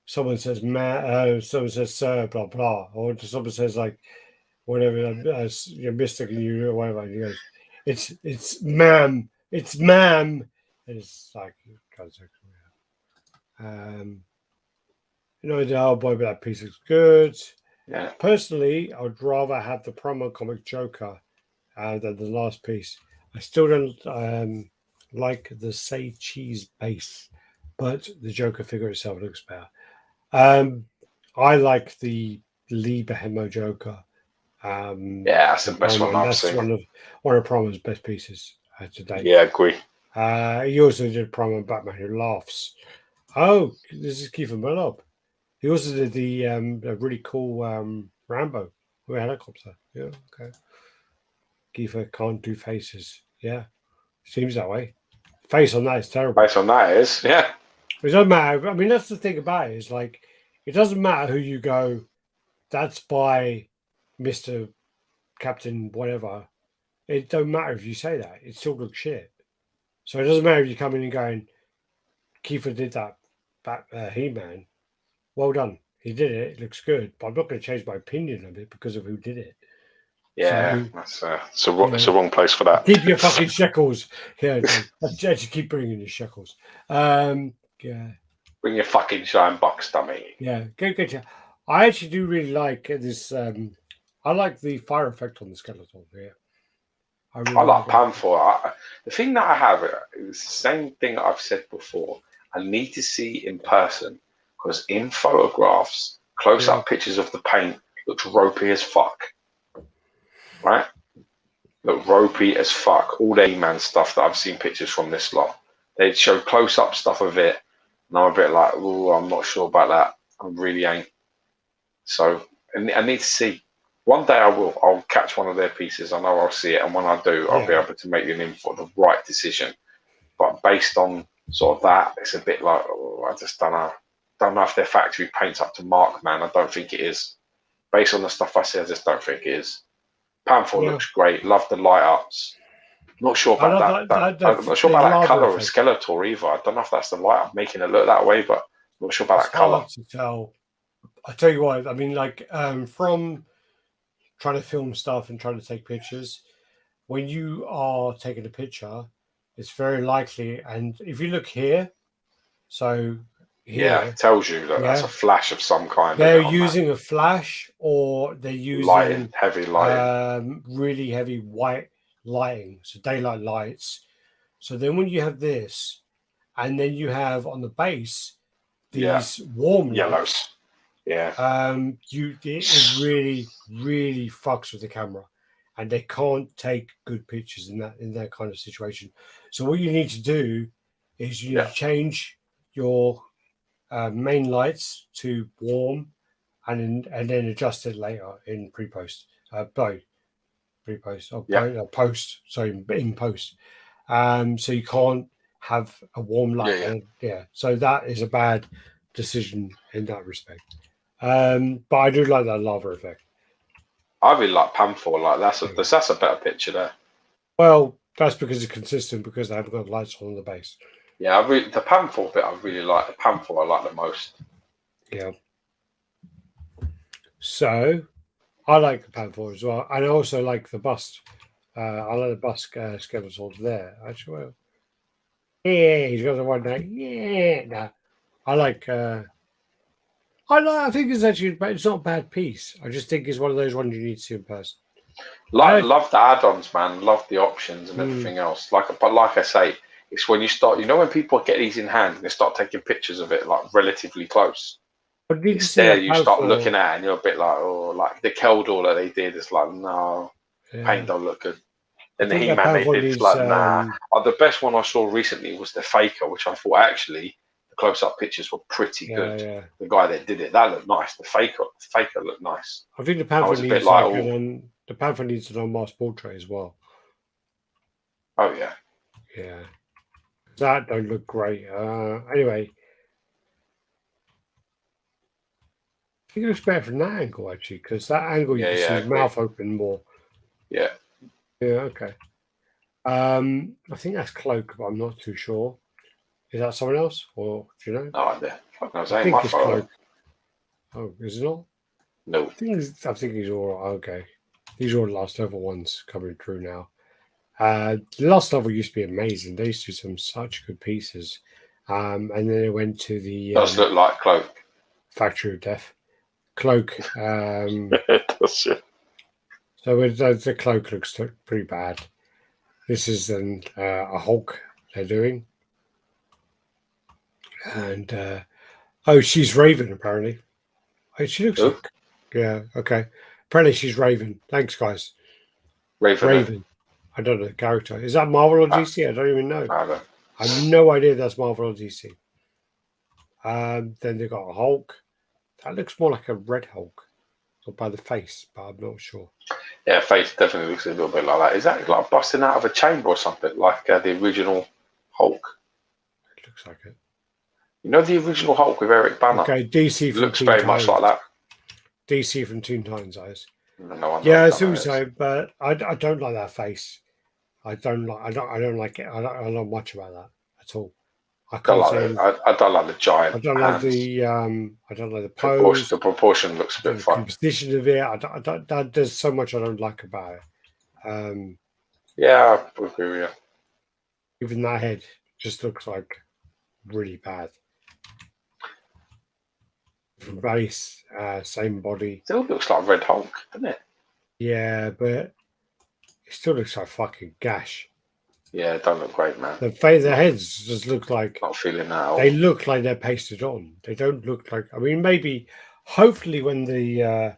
someone says someone says sir, blah blah, or someone says like whatever, you're Mister, can you or whatever. And he goes, it's ma'am, and it's like, the whole boy, but that piece is good. Yeah. Personally, I'd rather have the promo comic Joker than the last piece. I still don't like the Say Cheese base, but the Joker figure itself looks better. I like the Lee Behemo Joker. That's the best one I've seen. That's one of Promo's best pieces to date. Yeah, agree. He also did Promo Batman Who Laughs. Oh, this is Kiefer Mullob. He also did the really cool Rambo with a helicopter. Yeah, okay. Kiefer can't do faces. Yeah, seems that way. Face on that is terrible. Face on that is, yeah. It doesn't matter. I mean, that's the thing about it. Is like, it doesn't matter who you go, that's by Mr. Captain whatever. It don't matter if you say that. It still looks shit. So it doesn't matter if you come in and going, Kiefer did that He-Man. Well done. He did it. It looks good. But I'm not going to change my opinion of it because of who did it. Yeah, so, it's a wrong place for that. Keep your fucking shekels. Yeah, actually keep bringing your shekels. Yeah. Bring your fucking shine box, dummy. Yeah, good. I actually do really like this. I like the fire effect on the skeleton. Yeah. I like Panther. The thing that I have is the same thing I've said before. I need to see in person, because in photographs, close-up pictures of the paint looks ropey as fuck. Right? Look ropey as fuck. All the E-Man stuff that I've seen pictures from this lot, they show close-up stuff of it, and I'm a bit like, oh, I'm not sure about that. I really ain't. So I need to see. One day I'll catch one of their pieces. I know I'll see it, and when I do, I'll be able to make an info the right decision. But based on sort of that, it's a bit like, I just don't know. Don't know if their factory paints up to mark, man. I don't think it is. Based on the stuff I see, I just don't think it is. Panther looks great. Love the light ups. Not sure about I'm not sure about that colour of Skeletor either. I don't know if that's the light up making it look that way, but I'm not sure about that colour. To tell. I tell you what, I mean, like from trying to film stuff and trying to take pictures, when you are taking a picture, it's very likely. And if you look here, so here, it tells you that that's a flash of some kind. They're using a flash, or they're using heavy lighting, really heavy white lighting, so daylight lights. So then when you have this, and then you have on the base these warm yellows. It really, really fucks with the camera, and they can't take good pictures in that kind of situation. So what you need to do is you need to change your main lights to warm, and then adjust it later in post. Sorry, in post. So you can't have a warm light. So that is a bad decision in that respect. But I do like that lava effect. I really like Panther. Like that's a better picture there. Well, that's because it's consistent, because they haven't got lights on the base. Yeah, the Panther bit I really like. The Panther I like the most. Yeah. So I like the Panther as well, and I also like the bust. I like the bust skeleton there. Actually, well, yeah, he's got the one there. Yeah, no, I like. I think it's actually, it's not a bad piece. I just think it's one of those ones you need to see in person. Love the add-ons, man. Love the options and everything else. But like I say, it's when you start. You know, when people get these in hand and they start taking pictures of it, like relatively close. But did you It's see there. that You start Panther? looking at it and you're a bit like, oh, like the Keldor that they did. It's like, no, Yeah, paint don't look good. I And the think that He-Man they Panther did, it's needs. like, nah. The best one I saw recently was the Faker, which I thought actually the close-up pictures were pretty Yeah, good. yeah. The guy that did it, that looked nice. The Faker looked nice. I think the I Panther was a bit needs like, like oh, the Panther needs an unmasked portrait as well. oh yeah. Yeah, that don't look great. Anyway, I think it looks better from that angle actually, because that angle you Yeah, can yeah, see I his agree. mouth open more. Yeah. Yeah, okay. I think that's Cloak, but I'm not too sure. Is that someone else, or do you know? No idea. Fuck knows. I Ain't my think it's photo. Cloak. Oh, is it not? No. I think he's all right. Okay. These are all the last level ones coming through now. The last level used to be amazing. They used to do some such good pieces. And then they went to the Does look like Cloak. Factory of Death. Cloak. It does, yeah. So the Cloak looks pretty bad. This is then a Hulk they're doing. And oh, she's Raven apparently. Oh, she looks Who? like, yeah, okay. Apparently she's Raven. Thanks, guys. Raven. Raven. I don't know the character. Is that Marvel or Ah, DC? I don't even know. I don't. I have no idea that's Marvel or DC. Then they've got a Hulk. That looks more like a Red Hulk, or by the face, but I'm not sure. Yeah, face definitely looks a little bit like that. Is that like busting out of a chamber or something, like the original Hulk? It looks like it. You know the original Hulk with Eric Banner? Okay, DC It from looks Teen very much Titans. like that. DC from Teen Titans, eyes. No one Yeah, I knows see what that you're saying, but I don't like that face. I don't like it. I don't know much about that at all. I don't can't like say it. anything. I don't like the I giant don't like hands. the Proportion, pose. the proportion looks I a don't bit like the funny. composition of it. There's so much I don't like about it. Yeah, I agree with you. Even that head just looks like really bad. From base, same body. Still looks like Red Hulk, doesn't it? Yeah, but it still looks like fucking gash. Yeah, it don't look great, man. The heads just look like Not feeling that at all. they look like they're pasted on. They don't look like. I mean, maybe, hopefully, when the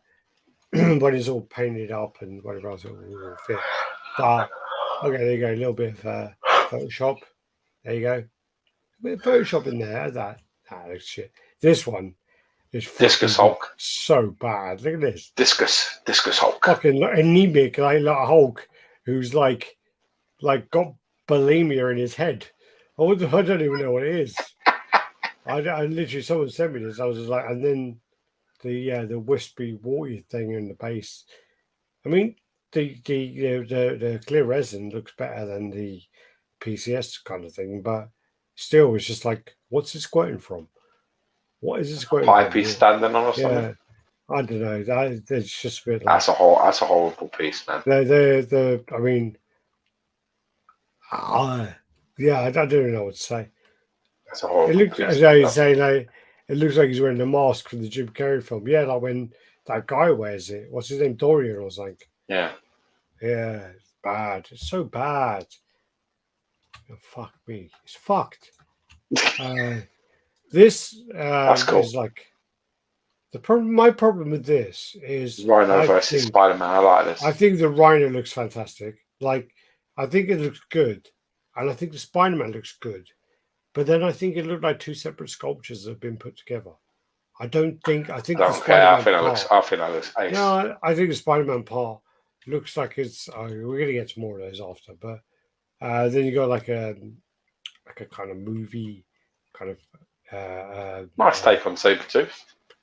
when it's all painted up and whatever else, it will fit. But okay, there you go. A little bit of Photoshop. There you go. A bit of Photoshop in there. That looks shit. This one is Discus fucking Hulk. so bad. Look at this. Discus Hulk. Fucking anemic, like a Hulk who's like got bulimia in his head. I don't even know what it is. I literally, someone sent me this. I was just like, and then the wispy watery thing in the base. I mean, the clear resin looks better than the PCS kind of thing, but still, it's just like, what's it squirting from? What is it squirting Pipe from? he's standing on or something. Yeah, I don't know. It's just a bit like That's a horrible piece, man. I mean, yeah, I don't even know what to say. That's a horrible It looks piece. as though he's saying like, it looks like he's wearing a mask from the Jim Carrey film. Yeah, like when that guy wears it. What's his name? Dorian or something. Yeah. Yeah, it's bad. It's so bad. Oh, fuck me. It's fucked. This That's cool. is like the problem. My problem with this is Rhino versus Spider-Man. I like this. I think the Rhino looks fantastic. Like, I think it looks good, and I think the Spider-Man looks good. But then I think it looked like two separate sculptures that have been put together. I think I don't care. I think that looks ace. No, I think the Spider-Man part looks like it's. We're gonna get to more of those after, but then you got like a kind of movie kind of. Nice take on Sabretooth.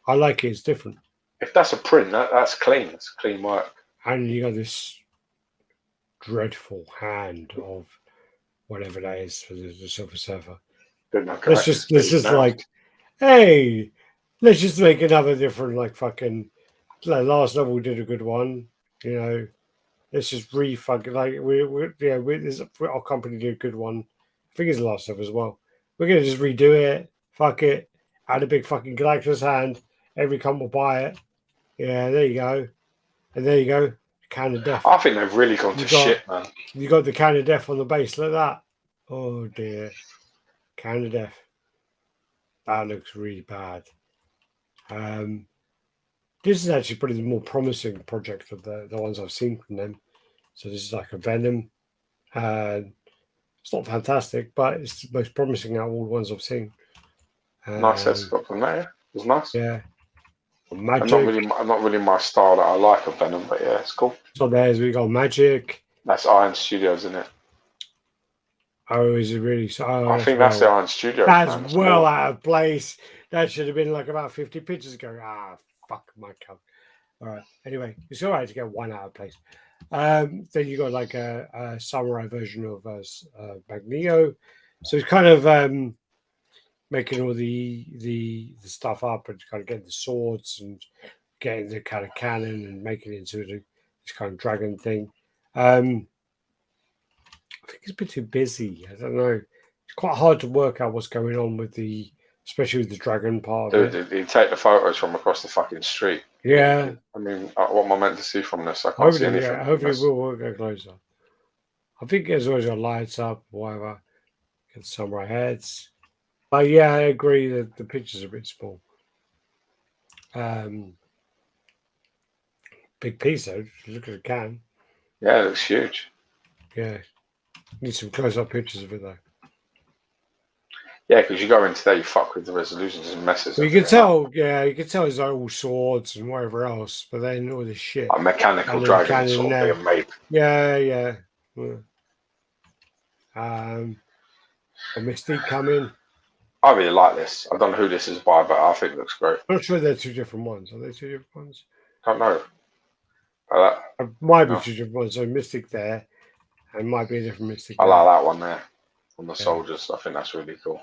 I like it. It's different. If that's a print, that's clean. It's clean work. And you got this dreadful hand of whatever that is for the Silver Surfer. Let's just like, hey, let's just make another different like fucking last level did a good one. You know, let's just refug our company did a good one. I think it's the last level as well. We're gonna just redo it. Fuck it. Add a big fucking collector's hand. Every cunt will buy it. Yeah, there you go. And there you go. Can of death. I think they've really gone to shit, man. You got the can of death on the base. Look at that. Oh dear. Can of death. That looks really bad. This is actually probably the more promising project of the ones I've seen from them. So this is like a Venom. It's not fantastic, but it's the most promising out of all the ones I've seen. Nice headshot from there. It was nice. Yeah. Magic. Not really my style that I like of Venom, but yeah, it's cool. So there's we got Magic. That's Iron Studios, isn't it? Oh, is it really? So, I think that's the Iron Studios. That's well out of place. That should have been like about 50 pictures ago. Ah, fuck my cunt. All right. Anyway, it's all right to get one out of place. Then you got like a samurai version of Magneto. So it's kind of making all the stuff up and kind of getting the swords and getting the kind of cannon and making it into this kind of dragon thing. I think it's a bit too busy. I don't know. It's quite hard to work out what's going on with especially with the dragon part of it. You take the photos from across the fucking street. Yeah. I mean, what am I meant to see from this? I can't see anything. Yeah, hopefully we'll go closer. I think there's always got lights up, whatever. Get samurai heads. But yeah, I agree that the pictures are a bit small. Big piece though. Look at the can. Yeah, it looks huge. Yeah. Need some close-up pictures of it though. Yeah, because you go into there, you fuck with the resolutions and messes. Well, you can tell, you can tell it's like all swords and whatever else, but then all this shit. A mechanical dragon sort of being made. Yeah. A Mystique coming. I really like this. I don't know who this is by, but I think it looks great. I'm not sure they're two different ones. Are they two different ones? Don't know. It might be two different ones. So Mystic there, and might be a different Mystic. I like that one there on the soldiers. I think that's really cool.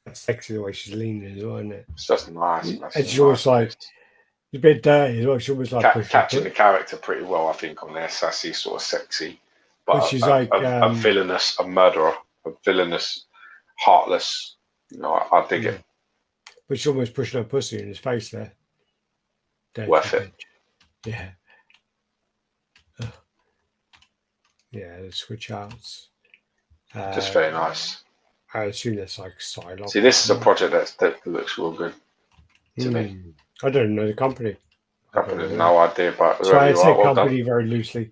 That's sexy the way she's leaning as well, isn't it? It's just nice. And she's almost like it's a bit dirty as well. She's almost like catching the character pretty well, I think, on there. Sassy, sort of sexy, but she's a villainous, a murderer, a villainous, heartless. You know, I dig it. But she's almost pushing her pussy in his face there. Worth it. Yeah. Yeah, the switch outs. Just very nice. I assume that's like Psylocke. See, this is a project that looks real good to me. I don't know the company. No idea, but so I say company very loosely.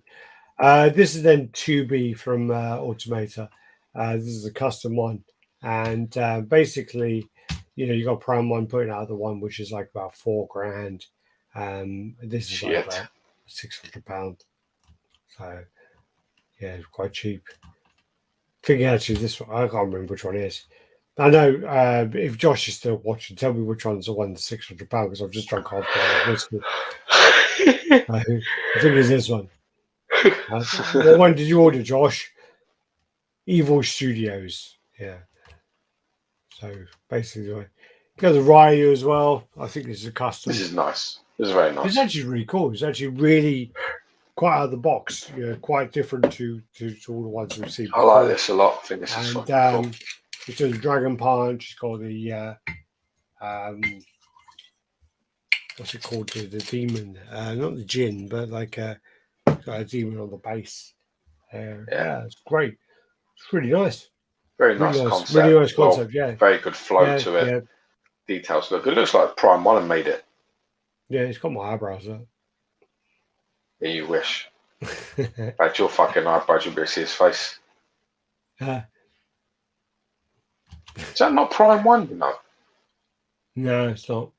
This is then 2B from Automata. This is a custom one, and basically, you got Prime One putting out the one which is like about $4,000. This is like about £600. So yeah, it's quite cheap. I think actually this one, I can't remember which one it is. I know if Josh is still watching, tell me which one's the one that's £600 because I've just drunk half the whiskey. I think it's this one. What one did you order, Josh? Evil Studios. Yeah. So basically, you got the Ryu as well. I think this is a custom. This is nice. This is very nice. It's actually really cool. It's actually really quite out of the box. Quite different to all the ones we've seen before. I like this a lot. I think this is fucking cool. It's a Dragon Punch. It's got the what's it called? The demon, not the Jinn, but like a demon on the base. Yeah, it's great. It's really nice. Very nice concept. Really nice concept. Yeah. Very good flow to it. Yeah. Details look. It looks like Prime One made it. Yeah, it's got my eyebrows up. Yeah, you wish. That's your fucking eyebrows. You'll be able to see his face. Is that not Prime One? No, it's not.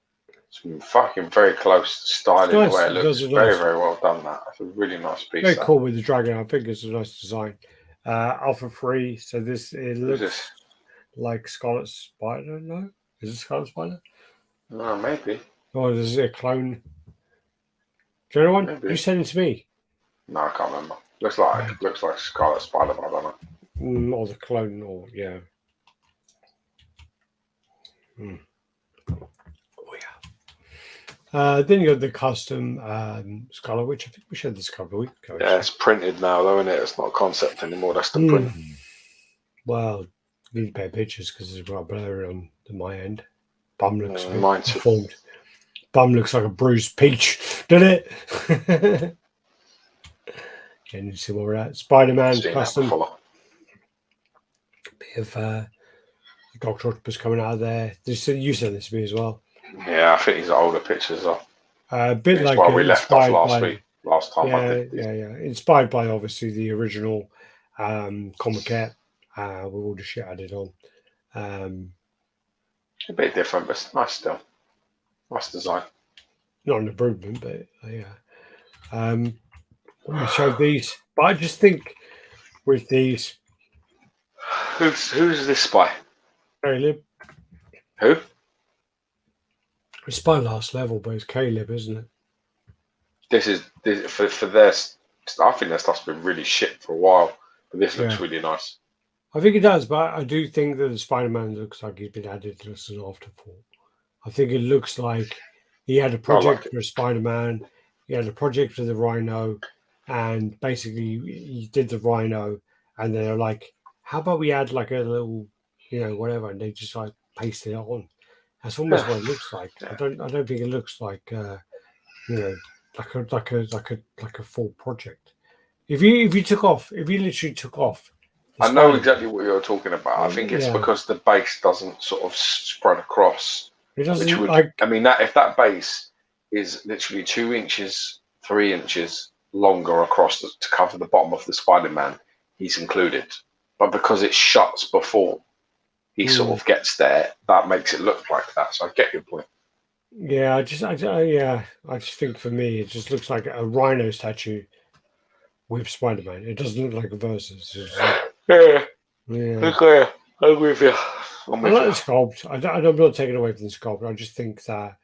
It's fucking very close styling the way it looks. Very, very well done. That's a really nice piece. Very cool with the dragon. I think it's a nice design. Alpha 3. So it looks like Scarlet Spider. No, is it Scarlet Spider? No, maybe. Or is it a clone? Do you know one? Maybe. You sent it to me. No, I can't remember. Looks like Scarlet Spider, but I don't know. Or the clone, or yeah. Oh yeah. Then you got the custom Scarlet, which I think we showed this a couple of weeks ago. Yeah, it's printed now, though, isn't it? It's not a concept anymore. That's the print. Well, you need to pay pictures because it's right blurry on my end. Bum looks a bit Mine too. deformed. Bum looks like a bruised peach, doesn't it? Can you see more of that? Spider-Man custom. Bit of Dr. Octopus coming out of there. You sent this to me as well. Yeah, I think these are older pictures though. A bit That's like why we left off last time. Yeah. Inspired by obviously the original Comic-Cat with all the shit added on. A bit different, but it's nice still. Nice design. Not an improvement, but yeah. We showed these, but I just think with these. Who's this by? Caleb. Who? It's by last level, but it's Caleb, isn't it? This is for their. I think their stuff's been really shit for a while, but this looks really nice. I think it does, but I do think that the Spider-Man looks like he's been added as an afterthought. I think it looks like he had a project for Spider-Man, he had a project for the Rhino, and basically he did the Rhino, and they're like, how about we add like a little, whatever, and they just like pasted it on. That's almost what it looks like. I don't think it looks like like a full project. If you literally took off. I know exactly what you're talking about. I think it's because the base doesn't sort of spread across. It doesn't if that base is literally 2 inches, 3 inches longer across to cover the bottom of the Spider-Man, he's included. But because it shuts before he sort of gets there, that makes it look like that. So I get your point. Yeah, I just think for me, it just looks like a Rhino statue with Spider-Man. It doesn't look like a Versus. Yeah. Okay. I agree with you. I like the sculpt. I'm not taking away from the sculpt. I just think that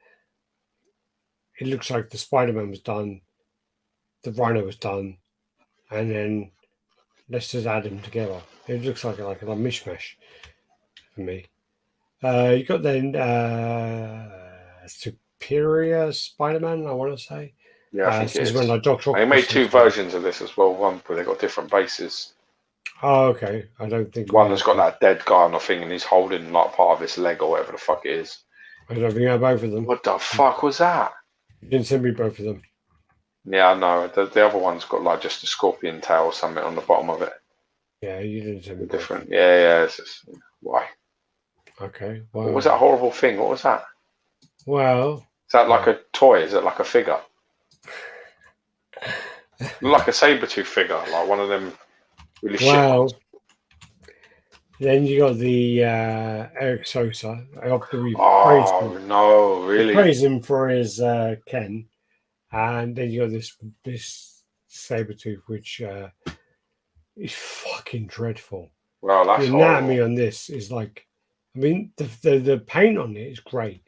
it looks like the Spider-Man was done, the Rhino was done, and then let's just add them together. It looks like a mishmash for me. You got then Superior Spider-Man, I want to say. Yeah, I think it is. When they made 2 versions of this as well. One where they got different bases. Oh, okay. I don't think one that's got that dead guy on the thing, and he's holding like part of his leg or whatever the fuck it is. I don't think I have both of them. What the fuck was that? You didn't send me both of them. Yeah, I know. The other one's got like just a scorpion tail or something on the bottom of it. Yeah, you didn't send me different. Yeah. It's just, why? Okay. Well, what was that horrible thing? What was that? Well, is that like a toy? Is it like a figure? Like a Sabretooth figure, like one of them. Really shit. Then you got the Eric Sosa. After we praised him. No, really. We praised him for his Ken, and then you got this Sabretooth, which is fucking dreadful. Well, that's the anatomy on this is like, I mean, the paint on it is great.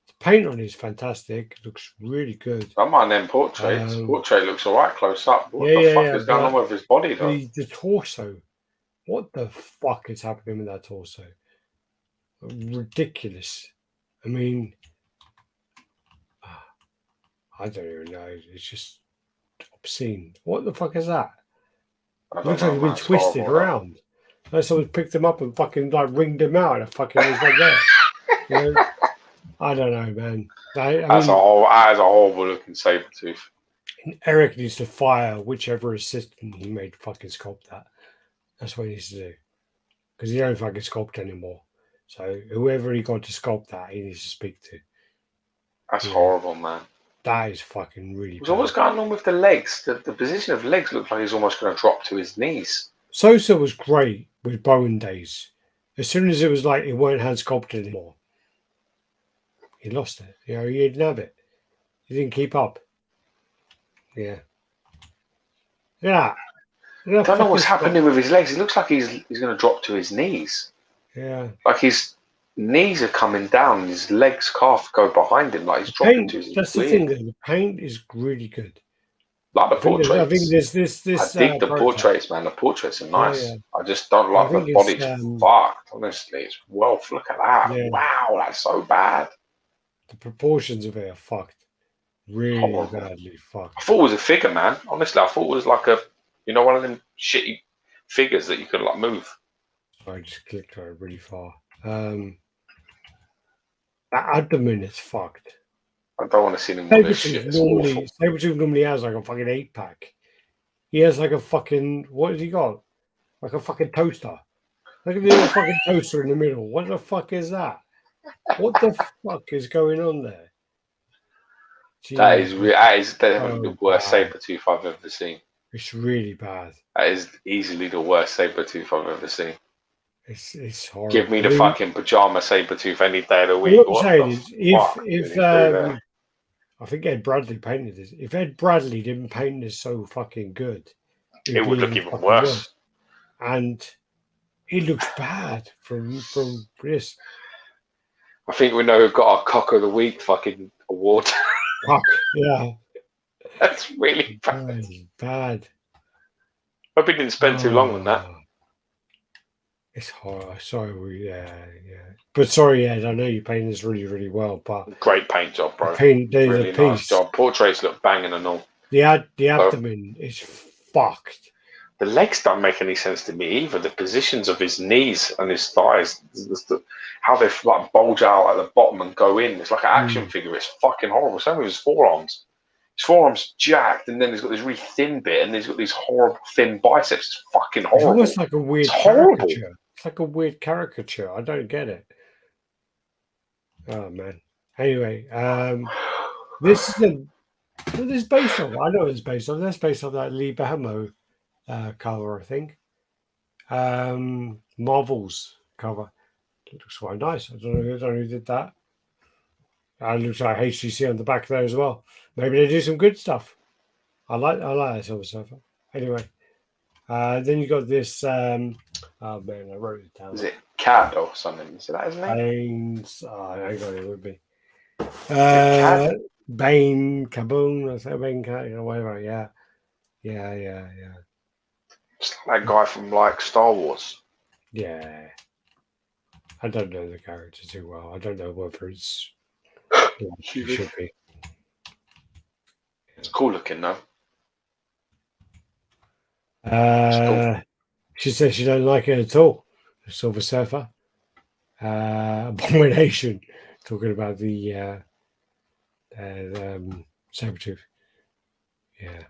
The paint on it is fantastic. It looks really good. Some of them portraits. Portrait looks alright close up. What the fuck is going on with his body, though? The torso. What the fuck is happening with that torso? Ridiculous. I mean, I don't even know. It's just obscene. What the fuck is that? It looks like he's been twisted around. Like someone picked him up and fucking like ringed him out. And fucking was like there. I don't know, man. That's a horrible looking Sabretooth. Eric needs to fire whichever assistant he made fucking sculpt that. That's what he needs to do. Because he don't fucking sculpt anymore. So whoever he got to sculpt that, he needs to speak to. That's horrible, man. That is fucking really bad. So what's going on with the legs? The position of legs looks like he's almost going to drop to his knees. Sosa was great with Bowen days. As soon as it was like it weren't hand sculpted anymore, he lost it. He didn't have it. He didn't keep up. Yeah. I don't know what's happening with his legs. It looks like he's going to drop to his knees. Yeah. Like his knees are coming down and his legs calf go behind him. Like he's dropping to his knees. That's the thing. The paint is really good. Like the portraits. I think this. I dig the portraits, man. The portraits are nice. Yeah. I just don't like the body's fucked. Honestly, it's look at that. Yeah. Wow, that's so bad. The proportions of it are fucked. really Horrible. badly fucked. I thought it was a figure, man. Honestly, I thought it was like one of them shitty figures that you could like move. I just clicked on it really far. That abdomen is fucked. I don't want to see them with this shit. It's awful. Sabretooth normally has like a fucking 8-pack. He has like a fucking, what has he got? Like a fucking toaster. Look at the little fucking toaster in the middle. What the fuck is that? What the fuck is going on there? That is definitely so the worst bad. Sabretooth I've ever seen. It's really bad. That is easily the worst Sabretooth I've ever seen. It's horrible. Give me the fucking pajama Sabretooth any day of the week. What I'm What saying the is, fuck if I think Ed Bradley painted this. If Ed Bradley didn't paint this so fucking good, it would look even worse. And it looks bad from this. I think we know who got our cock of the week fucking award. Fuck, yeah. That's really bad. Bad. Hope he didn't spend too long on that. It's horrible. Sorry, yeah. But sorry, Ed, I know you painted this really, really well. But great paint job, bro. Really nice job. Portraits look banging and all. The abdomen is fucked. The legs don't make any sense to me either. The positions of his knees and his thighs, how they like bulge out at the bottom and go in. It's like an action figure. It's fucking horrible. Same with his forearms. His forearms jacked, and then he's got this really thin bit, and he's got these horrible thin biceps. It's fucking horrible. It's almost like a weird caricature. It's like a weird caricature. I don't get it. Oh man. Anyway, this is based on. I know it's based on. That's based on that Lee Behamo cover, I think. Marvel's cover. It looks quite nice. I don't know who did that. And it looks like HTC on the back there as well. Maybe they do some good stuff. I like that Silver Surfer. Anyway, then you got this. Oh man, I wrote it down. Is it Cad or something? Is that his name? I got it. Would be. Bane Kaboom. I say Bane Cat. Whatever. Yeah. It's like that guy from like Star Wars. Yeah. I don't know the character too well. I don't know whether it's. It should be. It's cool looking though. She says she don't like it at all. The Silver Surfer. Abomination. Talking about the Sabretooth. Yeah.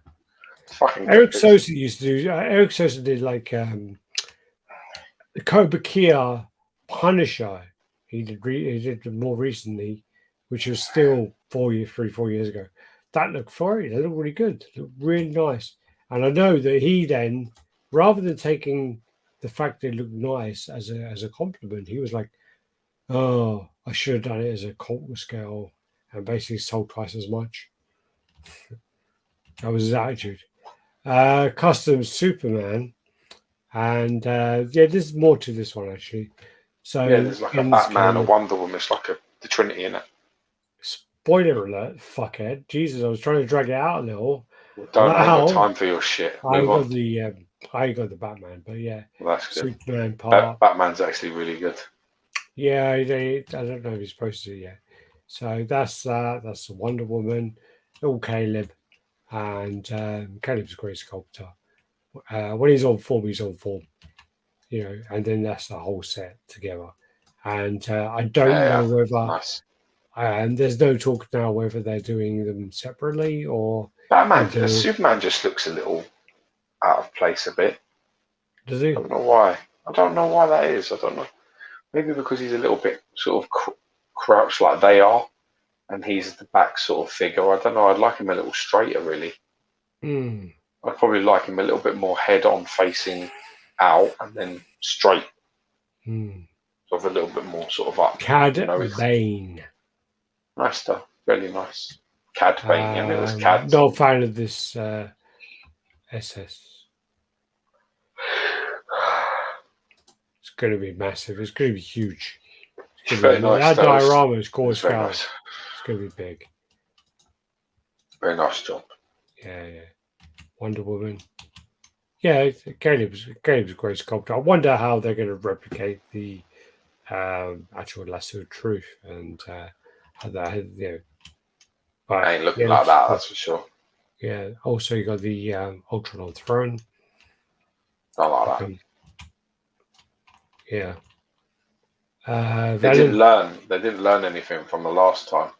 Eric Sosa used to do. Eric Sosa did like the Cobra Kia Punisher. He did more recently, which was still 4 years ago. That looked fine. That looked really good. Looked really nice. And I know that he then, rather than taking the fact that it looked nice as a compliment, he was like, "Oh, I should have done it as a quarter scale," and basically sold twice as much. That was his attitude. Custom Superman, and this is more to this one actually. So there's like a Batman, a Wonder Woman. It's like the Trinity in it. Spoiler alert, fuckhead. Jesus, I was trying to drag it out a little. Don't have time for your shit. I got the Batman, but yeah. Well, that's good. Superman part. Batman's actually really good. Yeah, I don't know if he's supposed to yet. So that's the Wonder Woman, all Caleb, and Caleb's a great sculptor. When he's on form, and then that's the whole set together. And I don't know whether. Nice. And there's no talk now whether they're doing them separately or Superman just looks a little out of place a bit. Does he? I don't know why. I don't know why that is. I don't know. Maybe because he's a little bit sort of crouched like they are, and he's the back sort of figure. I don't know. I'd like him a little straighter, really. I'd probably like him a little bit more head on, facing out, and then straight. Sort of a little bit more sort of up. Cad Bane. Nice stuff. Really nice. Cad Bane. Yeah, it was Cad. Not a fan of this SS. It's going to be massive. It's going to be huge. Very nice. That diorama is gorgeous. Nice. It's going to be big. Very nice job. Yeah. Wonder Woman. Yeah, Caleb's a great sculptor. I wonder how they're going to replicate the actual Lasso of Truth and how that, It ain't looking yeah, like that, that's for sure. Yeah. Also, you got the Ultron on Throne. Don't like that. Yeah. They didn't learn anything from the last time.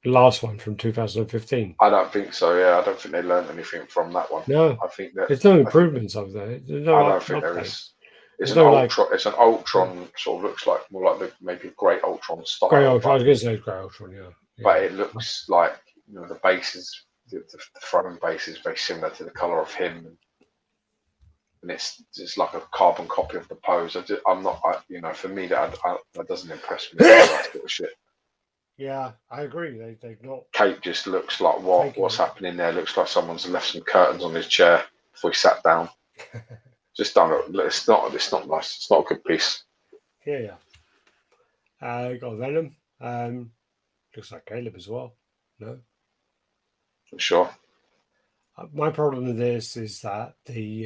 The last one from 2015. I don't think so. Yeah, I don't think they learned anything from that one. No, I think that there's no improvements of that. There's no I don't think there updates. is. It's There's an no, Ultron. It's an Ultron. Sort of looks like more like the maybe Great Ultron style. Grey Ultron. I was going to say Grey Ultron. Yeah. But it looks like the base is the throne base is very similar to the color of him, and it's just like a carbon copy of the pose. I'm not. For me that doesn't impress me. That sort of shit. Yeah, I agree. They've not. Kate just looks like what's happening there. Looks like someone's left some curtains on his chair before he sat down. Just don't look. It's not nice. It's not a good piece. Yeah. Got Venom. Looks like Caleb as well. No. I'm sure. My problem with this is that the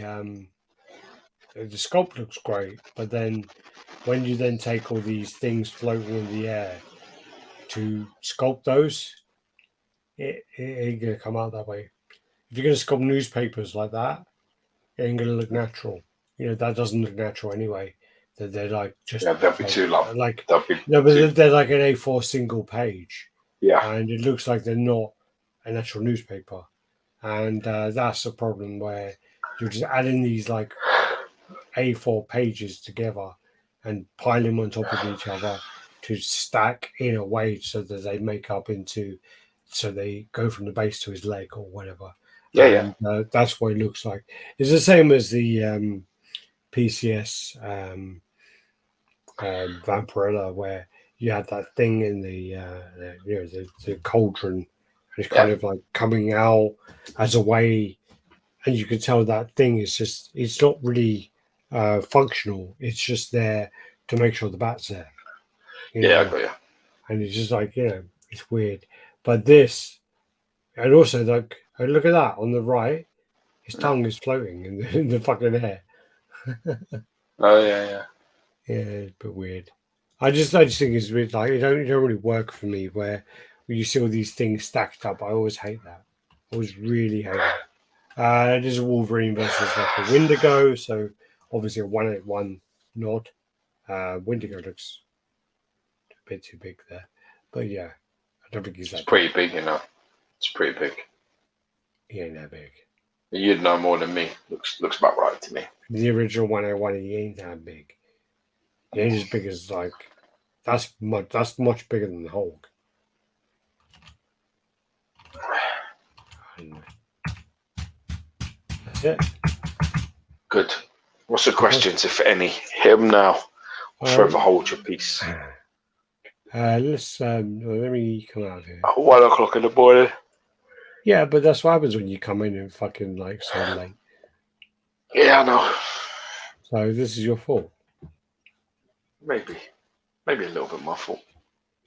sculpt looks great, but then when you then take all these things floating in the air to sculpt those, it ain't gonna come out that way. If you're gonna sculpt newspapers like that, it ain't gonna look natural. That doesn't look natural anyway. They're like just they'll be too long. They're like an A4 single page. Yeah, and it looks like they're not an actual newspaper, and that's a problem where you're just adding these like A4 pages together and piling them on top of each other to stack in a way so that they make up so they go from the base to his leg or whatever. That's what it looks like. It's the same as the PCS Vampirella, where you had that thing in the cauldron, and it's kind of like coming out as a way, and you can tell that thing is just, it's not really functional. It's just there to make sure the bat's there. I got you. And it's just like, it's weird. But this, and also like, look at that on the right, his tongue is floating in the fucking air. Oh yeah. Yeah, it's a bit weird. I just think it's weird. Like, it don't really work for me. Where you see all these things stacked up, I always hate that. I always really hate it. This is Wolverine versus like a Wendigo, so obviously a 181 nod. Wendigo looks a bit too big there, but yeah, I don't think he's that. It's pretty big, It's pretty big. He ain't that big. You'd know more than me. Looks about right to me. The original 181, he ain't that big. He ain't as big as like. That's much bigger than the Hulk. That's it. Good. What's the questions, if any? Hit them now. Forever hold your peace. Let me come out of here. 1 o'clock in the morning. Yeah, but that's what happens when you come in and fucking like so late. Yeah, I know. So this is your fault. Maybe a little bit my fault.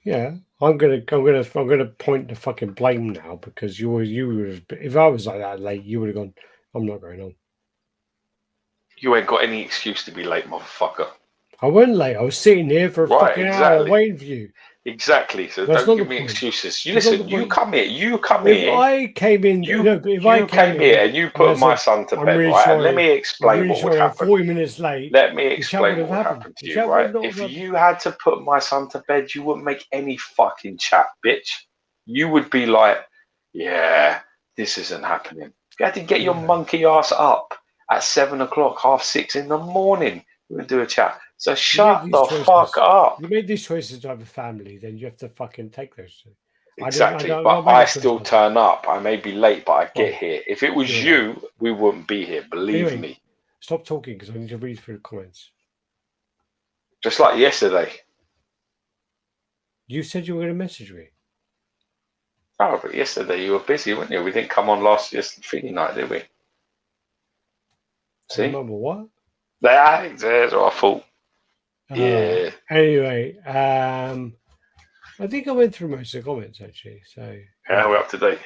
Yeah, I'm gonna point the fucking blame now, because you would have, if I was like that late, you would have gone, I'm not going on. You ain't got any excuse to be late, motherfucker. I wasn't late. I was sitting here for a fucking hour waiting for you. Exactly. So don't give me excuses. You come here. If I came in, if I came here and you put my son to bed, right? And let me explain what would happen. 40 minutes late. Let me explain what would happen to you, right? If you had to put my son to bed, you wouldn't make any fucking chat, bitch. You would be like, yeah, this isn't happening. You had to get your monkey ass up at 7 o'clock, 6:30 in the morning. We would do a chat. So shut the fuck up. You made these choices to have a family, then you have to fucking take those. Exactly, but I still turn up. I may be late, but I get here. If it was you, we wouldn't be here. Believe me. Stop talking, because I need to read through the comments. Just like yesterday. You said you were going to message me. Oh, but yesterday you were busy, weren't you? We didn't come on Friday night, did we? See? I remember what? That's what I thought. Yeah. Anyway, I think I went through most of the comments, actually. So yeah, we're up to date.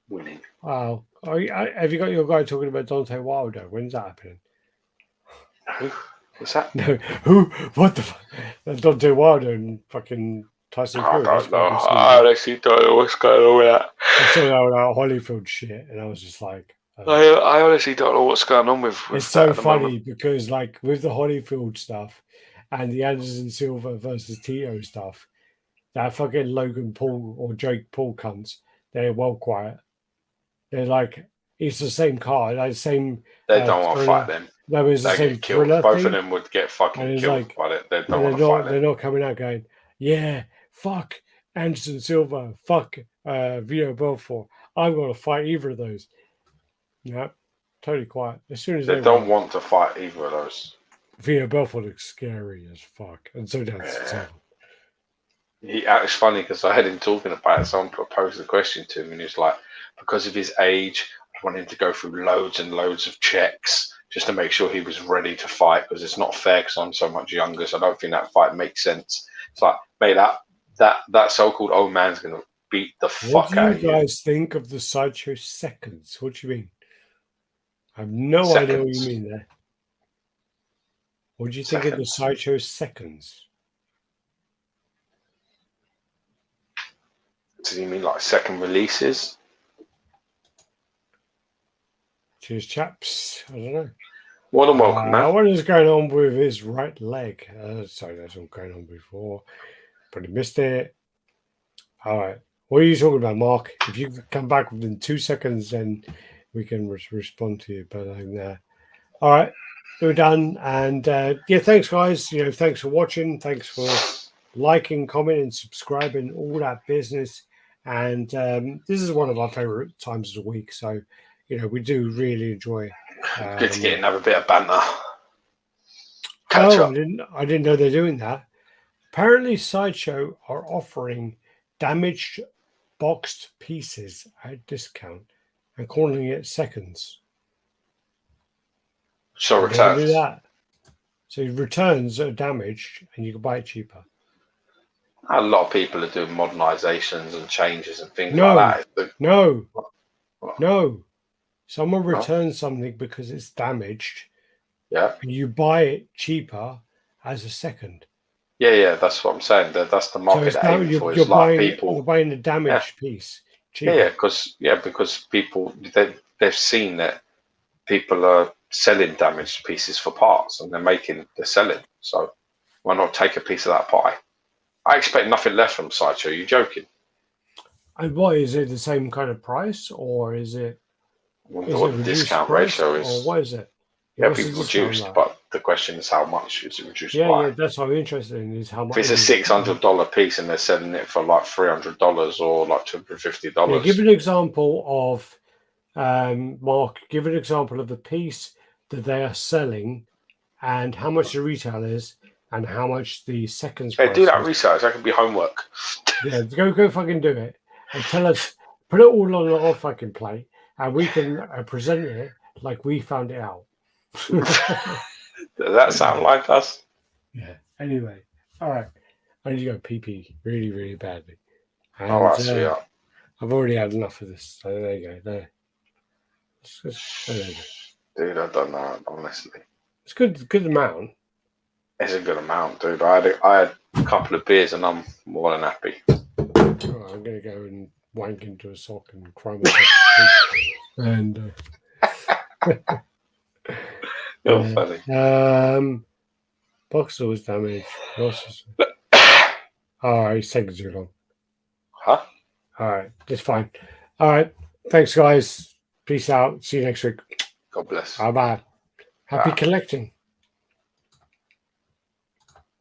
Winning. Wow. Have you got your guy talking about Dante Wilder? When's that happening? Who? What's that? No. Who? What the fuck? Dante Wilder and fucking Tyson I Fury. don't know. I honestly don't know what's going on with that. I saw that Holyfield shit, and I was just like, I honestly don't know what's going on with it's that so at the funny moment. because, like, with the Holyfield stuff and the Anderson Silva versus Tito stuff, that fucking Logan Paul or Jake Paul cunts, they're well quiet. They're like, it's the same card, like same. They don't want to Thriller. fight them. No, it's the They same get killed. Thriller Both thing. of them would get And fucking it's killed like, by it. They and don't want to fight they're them. not coming out going, yeah, fuck Anderson Silva, fuck Vito Belfort. I'm going to fight either of those. Yeah, totally quiet. As soon as They don't want to fight either of those. Vito Belfort looks scary as fuck, and so does Silva. It's funny because I had him talking about it. Someone proposed the question to him, and he was like, because of his age, I want him to go through loads and loads of checks just to make sure he was ready to fight, because it's not fair because I'm so much younger. So I don't think that fight makes sense. It's like, mate, that so-called old man's going to beat the fuck out of you. What do you guys think of the Sideshow seconds? What do you mean? I have no idea what you mean there. What do you think of the Sideshow seconds? Does he mean like second releases? Cheers, chaps. I don't know. More than welcome, man. What is going on with his right leg? Sorry, that's all going on before. Probably missed it. All right. What are you talking about, Mark? If you can come back within 2 seconds, then we can respond to you. But all right, we're done. And yeah, thanks, guys. Thanks for watching. Thanks for liking, commenting, subscribing, all that business. And this is one of our favorite times of the week. So, we do really enjoy. Good to get another bit of banter. Catch up. I didn't know they're doing that. Apparently, Sideshow are offering damaged boxed pieces at discount and calling it seconds. So returns. Do that. So returns are damaged and you can buy it cheaper. A lot of people are doing modernizations and changes and things like that. No. Someone returns something because it's damaged. Yeah. And you buy it cheaper as a second. Yeah, that's what I'm saying. That's the market aiming for. It's like people. You're buying a damaged piece. Cheaper. Because people they've seen that people are selling damaged pieces for parts and they're selling. So why not take a piece of that pie? I expect nothing less from Sideshow. Are you joking? And what is it? The same kind of price, or is it? What the discount ratio is? Or what is it? Yeah, people reduced, but the question is how much is it reduced by? Yeah, that's what I'm interested in. Is how much? If it's a $600 piece and they're selling it for like $300 or like $250. Yeah, give an example of Mark. Give an example of the piece that they are selling, and how much the retail is, and how much the seconds. Hey, do that research. That could be homework. Yeah, go fucking do it, and tell us. Put it all on our fucking plate, and we can present it like we found it out. Does that sound like us? Yeah. Anyway, all right. I need to go pee really, really badly. And, all right, sweetheart. I've already had enough of this. So there you go. There. Dude, I don't know, honestly. It's good amount. It's a good amount, dude. I had a couple of beers and I'm more than happy. Right, I'm gonna go and wank into a sock and cry myself and You're funny. Boxer was damaged. All right, he's taking too long. Huh? All right, it's fine. All right, thanks, guys. Peace out. See you next week. God bless. Bye bye. Happy collecting.